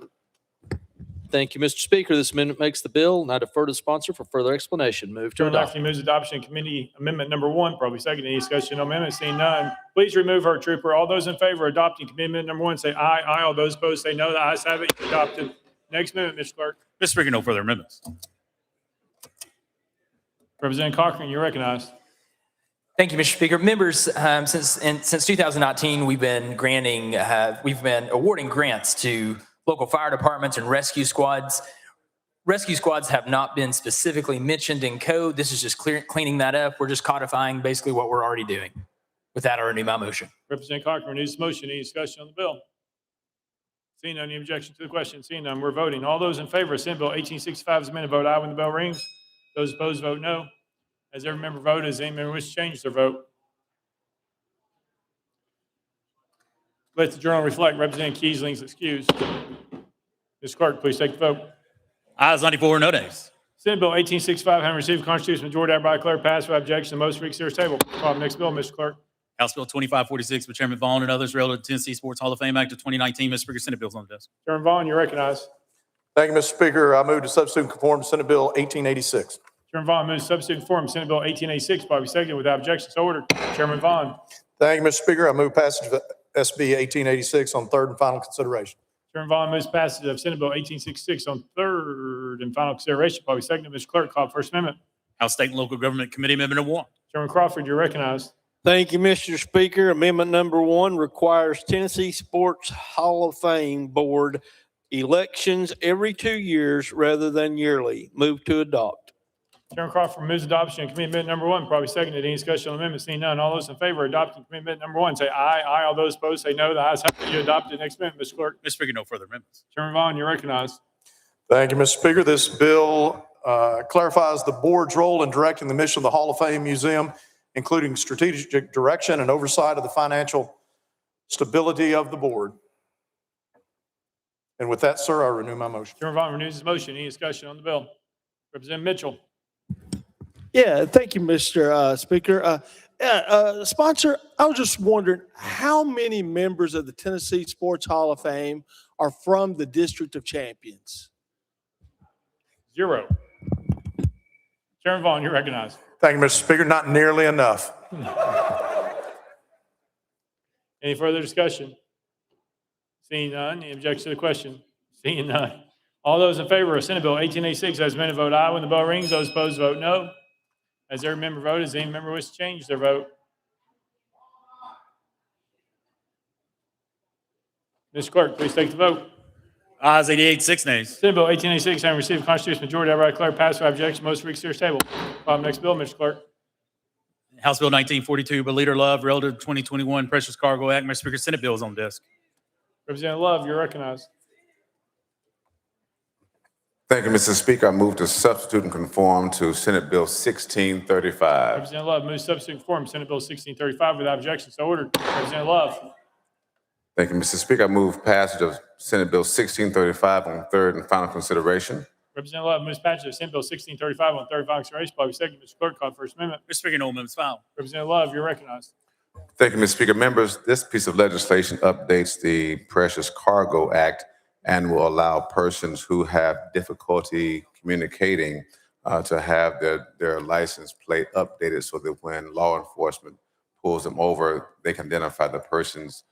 Thank you, Mr. Speaker. This amendment makes the bill, and I defer to the sponsor for further explanation. Move to Chairman adopt. Lafferty moves adoption of Committee Amendment Number 1, probably seconded. Any discussion on amendment? Seeing none, please remove her, Trooper. All those in favor of adopting Committee Amendment Number 1 say aye. Aye. All those opposed say no. The ayes have it. Adopted. Next amendment, Mr. Clerk. Mr. Speaker, no further amendments. Representative Cochran, you're recognized. Thank you, Mr. Speaker. Members, since 2019, we've been awarding grants to local fire departments and rescue squads. Rescue squads have not been specifically mentioned in code. This is just cleaning that up. We're just codifying basically what we're already doing. With that, I renew my motion. Representative Cochran renews his motion. Any discussion on the bill? Seeing none, any objection to the question? Seeing none, we're voting. All those in favor of Senate Bill 1865 as amended, vote aye when the bell rings. Those opposed, vote no. As every member voted, does any member wish to change their vote? Let the journal reflect Representative Keesling's excuse. Ms. Clerk, please take the vote. Ayes 94, no nays. Senate Bill 1865 having received a constitutional majority, I hereby declare passed without objection. The motion reconsider is tabled. Call the next bill, Mr. Clerk. House Bill 2546 by Chairman Vaughn and others relative to Tennessee Sports Hall of Fame Act of 2019. Mr. Speaker, Senate bills on the desk. Chairman Vaughn, you're recognized. Thank you, Mr. Speaker. I move to substitute and conform to Senate Bill 1886. Chairman Vaughn moves to substitute and form Senate Bill 1886. Probably seconded without objection. So ordered. Chairman Vaughn. Thank you, Mr. Speaker. I move passage of SB 1886 on third and final consideration. Chairman Vaughn moves passage of Senate Bill 1866 on third and final consideration. Probably seconded. Mr. Clerk, call First Amendment. House State and Local Government Committee Amendment Number 1. Chairman Crawford, you're recognized. Thank you, Mr. Speaker. Amendment number 1 requires Tennessee Sports Hall of Fame Board elections every 2 years rather than yearly. Move to adopt. Chairman Crawford moves adoption of Committee Amendment Number 1. Probably seconded. Any discussion on the amendment? Seeing none. All those in favor of adopting Committee Amendment Number 1 say aye. Aye. All those opposed say no. The ayes have it. You adopted. Next amendment, Mr. Clerk. Mr. Speaker, no further amendments. Chairman Vaughn, you're recognized. Thank you, Mr. Speaker. This bill clarifies the board's role in directing the mission of the Hall of Fame Museum, including strategic direction and oversight of the financial stability of the board. And with that, sir, I renew my motion. Chairman Vaughn renews his motion. Any discussion on the bill? Representative Mitchell. Yeah, thank you, Mr. Speaker. Sponsor, I was just wondering how many members of the Tennessee Sports Hall of Fame are from the District of Champions? 0. Chairman Vaughn, you're recognized. Thank you, Mr. Speaker. Not nearly enough. Any further discussion? Seeing none. Any objection to the question? Seeing none. All those in favor of Senate Bill 1886 as amended, vote aye when the bell rings. Those opposed, vote no. As every member voted, does any member wish to change their vote? Mr. Clerk, please take the vote. Ayes 88, 6 nays. Senate Bill 1886 having received a constitutional majority, I hereby declare passed without objection. Most reconsider is tabled. Next bill, Mr. Clerk. House Bill 1942 by Leader Love relative to 2021 Precious Cargo Act. Mr. Speaker, Senate bills on the desk. Representative Love, you're recognized. Thank you, Mr. Speaker. I move to substitute and conform to Senate Bill 1635. Representative Love moves substitute and form Senate Bill 1635 without objection. So ordered. Representative Love. Thank you, Mr. Speaker. I move passage of Senate Bill 1635 on third and final consideration. Representative Love moves passage of Senate Bill 1635 on third and final consideration. Probably second. Mr. Clerk, call First Amendment. Mr. Speaker, no amendments filed. Representative Love, you're recognized. Thank you, Mr. Speaker. Members, this piece of legislation updates the Precious Cargo Act and will allow persons who have difficulty communicating to have their license plate updated so that when law enforcement pulls them over, they can identify the person's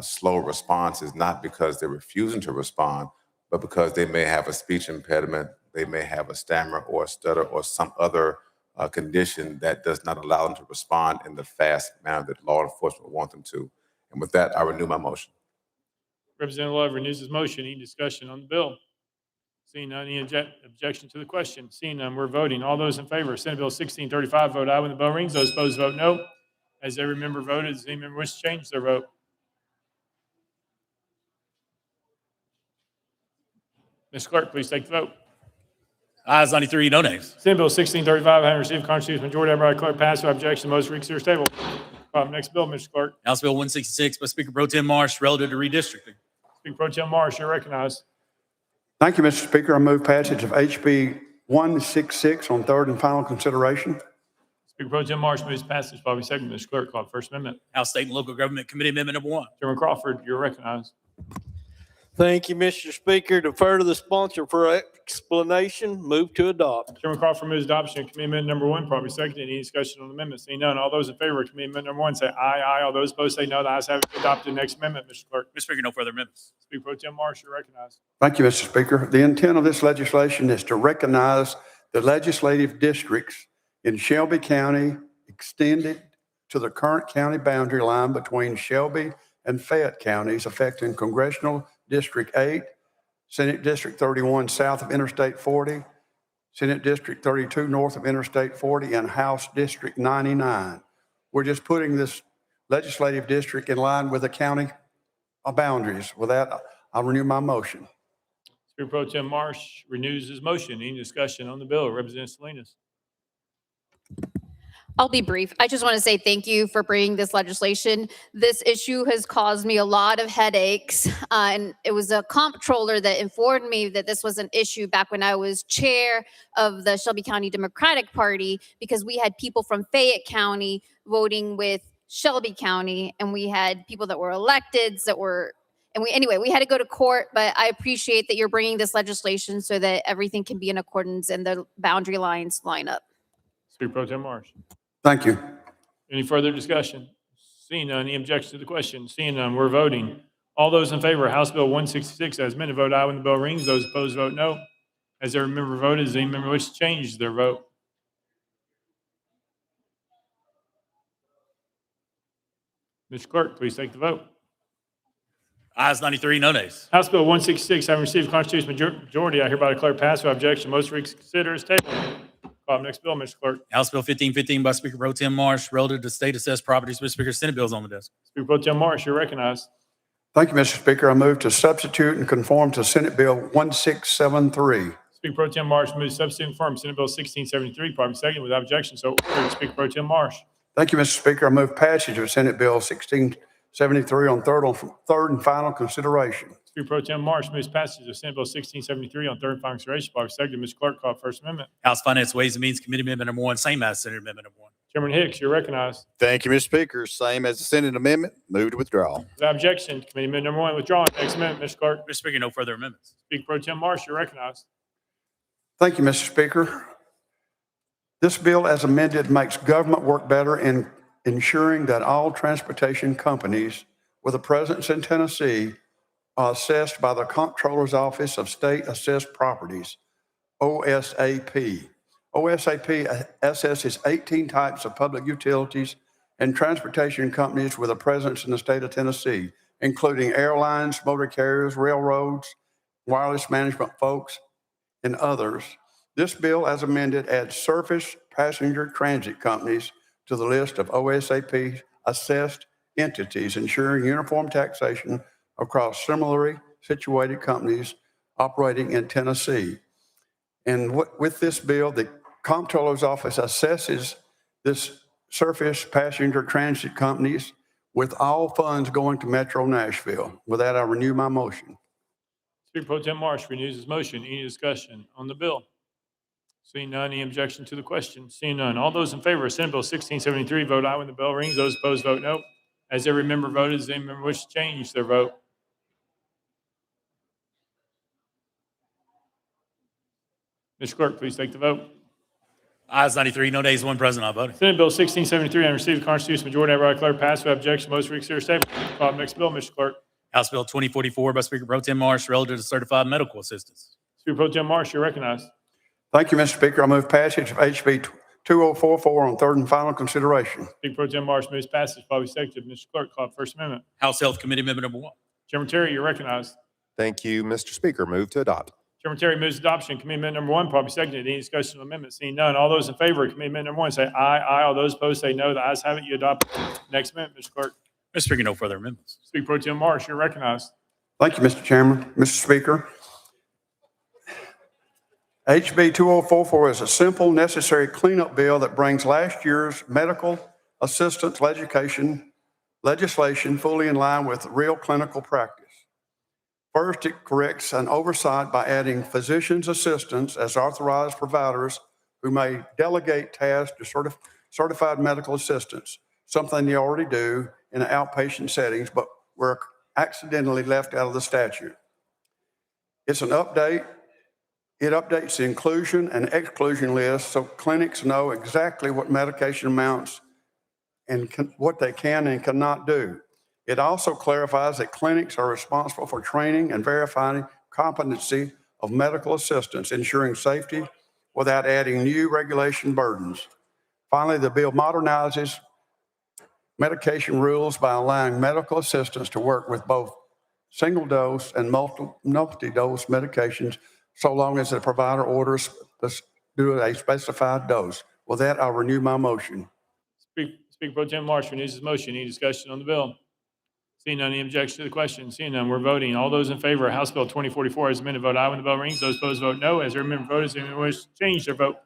slow response is not because they're refusing to respond, but because they may have a speech impediment, they may have a stammer or a stutter or some other condition that does not allow them to respond in the fast manner that law enforcement want them to. And with that, I renew my motion. Representative Love renews his motion. Any discussion on the bill? Seeing none, any objection to the question? Seeing none, we're voting. All those in favor of Senate Bill 1635, vote aye when the bell rings. Those opposed, vote no. As every member voted, does any member wish to change their vote? Ms. Clerk, please take the vote. Ayes 93, no nays. Senate Bill 1635 having received a constitutional majority, I hereby declare passed without objection. Most reconsider is tabled. Next bill, Mr. Clerk. House Bill 166 by Speaker Pro Tem Marsh relative to redistricting. Speaker Pro Tem Marsh, you're recognized. Thank you, Mr. Speaker. I move passage of HB 166 on third and final consideration. Speaker Pro Tem Marsh moves passage. Probably second. Mr. Clerk, call First Amendment. House State and Local Government Committee Amendment Number 1. Chairman Crawford, you're recognized. Thank you, Mr. Speaker. Defer to the sponsor for explanation. Move to adopt. Chairman Crawford moves adoption of Committee Amendment Number 1. Probably second. Any discussion on the amendment? Seeing none. All those in favor of Committee Amendment Number 1 say aye. Aye. All those opposed say no. The ayes have it. Adopted. Next amendment, Mr. Clerk. Mr. Speaker, no further amendments. Speaker Pro Tem Marsh, you're recognized. Thank you, Mr. Speaker. The intent of this legislation is to recognize the legislative districts in Shelby County extended to the current county boundary line between Shelby and Fayette counties affecting Congressional District 8, Senate District 31 south of Interstate 40, Senate District 32 north of Interstate 40, and House District 99. We're just putting this legislative district in line with the county boundaries. With that, I'll renew my motion. Speaker Pro Tem Marsh renews his motion. Any discussion on the bill? Representative Salinas. I'll be brief. I just want to say thank you for bringing this legislation. This issue has caused me a lot of headaches. And it was a comptroller that informed me that this was an issue back when I was chair of the Shelby County Democratic Party, because we had people from Fayette County voting with Shelby County, and we had people that were electeds that were, and we had to go to court, but I appreciate that you're bringing this legislation so that everything can be in accordance and the boundary lines line up. Speaker Pro Tem Marsh. Thank you. Any further discussion? Seeing none, any objection to the question? Seeing none, we're voting. All those in favor of House Bill 166 as amended, vote aye when the bell rings. Those opposed, vote no. As every member voted, does any member wish to change their vote? Mr. Clerk, please take the vote. Ayes 93, no nays. House Bill 166, having received a constitutional majority, I hereby declare passed without objection. Most reconsider is tabled. Call the next bill, Mr. Clerk. House Bill 1515 by Speaker Pro Tem Marsh, relative to state assessed properties. Mr. Speaker, Senate bills on the desk. Speaker Pro Tem Marsh, you're recognized. Thank you, Mr. Speaker. I move to substitute and conform to Senate Bill 1673. Speaker Pro Tem Marsh moves to substitute and conform Senate Bill 1673, properly second without objection. So ordered. Speaker Pro Tem Marsh. Thank you, Mr. Speaker. I move passage of Senate Bill 1673 on third and final consideration. Speaker Pro Tem Marsh moves passage of Senate Bill 1673 on third and final consideration. Properly second. Mr. Clerk, call First Amendment. House Finance, Ways and Means Committee Amendment number 1, same as Senate Amendment number 1. Chairman Hicks, you're recognized. Thank you, Mr. Speaker. Same as the Senate amendment. Move to withdraw. Without objection, Committee Amendment number 1 withdrawn. Next amendment, Mr. Clerk. Mr. Speaker, no further amendments. Speaker Pro Tem Marsh, you're recognized. Thank you, Mr. Speaker. This bill as amended makes government work better in ensuring that all transportation companies with a presence in Tennessee are assessed by the Comptroller's Office of State Assessed Properties, OSAP. OSAP assesses 18 types of public utilities and transportation companies with a presence in the state of Tennessee, including airlines, motor carriers, railroads, wireless management folks, and others. This bill, as amended, adds surface passenger transit companies to the list of OSAP assessed entities, ensuring uniform taxation across similarly situated companies operating in Tennessee. And with this bill, the Comptroller's Office assesses this surface passenger transit companies with all funds going to Metro Nashville. With that, I renew my motion. Speaker Pro Tem Marsh renews his motion. Any discussion on the bill? Seeing none, any objection to the question? Seeing none, all those in favor of Senate Bill 1673, vote aye when the bell rings. Those opposed, vote no. As every member voted, does any member wish to change their vote? Mr. Clerk, please take the vote. Ayes 93, no nays, 1 present, not voting. Senate Bill 1673, having received a constitutional majority, I hereby declare passed without objection. Most reconsider is tabled. Call the next bill, Mr. Clerk. House Bill 2044 by Speaker Pro Tem Marsh, relative to certified medical assistance. Speaker Pro Tem Marsh, you're recognized. Thank you, Mr. Speaker. I move passage of HB 2044 on third and final consideration. Speaker Pro Tem Marsh moves passage. Probably seconded. Mr. Clerk, call First Amendment. House Health Committee Amendment number 1. Chairman Terry, you're recognized. Thank you, Mr. Speaker. Move to adopt. Chairman Terry moves adoption. Committee Amendment number 1, probably seconded. Any discussion on amendment? Seeing none, all those in favor of Committee Amendment number 1 say aye. Aye. All those opposed say no. The ayes have it. You adopt. Next amendment, Mr. Clerk. Mr. Speaker, no further amendments. Speaker Pro Tem Marsh, you're recognized. Thank you, Mr. Chairman. Mr. Speaker, HB 2044 is a simple, necessary cleanup bill that brings last year's medical assistance legislation fully in line with real clinical practice. First, it corrects an oversight by adding physician's assistants as authorized providers who may delegate tasks to certified medical assistants, something they already do in outpatient settings, but were accidentally left out of the statute. It's an update. It updates the inclusion and exclusion list so clinics know exactly what medication amounts and what they can and cannot do. It also clarifies that clinics are responsible for training and verifying competency of medical assistants, ensuring safety without adding new regulation burdens. Finally, the bill modernizes medication rules by allowing medical assistants to work with both single-dose, and multi-dose medications so long as the provider orders do a specified dose. With that, I'll renew my motion. Speaker Pro Tem Marsh renews his motion. Any discussion on the bill? Seeing none, any objection to the question? Seeing none, we're voting. All those in favor of House Bill 2044 as amended, vote aye when the bell rings. Those opposed, vote no. As there are member voters who wish to change their vote.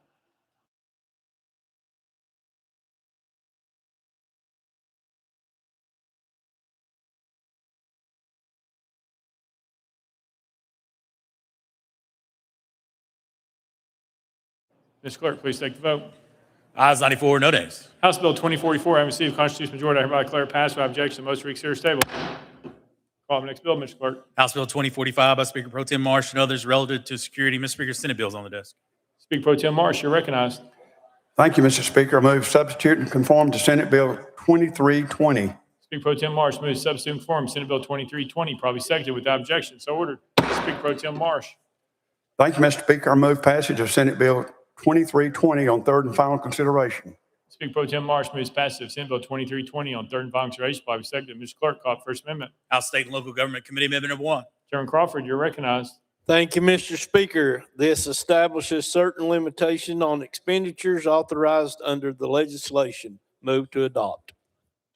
Mr. Clerk, please take the vote. Ayes 94, no nays. House Bill 2044, having received constitutional majority, I hereby declare it passed without objection. The motion reeks here is tabled. Call the next bill, Mr. Clerk. House Bill 2045 by Speaker Pro Tem Marsh and others relative to security. Mr. Speaker, Senate bills on the desk. Speaker Pro Tem Marsh, you're recognized. Thank you, Mr. Speaker. I move substitute and conform to Senate Bill 2320. Speaker Pro Tem Marsh moves substitute and conform Senate Bill 2320, probably seconded without objection. So ordered. Speaker Pro Tem Marsh. Thank you, Mr. Speaker. I move passage of Senate Bill 2320 on third and final consideration. Speaker Pro Tem Marsh moves passage of Senate Bill 2320 on third and final consideration, probably seconded. Mr. Clerk, call the First Amendment. House State and Local Government Committee Amendment number 1. Chairman Crawford, you're recognized. Thank you, Mr. Speaker. This establishes certain limitation on expenditures authorized under the legislation. Move to adopt.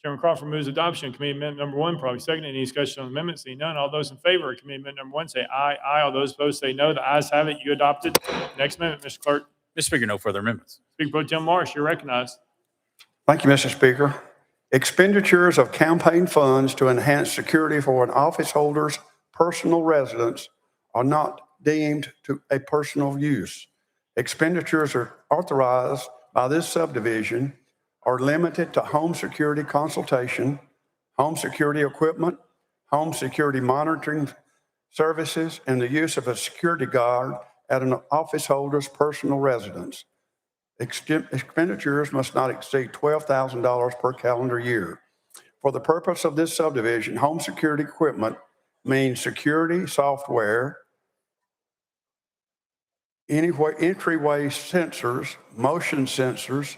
Chairman Crawford moves adoption of Committee Amendment number 1, probably seconded. Any discussion on the amendment? Seeing none, all those in favor of Committee Amendment number 1 say aye. Aye. All those opposed say no. The ayes have it. You adopted. Next amendment, Mr. Clerk. Mr. Speaker, no further amendments. Speaker Pro Tem Marsh, you're recognized. Thank you, Mr. Speaker. Expenditures of campaign funds to enhance security for an office holder's personal residence are not deemed to a personal use. Expenditures are authorized by this subdivision are limited to home security consultation, home security equipment, home security monitoring services, and the use of a security guard at an office holder's personal residence. Expenditures must not exceed $12,000 per calendar year. For the purpose of this subdivision, home security equipment means security software, entryway sensors, motion sensors,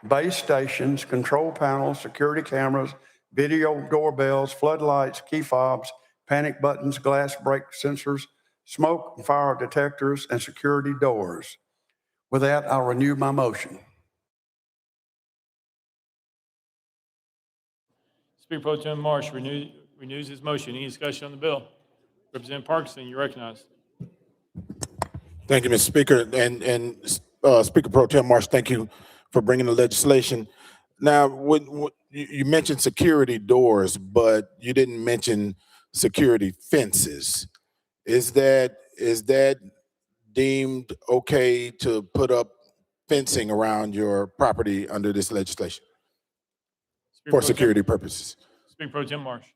base stations, control panels, security cameras, video doorbells, floodlights, key fobs, panic buttons, glass break sensors, smoke and fire detectors, and security doors. With that, I'll renew my motion. Speaker Pro Tem Marsh renews his motion. Any discussion on the bill? Representative Parkinson, you're recognized. Thank you, Mr. Speaker. And Speaker Pro Tem Marsh, thank you for bringing the legislation. Now, you mentioned security doors, but you didn't mention security fences. Is that deemed okay to put up fencing around your property under this legislation for security purposes? Speaker Pro Tem Marsh.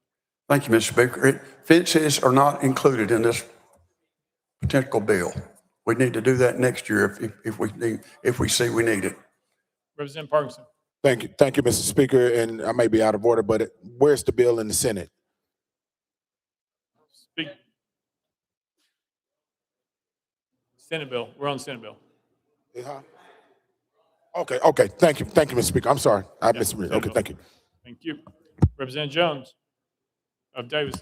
Thank you, Mr. Speaker. Fences are not included in this potential bill. We need to do that next year if we see we need it. Representative Parkinson. Thank you, Mr. Speaker. And I may be out of order, but where's the bill in the Senate? Senate bill. We're on Senate bill. Okay. Thank you, Mr. Speaker. I'm sorry. I misread. Okay, thank you. Thank you. Representative Jones of Davis.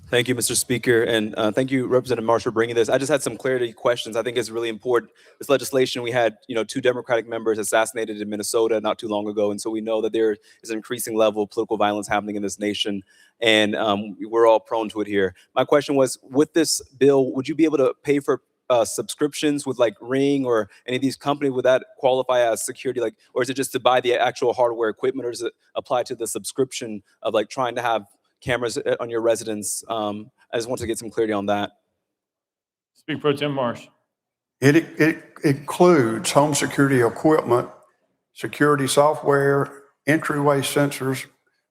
Thank you, Mr. Speaker, and thank you, Representative Marsh, for bringing this. I just had some clarity questions. I think it's really important. This legislation, we had, 2 Democratic members assassinated in Minnesota not too long ago, and so we know that there is an increasing level of political violence happening in this nation, and we're all prone to it here. My question was, with this bill, would you be able to pay for subscriptions with like Ring or any of these companies? Would that qualify as security? Or is it just to buy the actual hardware equipment, or does it apply to the subscription of like trying to have cameras on your residence? I just wanted to get some clarity on that. Speaker Pro Tem Marsh. It includes home security equipment, security software, entryway sensors,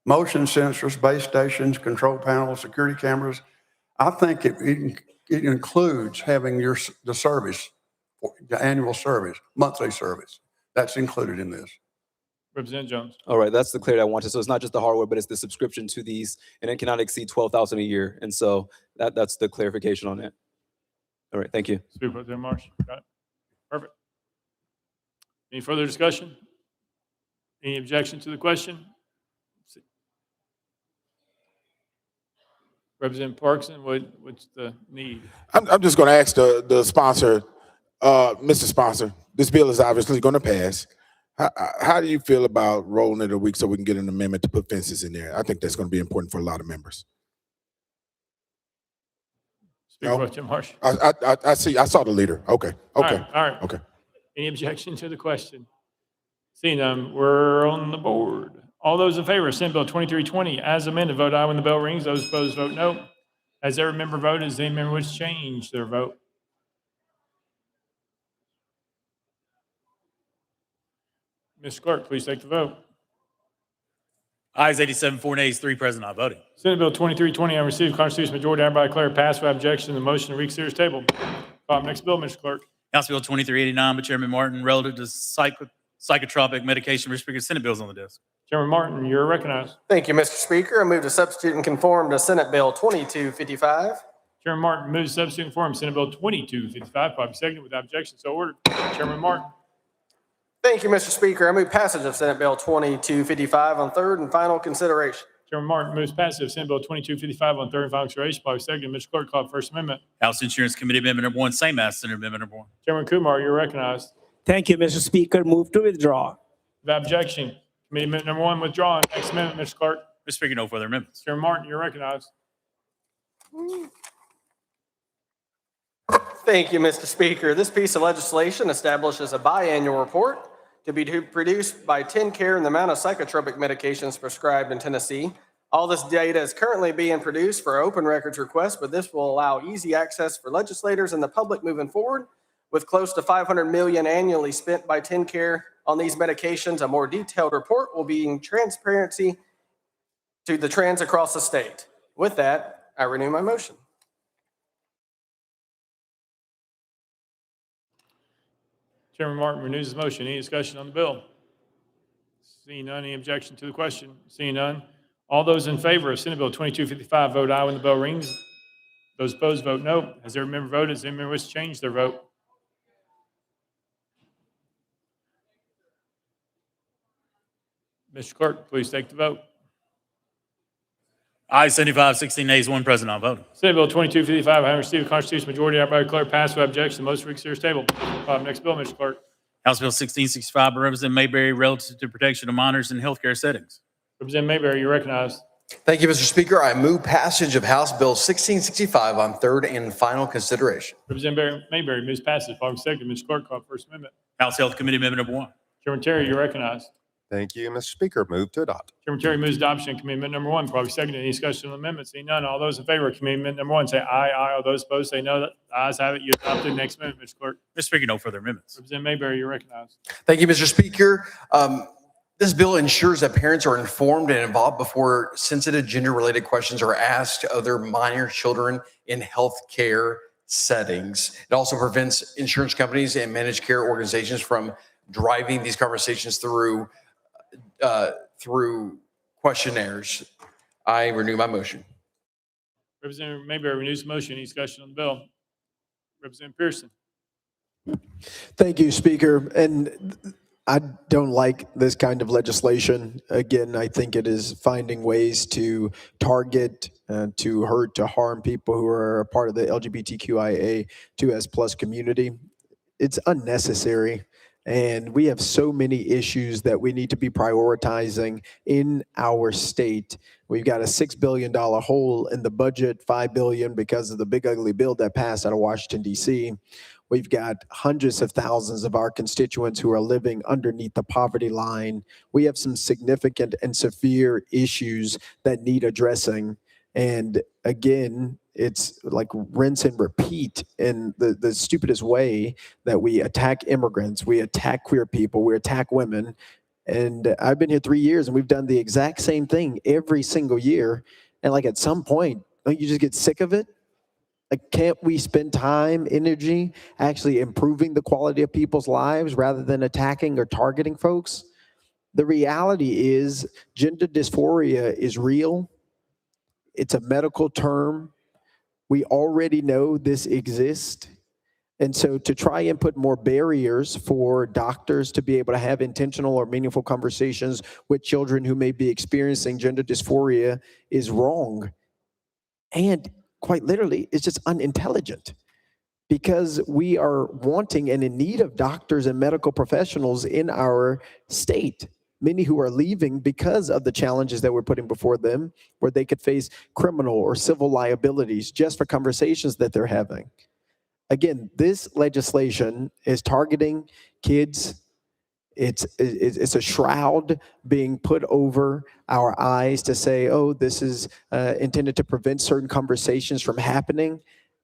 motion sensors, base stations, control panels, security cameras. I think it includes having the service, the annual service, monthly service. That's included in this. Representative Jones. All right, that's the clarity I wanted. So it's not just the hardware, but it's the subscription to these, and it cannot exceed $12,000 a year. And so that's the clarification on it. All right, thank you. Speaker Pro Tem Marsh. Got it. Perfect. Any further discussion? Any objection to the question? Representative Parkinson, what's the need? I'm just going to ask the sponsor, Mr. Sponsor, this bill is obviously going to pass. How do you feel about rolling it a week so we can get an amendment to put fences in there? I think that's going to be important for a lot of members. Speaker Pro Tem Marsh. I see. I saw the leader. Okay. Okay. All right. Okay. Any objection to the question? Seeing none, we're on the board. All those in favor of Senate Bill 2320 as amended, vote aye when the bell rings. Those opposed, vote no. Has every member voted? Does any member wish to change their vote? Mr. Clerk, please take the vote. Ayes 87, 4 nays, 3 present, not voting. Senate Bill 2320 on received constitutional majority, hereby declare passed without objection. The motion to reconsider is tabled. Next bill, Mr. Clerk. House Bill 2389 by Chairman Martin, relative to psychotropic medication. Mr. Speaker, Senate bills on the desk. Chairman Martin, you're recognized. Thank you, Mr. Speaker. I move to substitute and conform to Senate Bill 2255. Chairman Martin moves to substitute and conform Senate Bill 2255. Probably seconded without objection. So ordered. Chairman Martin. Thank you, Mr. Speaker. I move passage of Senate Bill 2255 on third and final consideration. Chairman Martin moves passage of Senate Bill 2255 on third and final consideration. Probably seconded. Mr. Clerk, call the First Amendment. House Insurance Committee Amendment number 1, same as Senate Amendment number 1. Chairman Kumar, you're recognized. Thank you, Mr. Speaker. Move to withdraw. Without objection. Committee Amendment number 1 withdrawn. Next amendment, Mr. Clerk. Mr. Speaker, no further amendments. Chairman Martin, you're recognized. Thank you, Mr. Speaker. This piece of legislation establishes a biannual report to be produced by TennCare and the amount of psychotropic medications prescribed in Tennessee. All this data is currently being produced for open records request, but this will allow easy access for legislators and the public moving forward. With close to $500 million annually spent by TennCare on these medications, a more detailed report will be in transparency to the trends across the state. With that, I renew my motion. Chairman Martin renews his motion. Any discussion on the bill? Seeing none, any objection to the question? Seeing none. All those in favor of Senate Bill 2255 vote aye when the bell rings. Those opposed vote no. Has every member voted? Does any member wish to change their vote? Mr. Clerk, please take the vote. Ayes 75, 16 nays, 1 present, not voting. Senate Bill 2255 having received a constitutional majority, hereby declare passed without objection. The motion to reconsider is tabled. Next bill, Mr. Clerk. House Bill 1665 by Representative Mayberry, relative to protection of minors in healthcare settings. Representative Mayberry, you're recognized. Thank you, Mr. Speaker. I move passage of House Bill 1665 on third and final consideration. Representative Mayberry moves passage. Following second, Mr. Clerk, call First Amendment. House Health Committee Amendment number 1. Chairman Terry, you're recognized. Thank you, Mr. Speaker. Move to adopt. Chairman Terry moves adoption of Committee Amendment number 1. Probably seconded. Any discussion on the amendment? Seeing none. All those in favor of Committee Amendment number 1 say aye. Aye. All those opposed say no. The ayes have it. You adopted. Next amendment, Mr. Clerk. Mr. Speaker, no further amendments. Representative Mayberry, you're recognized. Thank you, Mr. Speaker. This bill ensures that parents are informed and involved before sensitive gender-related questions are asked to other minor children in healthcare settings. It also prevents insurance companies and managed care organizations from driving these conversations through questionnaires. I renew my motion. Representative Mayberry renews the motion. Any discussion on the bill? Representative Pearson. Thank you, Speaker. And I don't like this kind of legislation. Again, I think it is finding ways to target, to hurt, to harm people who are a part of the LGBTQIA2S+ community. It's unnecessary. And we have so many issues that we need to be prioritizing in our state. We've got a $6 billion hole in the budget, $5 billion because of the big ugly bill that passed out of Washington, D.C. We've got hundreds of thousands of our constituents who are living underneath the poverty line. We have some significant and severe issues that need addressing. And again, it's like rinse and repeat in the stupidest way that we attack immigrants, we attack queer people, we attack women. And I've been here 3 years and we've done the exact same thing every single year. And like at some point, don't you just get sick of it? Like, can't we spend time, energy, actually improving the quality of people's lives rather than attacking or targeting folks? The reality is gender dysphoria is real. It's a medical term. We already know this exists. And so to try and put more barriers for doctors to be able to have intentional or meaningful conversations with children who may be experiencing gender dysphoria is wrong. And quite literally, it's just unintelligent because we are wanting and in need of doctors and medical professionals in our state. Many who are leaving because of the challenges that we're putting before them, where they could face criminal or civil liabilities just for conversations that they're having. Again, this legislation is targeting kids. It's a shroud being put over our eyes to say, oh, this is intended to prevent certain conversations from happening.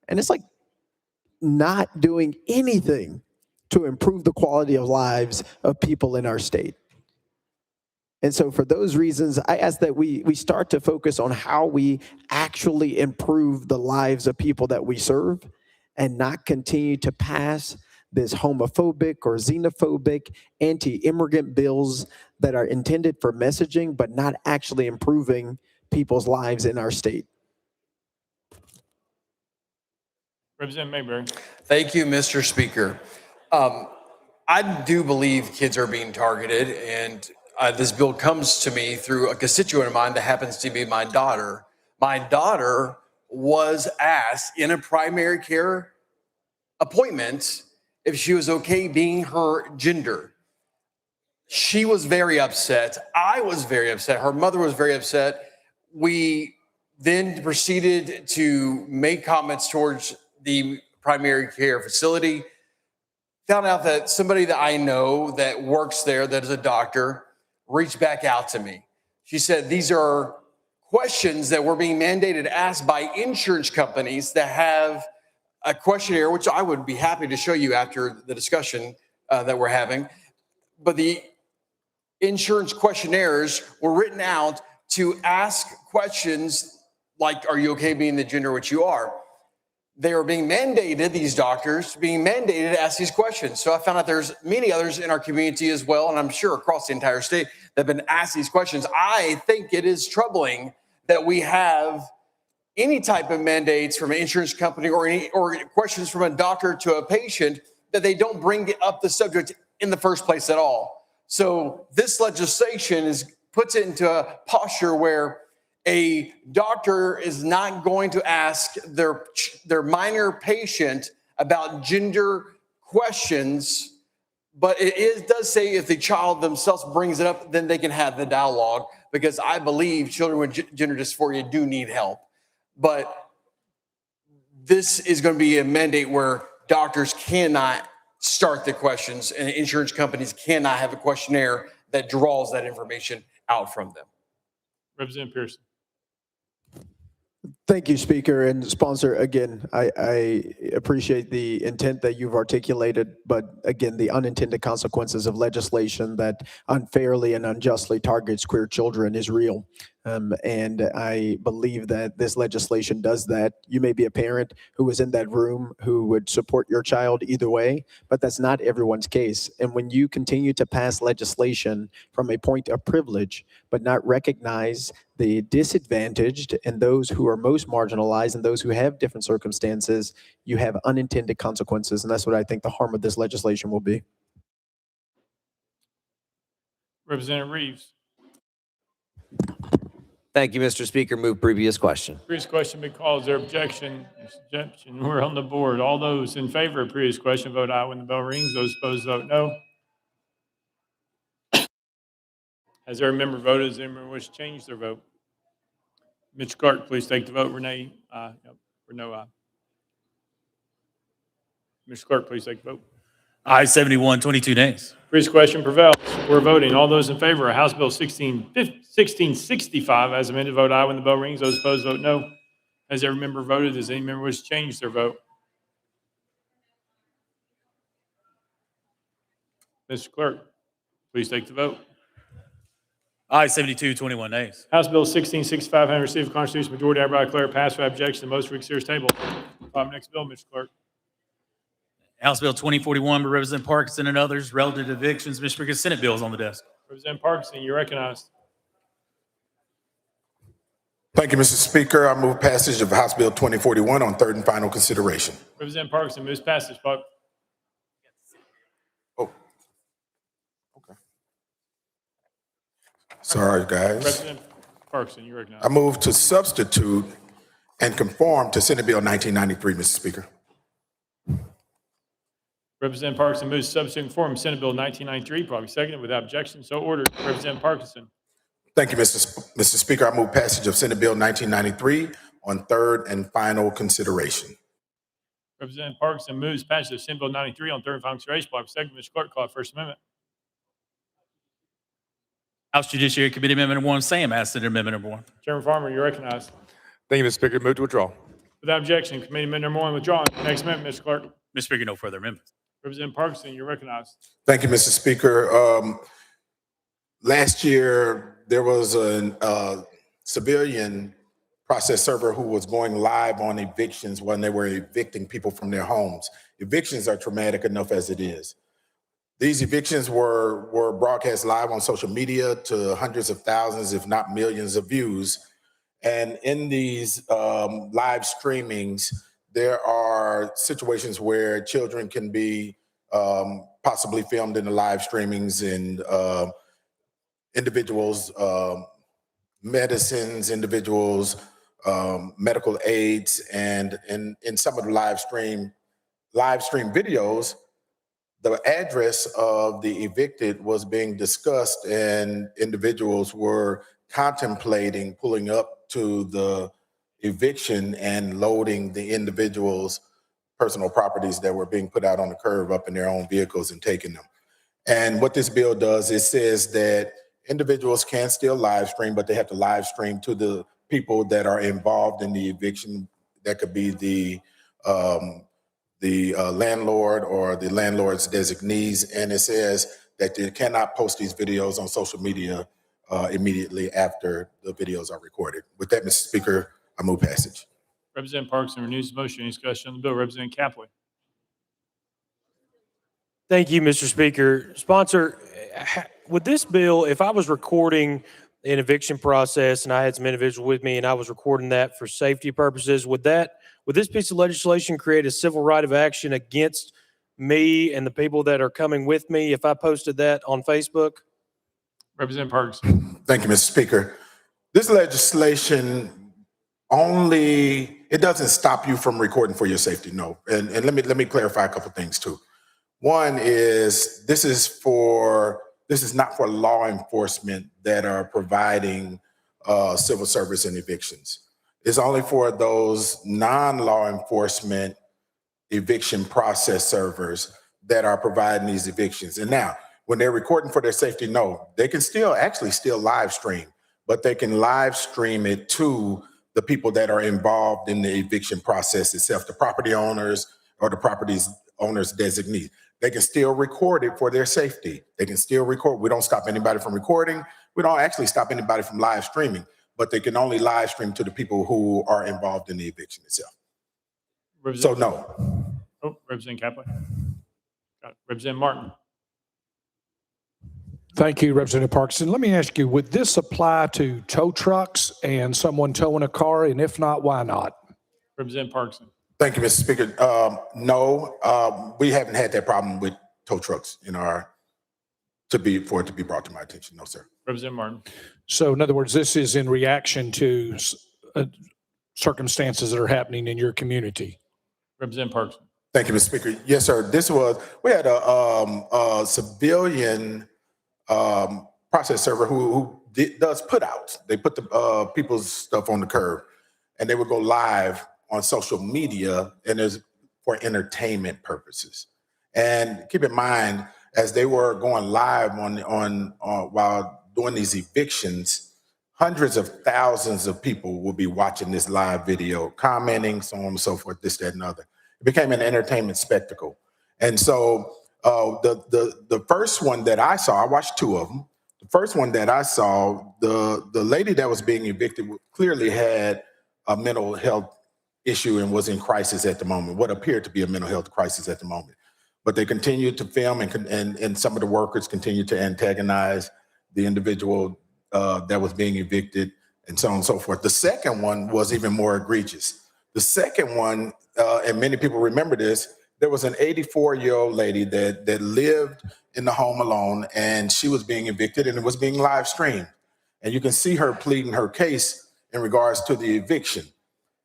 And it's like not doing anything to improve the quality of lives of people in our state. And so for those reasons, I ask that we start to focus on how we actually improve the lives of people that we serve and not continue to pass this homophobic or xenophobic anti-immigrant bills that are intended for messaging, but not actually improving people's lives in our state. Representative Mayberry. Thank you, Mr. Speaker. I do believe kids are being targeted, and this bill comes to me through a constituent of mine that happens to be my daughter. My daughter was asked in a primary care appointment if she was okay being her gender. She was very upset. I was very upset. Her mother was very upset. We then proceeded to make comments towards the primary care facility. Found out that somebody that I know that works there, that is a doctor, reached back out to me. She said, these are questions that were being mandated, asked by insurance companies that have a questionnaire, which I would be happy to show you after the discussion that we're having. But the insurance questionnaires were written out to ask questions like, are you okay being the gender which you are? They are being mandated, these doctors, being mandated to ask these questions. So I found out there's many others in our community as well, and I'm sure across the entire state, that have been asked these questions. I think it is troubling that we have any type of mandates from an insurance company or questions from a doctor to a patient that they don't bring up the subject in the first place at all. So this legislation puts it into a posture where a doctor is not going to ask their minor patient about gender questions, but it does say if the child themselves brings it up, then they can have the dialogue, because I believe children with gender dysphoria do need help. But this is going to be a mandate where doctors cannot start the questions and insurance companies cannot have a questionnaire that draws that information out from them. Representative Pearson. Thank you, Speaker and sponsor. Again, I appreciate the intent that you've articulated, but again, the unintended consequences of legislation that unfairly and unjustly targets queer children is real. And I believe that this legislation does that. You may be a parent who was in that room who would support your child either way, but that's not everyone's case. And when you continue to pass legislation from a point of privilege, but not recognize the disadvantaged and those who are most marginalized and those who have different circumstances, you have unintended consequences. And that's what I think the harm of this legislation will be. Representative Reeves. Thank you, Mr. Speaker. Move previous question. Previous question be called. Is there objection? Objection. We're on the board. All those in favor of previous question vote aye when the bell rings. Those opposed vote no. Has every member voted? Does anyone wish to change their vote? Mr. Clark, please take the vote. Renee, aye. Yep. Renault, aye. Mr. Clark, please take the vote. Aye, 71, 22 nays. Previous question prevails. We're voting. All those in favor of House Bill 1665 as amended vote aye when the bell rings. Those opposed vote no. Has every member voted? Does any member wish to change their vote? Mr. Clerk, please take the vote. Aye, 72, 21 nays. House Bill 1665 having received a constitutional majority, I hereby declare it passed without objection. The motion for consideration table. Next bill, Mr. Clerk. House Bill 2041 by Representative Parkinson and others relative to evictions. Mr. Speaker, Senate bill is on the desk. Representative Parkinson, you're recognized. Thank you, Mr. Speaker. I move passage of House Bill 2041 on third and final consideration. Representative Parkinson moves passage. Oh, okay. Sorry, guys. Representative Parkinson, you're recognized. I move to substitute and conform to Senate Bill 1993, Mr. Speaker. Representative Parkinson moves to substitute and conform Senate Bill 1993, probably seconded without objection. So ordered. Representative Parkinson. Thank you, Mr. Speaker. I move passage of Senate Bill 1993 on third and final consideration. Representative Parkinson moves passage of Senate Bill 93 on third and final consideration, probably seconded. Mr. Clerk, call the First Amendment. House Judiciary Committee Amendment Number 1, Sam, asked Senator Amendment Number 1. Chairman Farmer, you're recognized. Thank you, Mr. Speaker. Move to withdraw. Without objection, Committee Amendment Number 1 withdrawn. Next amendment, Mr. Clerk. Mr. Speaker, no further amendments. Representative Parkinson, you're recognized. Thank you, Mr. Speaker. Last year, there was a civilian process server who was going live on evictions when they were evicting people from their homes. Evictions are traumatic enough as it is. These evictions were broadcast live on social media to hundreds of thousands, if not millions of views. And in these live streamings, there are situations where children can be possibly filmed in the live streamings, and individuals, medicines, individuals, medical aids, and in some of the live stream videos, the address of the evicted was being discussed, and individuals were contemplating pulling up to the eviction and loading the individual's personal properties that were being put out on the curb up in their own vehicles and taking them. And what this bill does, it says that individuals can still live stream, but they have to live stream to the people that are involved in the eviction. That could be the landlord or the landlord's designees. And it says that they cannot post these videos on social media immediately after the videos are recorded. With that, Mr. Speaker, I move passage. Representative Parkinson renews the motion. Any discussion on the bill? Representative Capley. Thank you, Mr. Speaker. Sponsor, with this bill, if I was recording an eviction process and I had some individual with me and I was recording that for safety purposes, would this piece of legislation create a civil right of action against me and the people that are coming with me if I posted that on Facebook? Representative Parkinson. Thank you, Mr. Speaker. This legislation it doesn't stop you from recording for your safety, no. And let me clarify a couple things too. One is this is not for law enforcement that are providing civil service and evictions. It's only for those non-law enforcement eviction process servers that are providing these evictions. And now, when they're recording for their safety, no, they can still live stream, but they can live stream it to the people that are involved in the eviction process itself, the property owners or the property owners designee. They can still record it for their safety. They can still record. We don't stop anybody from recording. We don't actually stop anybody from live streaming, but they can only live stream to the people who are involved in the eviction itself. So no. Oh, Representative Capley. Got it. Representative Martin. Thank you, Representative Parkinson. Let me ask you, would this apply to tow trucks and someone towing a car? And if not, why not? Representative Parkinson. Thank you, Mr. Speaker. No, we haven't had that problem with tow trucks for it to be brought to my attention. No, sir. Representative Martin. So in other words, this is in reaction to circumstances that are happening in your community. Representative Parkinson. Thank you, Mr. Speaker. Yes, sir. We had a civilian process server who does put outs. They put the people's stuff on the curb, and they would go live on social media, and it's for entertainment purposes. And keep in mind, as they were going live on while doing these evictions, hundreds of thousands of people will be watching this live video, commenting, so on and so forth, this, that, and other. It became an entertainment spectacle. And so the first one that I saw, I watched two of them. The first one that I saw, the lady that was being evicted clearly had a mental health issue and was in crisis at the moment, what appeared to be a mental health crisis at the moment. But they continued to film, and some of the workers continued to antagonize the individual that was being evicted, and so on and so forth. The second one was even more egregious. The second one, and many people remember this, there was an 84-year-old lady that lived in the home alone, and she was being evicted, and it was being live streamed. And you can see her pleading her case in regards to the eviction.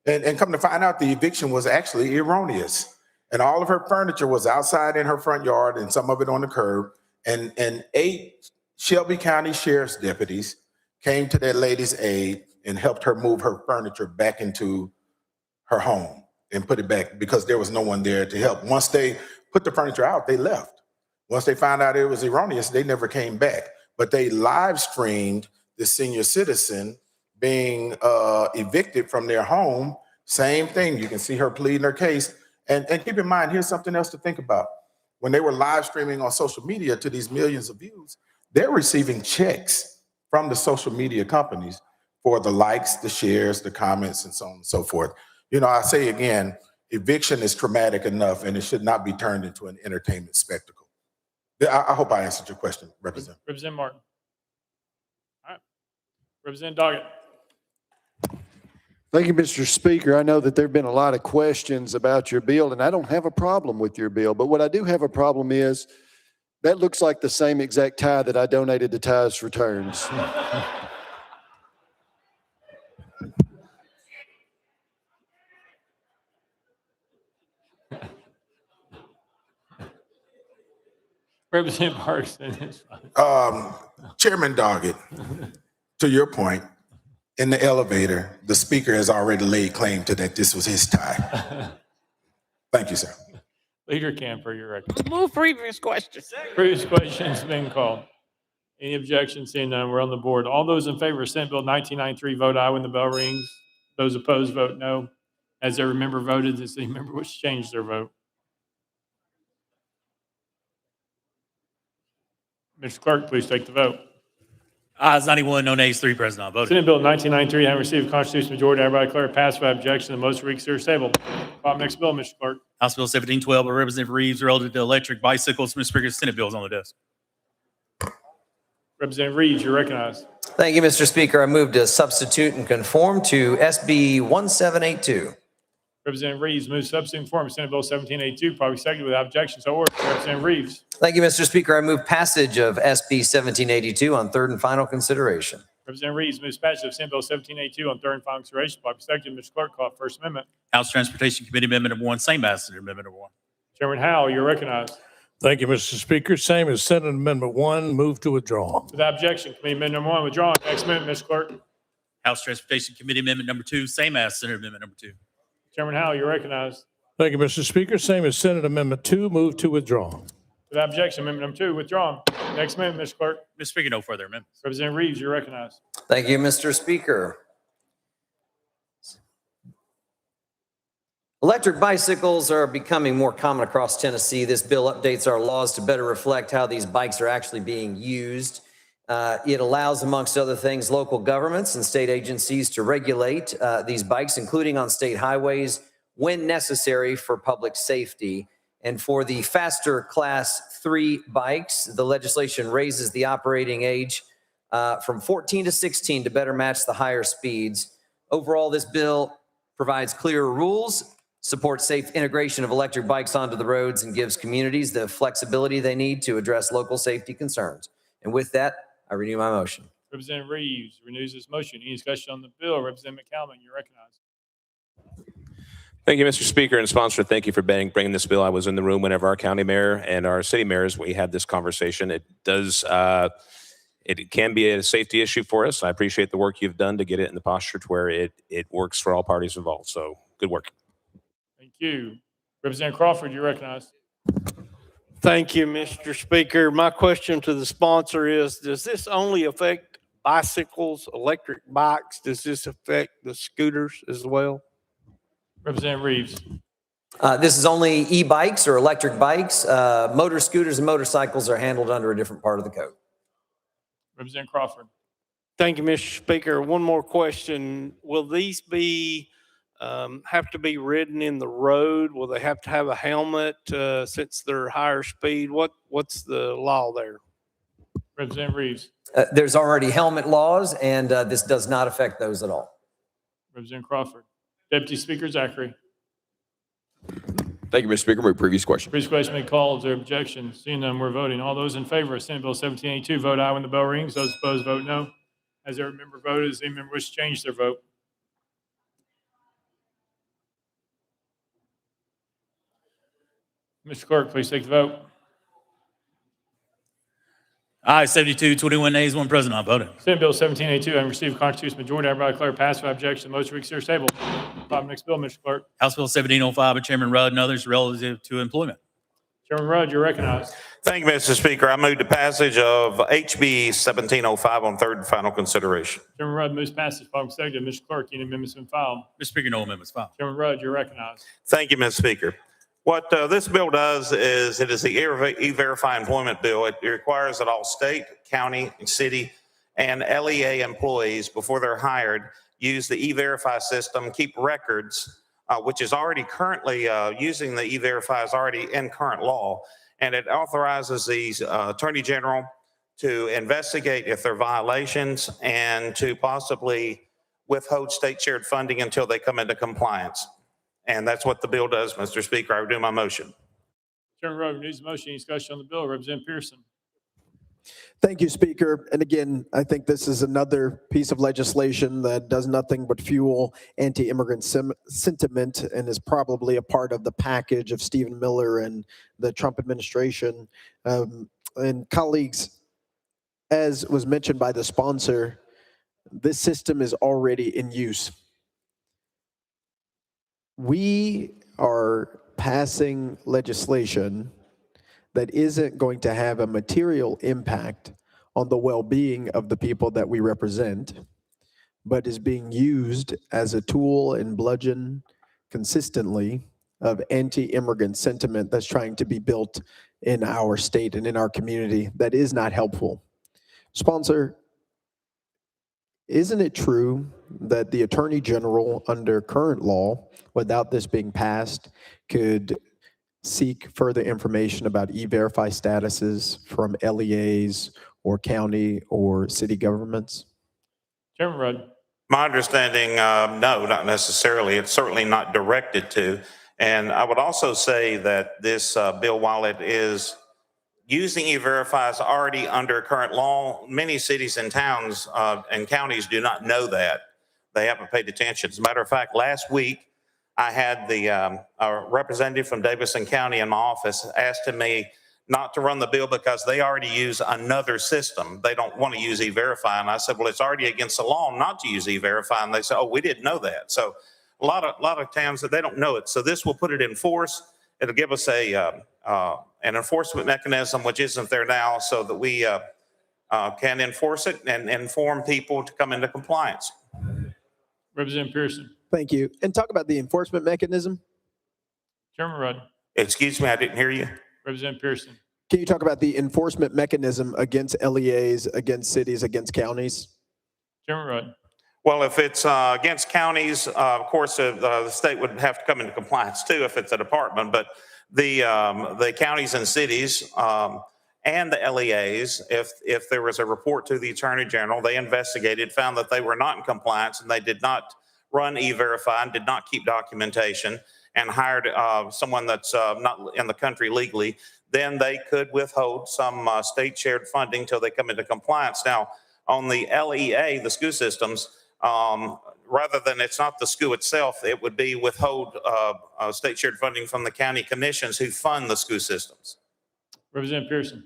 And come to find out, the eviction was actually erroneous. And all of her furniture was outside in her front yard and some of it on the curb. And 8 Shelby County Sheriff's deputies came to that lady's aid and helped her move her furniture back into her home and put it back because there was no one there to help. Once they put the furniture out, they left. Once they found out it was erroneous, they never came back. But they live streamed the senior citizen being evicted from their home. Same thing. You can see her pleading her case. And keep in mind, here's something else to think about. When they were live streaming on social media to these millions of views, they're receiving checks from the social media companies for the likes, the shares, the comments, and so on and so forth. You know, I say again, eviction is traumatic enough and it should not be turned into an entertainment spectacle. I hope I answered your question, Representative. Representative Martin. All right. Representative Doggett. Thank you, Mr. Speaker. I know that there have been a lot of questions about your bill, and I don't have a problem with your bill. But what I do have a problem is that looks like the same exact tie that I donated to Ties Returns. Representative Parkinson is fine. Chairman Doggett, to your point, in the elevator, the speaker has already laid claim to that this was his tie. Thank you, sir. Leader Camper, your record. Move previous question. Previous question's been called. Any objections? Seeing none, we're on the board. All those in favor of Senate Bill 1993 vote aye when the bell rings. Those opposed vote no. As every member voted, does any member wish to change their vote? Mr. Clerk, please take the vote. Ayes 91, no nays, 3 present, not voting. Senate Bill 1993 having received a constitutional majority, I hereby declare it passed by objection. The motion reconsider tabled. Next bill, Mr. Clerk. House Bill 1712 by Representative Reeves relative to electric bicycles. Mr. Speaker, Senate bill is on the desk. Representative Reeves, you're recognized. Thank you, Mr. Speaker. I move to substitute and conform to SB 1782. Representative Reeves moves substitute and conform to Senate Bill 1782, probably seconded without objection. So ordered. Representative Reeves. Thank you, Mr. Speaker. I move passage of SB 1782 on third and final consideration. Representative Reeves moves passage of Senate Bill 1782 on third and final consideration. Probably seconded. Mr. Clerk, call First Amendment. House Transportation Committee Amendment number 1, same as Senate Amendment number 1. Chairman Howell, you're recognized. Thank you, Mr. Speaker. Same as Senate Amendment 1, move to withdraw. Without objection, Committee Amendment number 1 withdrawn. Next amendment, Mr. Clerk. House Transportation Committee Amendment number 2, same as Senate Amendment number 2. Chairman Howell, you're recognized. Thank you, Mr. Speaker. Same as Senate Amendment 2, move to withdraw. Without objection, amendment number 2 withdrawn. Next amendment, Mr. Clerk. Mr. Speaker, no further amendments. Representative Reeves, you're recognized. Thank you, Mr. Speaker. Electric bicycles are becoming more common across Tennessee. This bill updates our laws to better reflect how these bikes are actually being used. It allows, amongst other things, local governments and state agencies to regulate these bikes, including on state highways, when necessary for public safety. And for the faster Class 3 bikes, the legislation raises the operating age from 14 to 16 to better match the higher speeds. Overall, this bill provides clearer rules, supports safe integration of electric bikes onto the roads, and gives communities the flexibility they need to address local safety concerns. And with that, I renew my motion. Representative Reeves renews his motion. Any discussion on the bill? Representative McCallum, you're recognized. Thank you, Mr. Speaker and sponsor. Thank you for bringing this bill. I was in the room whenever our county mayor and our city mayors, we had this conversation. It does, it can be a safety issue for us. I appreciate the work you've done to get it in the posture to where it works for all parties involved. So good work. Thank you. Representative Crawford, you're recognized. Thank you, Mr. Speaker. My question to the sponsor is, does this only affect bicycles, electric bikes? Does this affect the scooters as well? Representative Reeves. This is only e-bikes or electric bikes. Motor scooters and motorcycles are handled under a different part of the code. Representative Crawford. Thank you, Mr. Speaker. One more question. Will these be have to be ridden in the road? Will they have to have a helmet since they're higher speed? What's the law there? Representative Reeves. There's already helmet laws, and this does not affect those at all. Representative Crawford. Deputy Speaker Zachary. Thank you, Mr. Speaker. My previous question. Previous question been called. Is there objection? Seeing none, we're voting. All those in favor of Senate Bill 1782 vote aye when the bell rings. Those opposed vote no. As every member voted, does any member wish to change their vote? Mr. Clerk, please take the vote. Aye, 72, 21 nays, one present, not voting. Senate Bill 1782, having received a constitutional majority, I hereby declare passed without objection. The motion to reconsider is tabled. Next bill, Mr. Clerk. House Bill 1705 by Chairman Rudd and others relative to employment. Chairman Rudd, you're recognized. Thank you, Mr. Speaker. I move the passage of HB 1705 on third and final consideration. Chairman Rudd moves passage by consecutive. Mr. Clerk, any amendments been filed? Mr. Speaker, no amendments filed. Chairman Rudd, you're recognized. Thank you, Mr. Speaker. What this bill does is it is the E-Verify employment bill. It requires that all state, county, city, and LEA employees, before they're hired, use the E-Verify system, keep records, which is already currently using the E-Verify is already in current law. And it authorizes the Attorney General to investigate if there are violations and to possibly withhold state shared funding until they come into compliance. And that's what the bill does, Mr. Speaker. I renew my motion. Chairman Rudd renews the motion. Any discussion on the bill? Representative Pearson. Thank you, Speaker. And again, I think this is another piece of legislation that does nothing but fuel anti-immigrant sentiment and is probably a part of the package of Stephen Miller and the Trump administration. And colleagues, as was mentioned by the sponsor, this system is already in use. We are passing legislation that isn't going to have a material impact on the well-being of the people that we represent, but is being used as a tool and bludgeon consistently of anti-immigrant sentiment that's trying to be built in our state and in our community that is not helpful. Sponsor, isn't it true that the Attorney General under current law, without this being passed, could seek further information about E-Verify statuses from LEAs or county or city governments? Chairman Rudd. My understanding, no, not necessarily. It's certainly not directed to. And I would also say that this bill, while it is using E-Verify is already under current law, many cities and towns and counties do not know that. They haven't paid attention. As a matter of fact, last week, I had the representative from Davidson County in my office asking me not to run the bill because they already use another system. They don't want to use E-Verify. And I said, well, it's already against the law not to use E-Verify. And they said, oh, we didn't know that. So a lot of towns that they don't know it. So this will put it in force. It'll give us an enforcement mechanism, which isn't there now, so that we can enforce it and inform people to come into compliance. Representative Pearson. Thank you. And talk about the enforcement mechanism. Chairman Rudd. Excuse me, I didn't hear you. Representative Pearson. Can you talk about the enforcement mechanism against LEAs, against cities, against counties? Chairman Rudd. Well, if it's against counties, of course, the state would have to come into compliance too if it's a department. But the counties and cities and the LEAs, if there was a report to the Attorney General, they investigated, found that they were not in compliance and they did not run E-Verify and did not keep documentation and hired someone that's not in the country legally, then they could withhold some state shared funding till they come into compliance. Now, on the LEA, the school systems, rather than it's not the school itself, it would be withhold state shared funding from the county commissions who fund the school systems. Representative Pearson.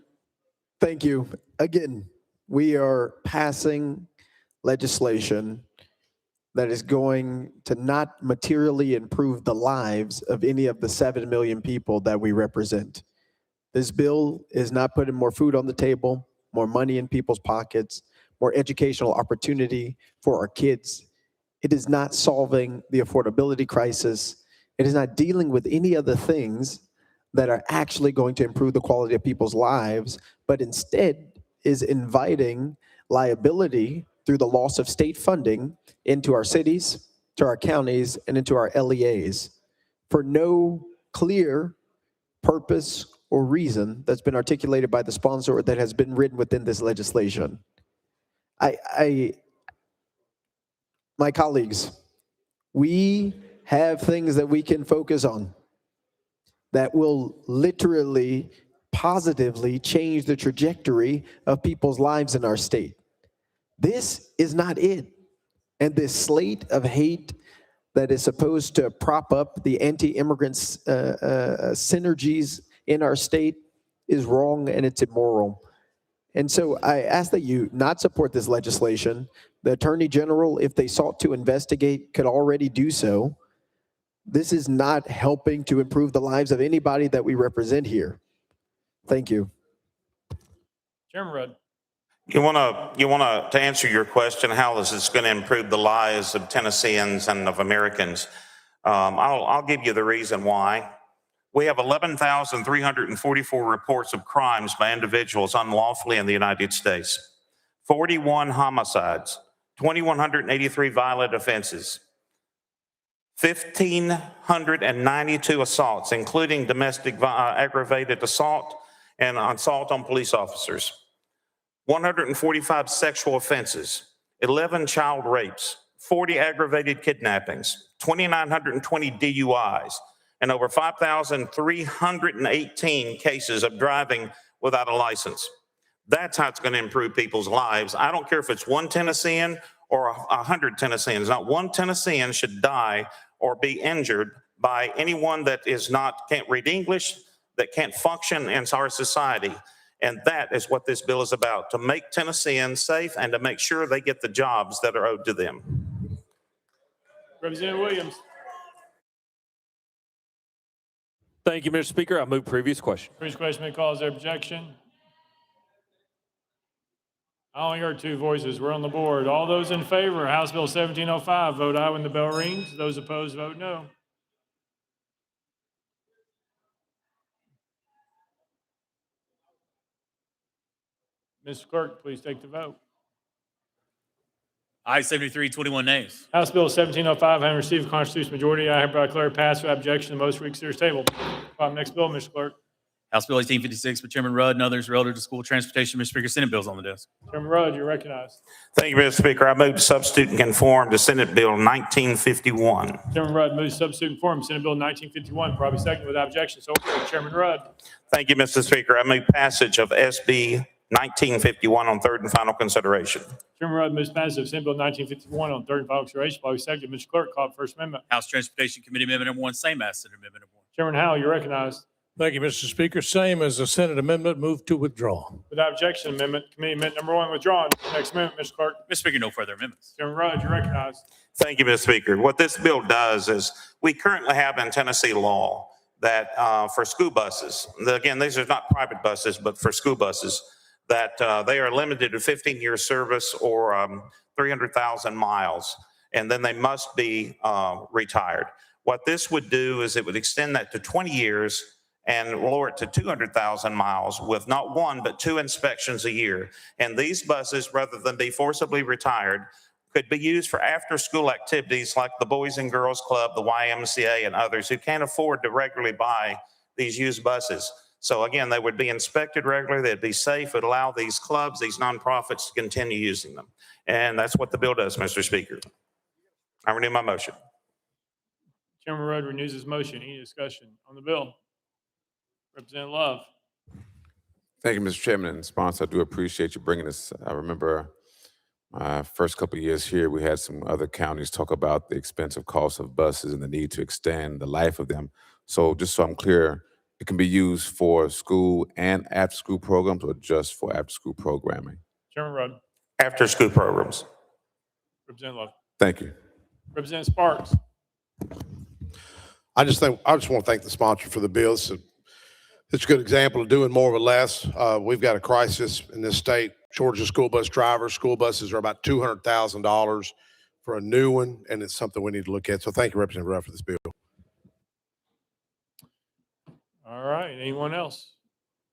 Thank you. Again, we are passing legislation that is going to not materially improve the lives of any of the 7 million people that we represent. This bill is not putting more food on the table, more money in people's pockets, more educational opportunity for our kids. It is not solving the affordability crisis. It is not dealing with any other things that are actually going to improve the quality of people's lives, but instead is inviting liability through the loss of state funding into our cities, to our counties, and into our LEAs for no clear purpose or reason that's been articulated by the sponsor or that has been written within this legislation. My colleagues, we have things that we can focus on that will literally, positively change the trajectory of people's lives in our state. This is not it. And this slate of hate that is supposed to prop up the anti-immigrant synergies in our state is wrong and it's immoral. And so I ask that you not support this legislation. The Attorney General, if they sought to investigate, could already do so. This is not helping to improve the lives of anybody that we represent here. Thank you. Chairman Rudd. You want to answer your question, how is this going to improve the lives of Tennesseans and of Americans? I'll give you the reason why. We have 11,344 reports of crimes by individuals unlawfully in the United States, 41 homicides, 2,183 violent offenses, 1,592 assaults, including domestic aggravated assault and assault on police officers, 145 sexual offenses, 11 child rapes, 40 aggravated kidnappings, 2,920 DUIs, and over 5,318 cases of driving without a license. That's how it's going to improve people's lives. I don't care if it's one Tennessean or 100 Tennesseans. Not one Tennessean should die or be injured by anyone that can't read English, that can't function in our society. And that is what this bill is about, to make Tennesseans safe and to make sure they get the jobs that are owed to them. Representative Williams. Thank you, Mr. Speaker. I move previous question. Previous question may cause their objection. I only heard two voices. We're on the board. All those in favor of House Bill 1705, vote aye when the bell rings. Those opposed, vote no. Mr. Clerk, please take the vote. Aye, 73, 21 nays. House Bill 1705, having received a constitutional majority, I hereby declare it passed without objection. The motion to reconsider is tabled. Next bill, Mr. Clerk. House Bill 1856 by Chairman Rudd and others relative to school transportation. Mr. Speaker, Senate bills on the desk. Chairman Rudd, you're recognized. Thank you, Mr. Speaker. I move to substitute and conform to Senate Bill 1951. Chairman Rudd moves to substitute and conform Senate Bill 1951, probably second without objection. So ordered. Chairman Rudd. Thank you, Mr. Speaker. I move passage of SB 1951 on third and final consideration. Chairman Rudd moves passage of Senate Bill 1951 on third and final consideration. Probably second. Mr. Clerk, call the First Amendment. House Transportation Committee Amendment Number 1, same as Senate Amendment Number 1. Chairman Howell, you're recognized. Thank you, Mr. Speaker. Same as the Senate amendment, move to withdraw. Without objection, amendment, committee amendment number 1 withdrawn. Next amendment, Mr. Clerk. Mr. Speaker, no further amendments. Chairman Rudd, you're recognized. Thank you, Mr. Speaker. What this bill does is we currently have in Tennessee law that for school buses, again, these are not private buses, but for school buses, that they are limited to 15-year service or 300,000 miles, and then they must be retired. What this would do is it would extend that to 20 years and lower it to 200,000 miles with not one, but 2 inspections a year. And these buses, rather than be forcibly retired, could be used for after-school activities like the Boys and Girls Club, the YMCA, and others who can't afford to regularly buy these used buses. So again, they would be inspected regularly, they'd be safe, it would allow these clubs, these nonprofits to continue using them. And that's what the bill does, Mr. Speaker. I renew my motion. Chairman Rudd renews his motion. Any discussion on the bill? Representative Love. Thank you, Mr. Chairman and sponsor. I do appreciate you bringing this. I remember my first couple of years here, we had some other counties talk about the expensive cost of buses and the need to extend the life of them. So just so I'm clear, it can be used for school and after-school programs or just for after-school programming? Chairman Rudd. After-school programs. Representative Love. Thank you. Representative Sparks. I just want to thank the sponsor for the bill. It's a good example of doing more with less. We've got a crisis in this state, shortage of school bus drivers. School buses are about $200,000 for a new one, and it's something we need to look at. So thank you, Representative Rudd, for this bill. All right. Anyone else?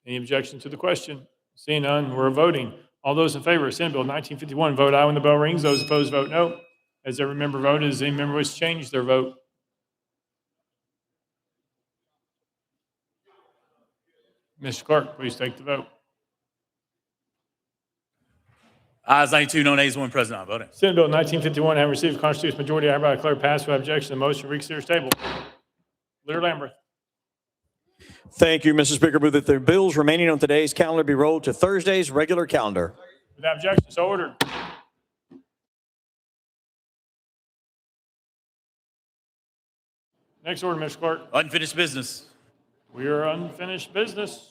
Any objection to the question? Seeing none, we're voting. All those in favor of Senate Bill 1951, vote aye when the bell rings. Those opposed, vote no. As every member voted, does any member wish to change their vote? Mr. Clerk, please take the vote. Ayes 92, no nays, 1 present, not voting. Senate Bill 1951, having received a constitutional majority, I hereby declare passed without objection. The motion to reconsider is tabled. Leader Lambert. Thank you, Mr. Speaker. Move that the bills remaining on today's calendar be rolled to Thursday's regular calendar. Without objection, so ordered. Next order, Mr. Clerk. Unfinished business. We are unfinished business.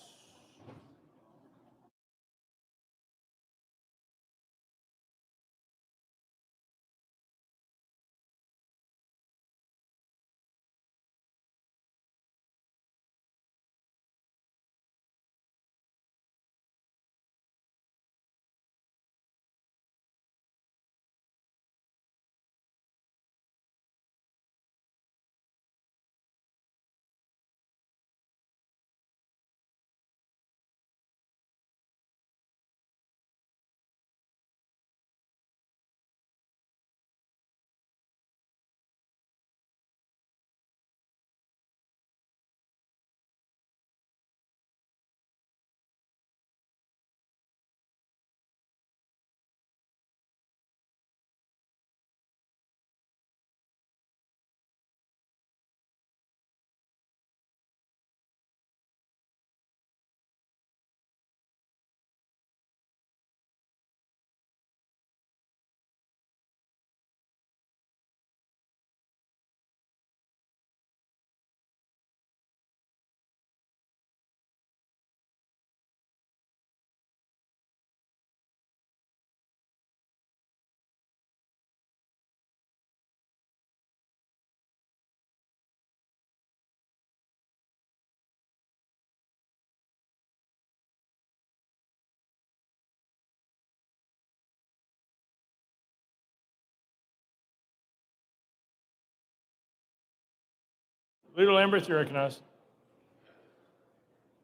Leader Lambert, you're recognized.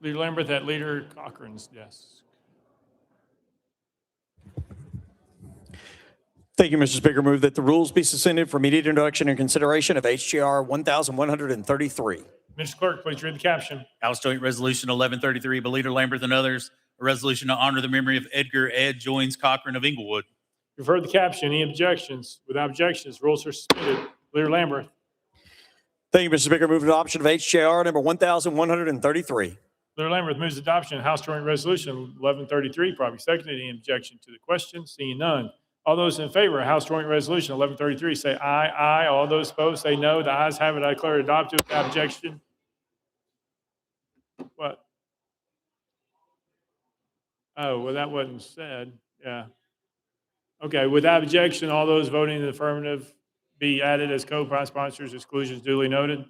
Leader Lambert at Leader Cochran's desk. Thank you, Mr. Speaker. Move that the rules be suspended for immediate introduction and consideration of HJR 1133. Mr. Clerk, please read the caption. House Joint Resolution 1133 by Leader Lambert and others, a resolution to honor the memory of Edgar Ed Joins Cochran of Inglewood. You've heard the caption. Any objections? Without objections, rules are suspended. Leader Lambert. Thank you, Mr. Speaker. Move adoption of HJR number 1133. Leader Lambert moves adoption of House Joint Resolution 1133, probably seconded. Any objection to the question? Seeing none. All those in favor of House Joint Resolution 1133 say aye, aye. All those opposed say no. The ayes have it. I declare it adopted without objection. What? Oh, well, that wasn't said. Yeah. Okay, without objection, all those voting in the affirmative be added as co-sponsors. Exclusions duly noted.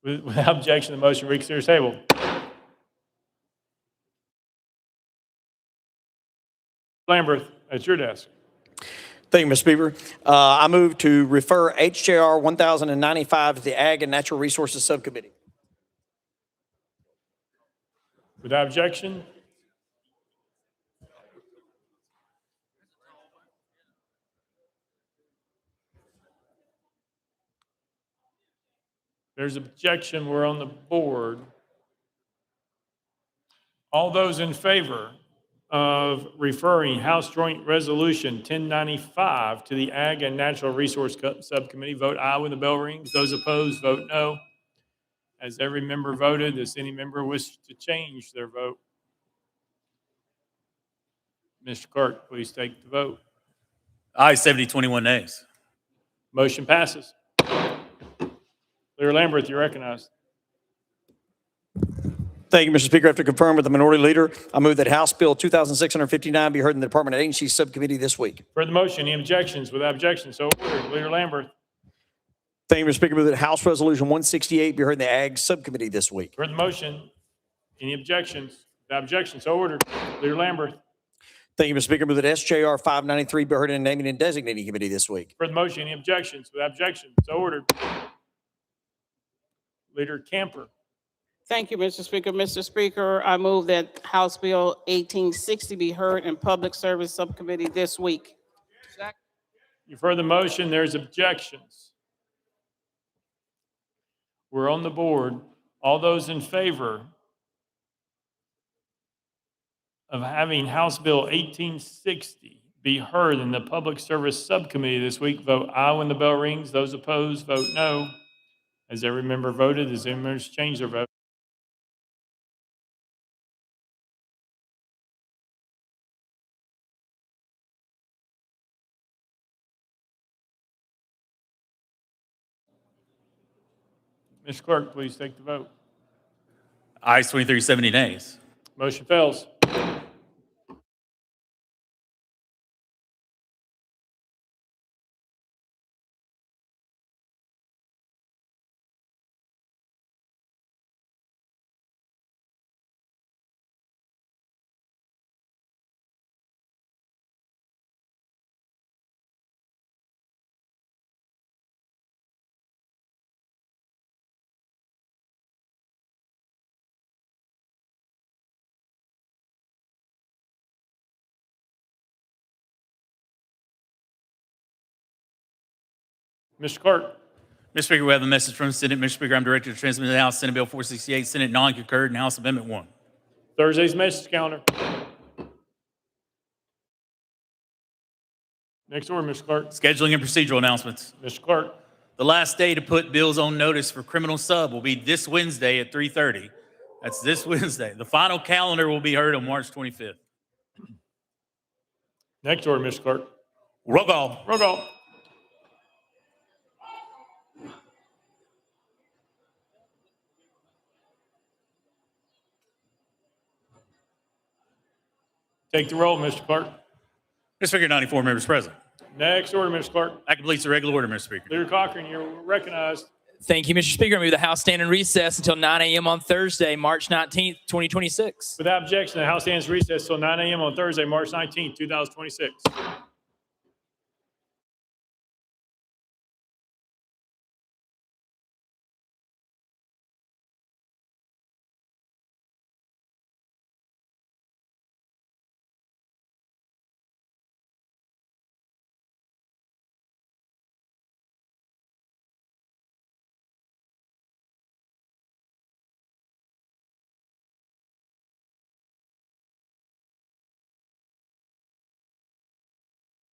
Without objection, the motion reconsider is tabled. Lambert, at your desk. Thank you, Mr. Speaker. I move to refer HJR 1095 to the Ag and Natural Resources Subcommittee. Without objection. There's objection. We're on the board. All those in favor of referring House Joint Resolution 1095 to the Ag and Natural Resource Subcommittee, vote aye when the bell rings. Those opposed, vote no. As every member voted, does any member wish to change their vote? Mr. Clerk, please take the vote. Aye, 70, 21 nays. Motion passes. Leader Lambert, you're recognized. Thank you, Mr. Speaker. After confirmed with the minority leader, I move that House Bill 2659 be heard in the Department of Agencies Subcommittee this week. For the motion, any objections? Without objection, so ordered. Leader Lambert. Thank you, Mr. Speaker. Move that House Resolution 168 be heard in the Ag Subcommittee this week. For the motion, any objections? Without objection, so ordered. Leader Lambert. Thank you, Mr. Speaker. Move that SJR 593 be heard in the Naming and Designating Committee this week. For the motion, any objections? Without objection, so ordered. Leader Camper. Thank you, Mr. Speaker. Mr. Speaker, I move that House Bill 1860 be heard in Public Service Subcommittee this week. You've heard the motion. There's objections. We're on the board. All those in favor of having House Bill 1860 be heard in the Public Service Subcommittee this week, vote aye when the bell rings. Those opposed, vote no. As every member voted, does any member change their vote? Mr. Clerk, please take the vote. Ayes 23, 70 nays. Motion fails. Mr. Clerk. Mr. Speaker, we have a message from the Senate. Mr. Speaker, I'm directed to transmit to the House Senate Bill 468, Senate non-concurred, and House Amendment 1. Thursday's message calendar. Next order, Mr. Clerk. Scheduling and procedural announcements. Mr. Clerk. The last day to put bills on notice for criminal sub will be this Wednesday at 3:30. That's this Wednesday. The final calendar will be heard on March 25th. Next order, Mr. Clerk. Roll call. Roll call. Take the roll, Mr. Clerk. Mr. Speaker, 94 members present. Next order, Mr. Clerk. That completes the regular order, Mr. Speaker. Leader Cochran, you're recognized. Thank you, Mr. Speaker. I move the House stand in recess until 9 a.m. on Thursday, March 19th, 2026. Without objection, the House stands recess till 9 a.m. on Thursday, March 19th, 2026.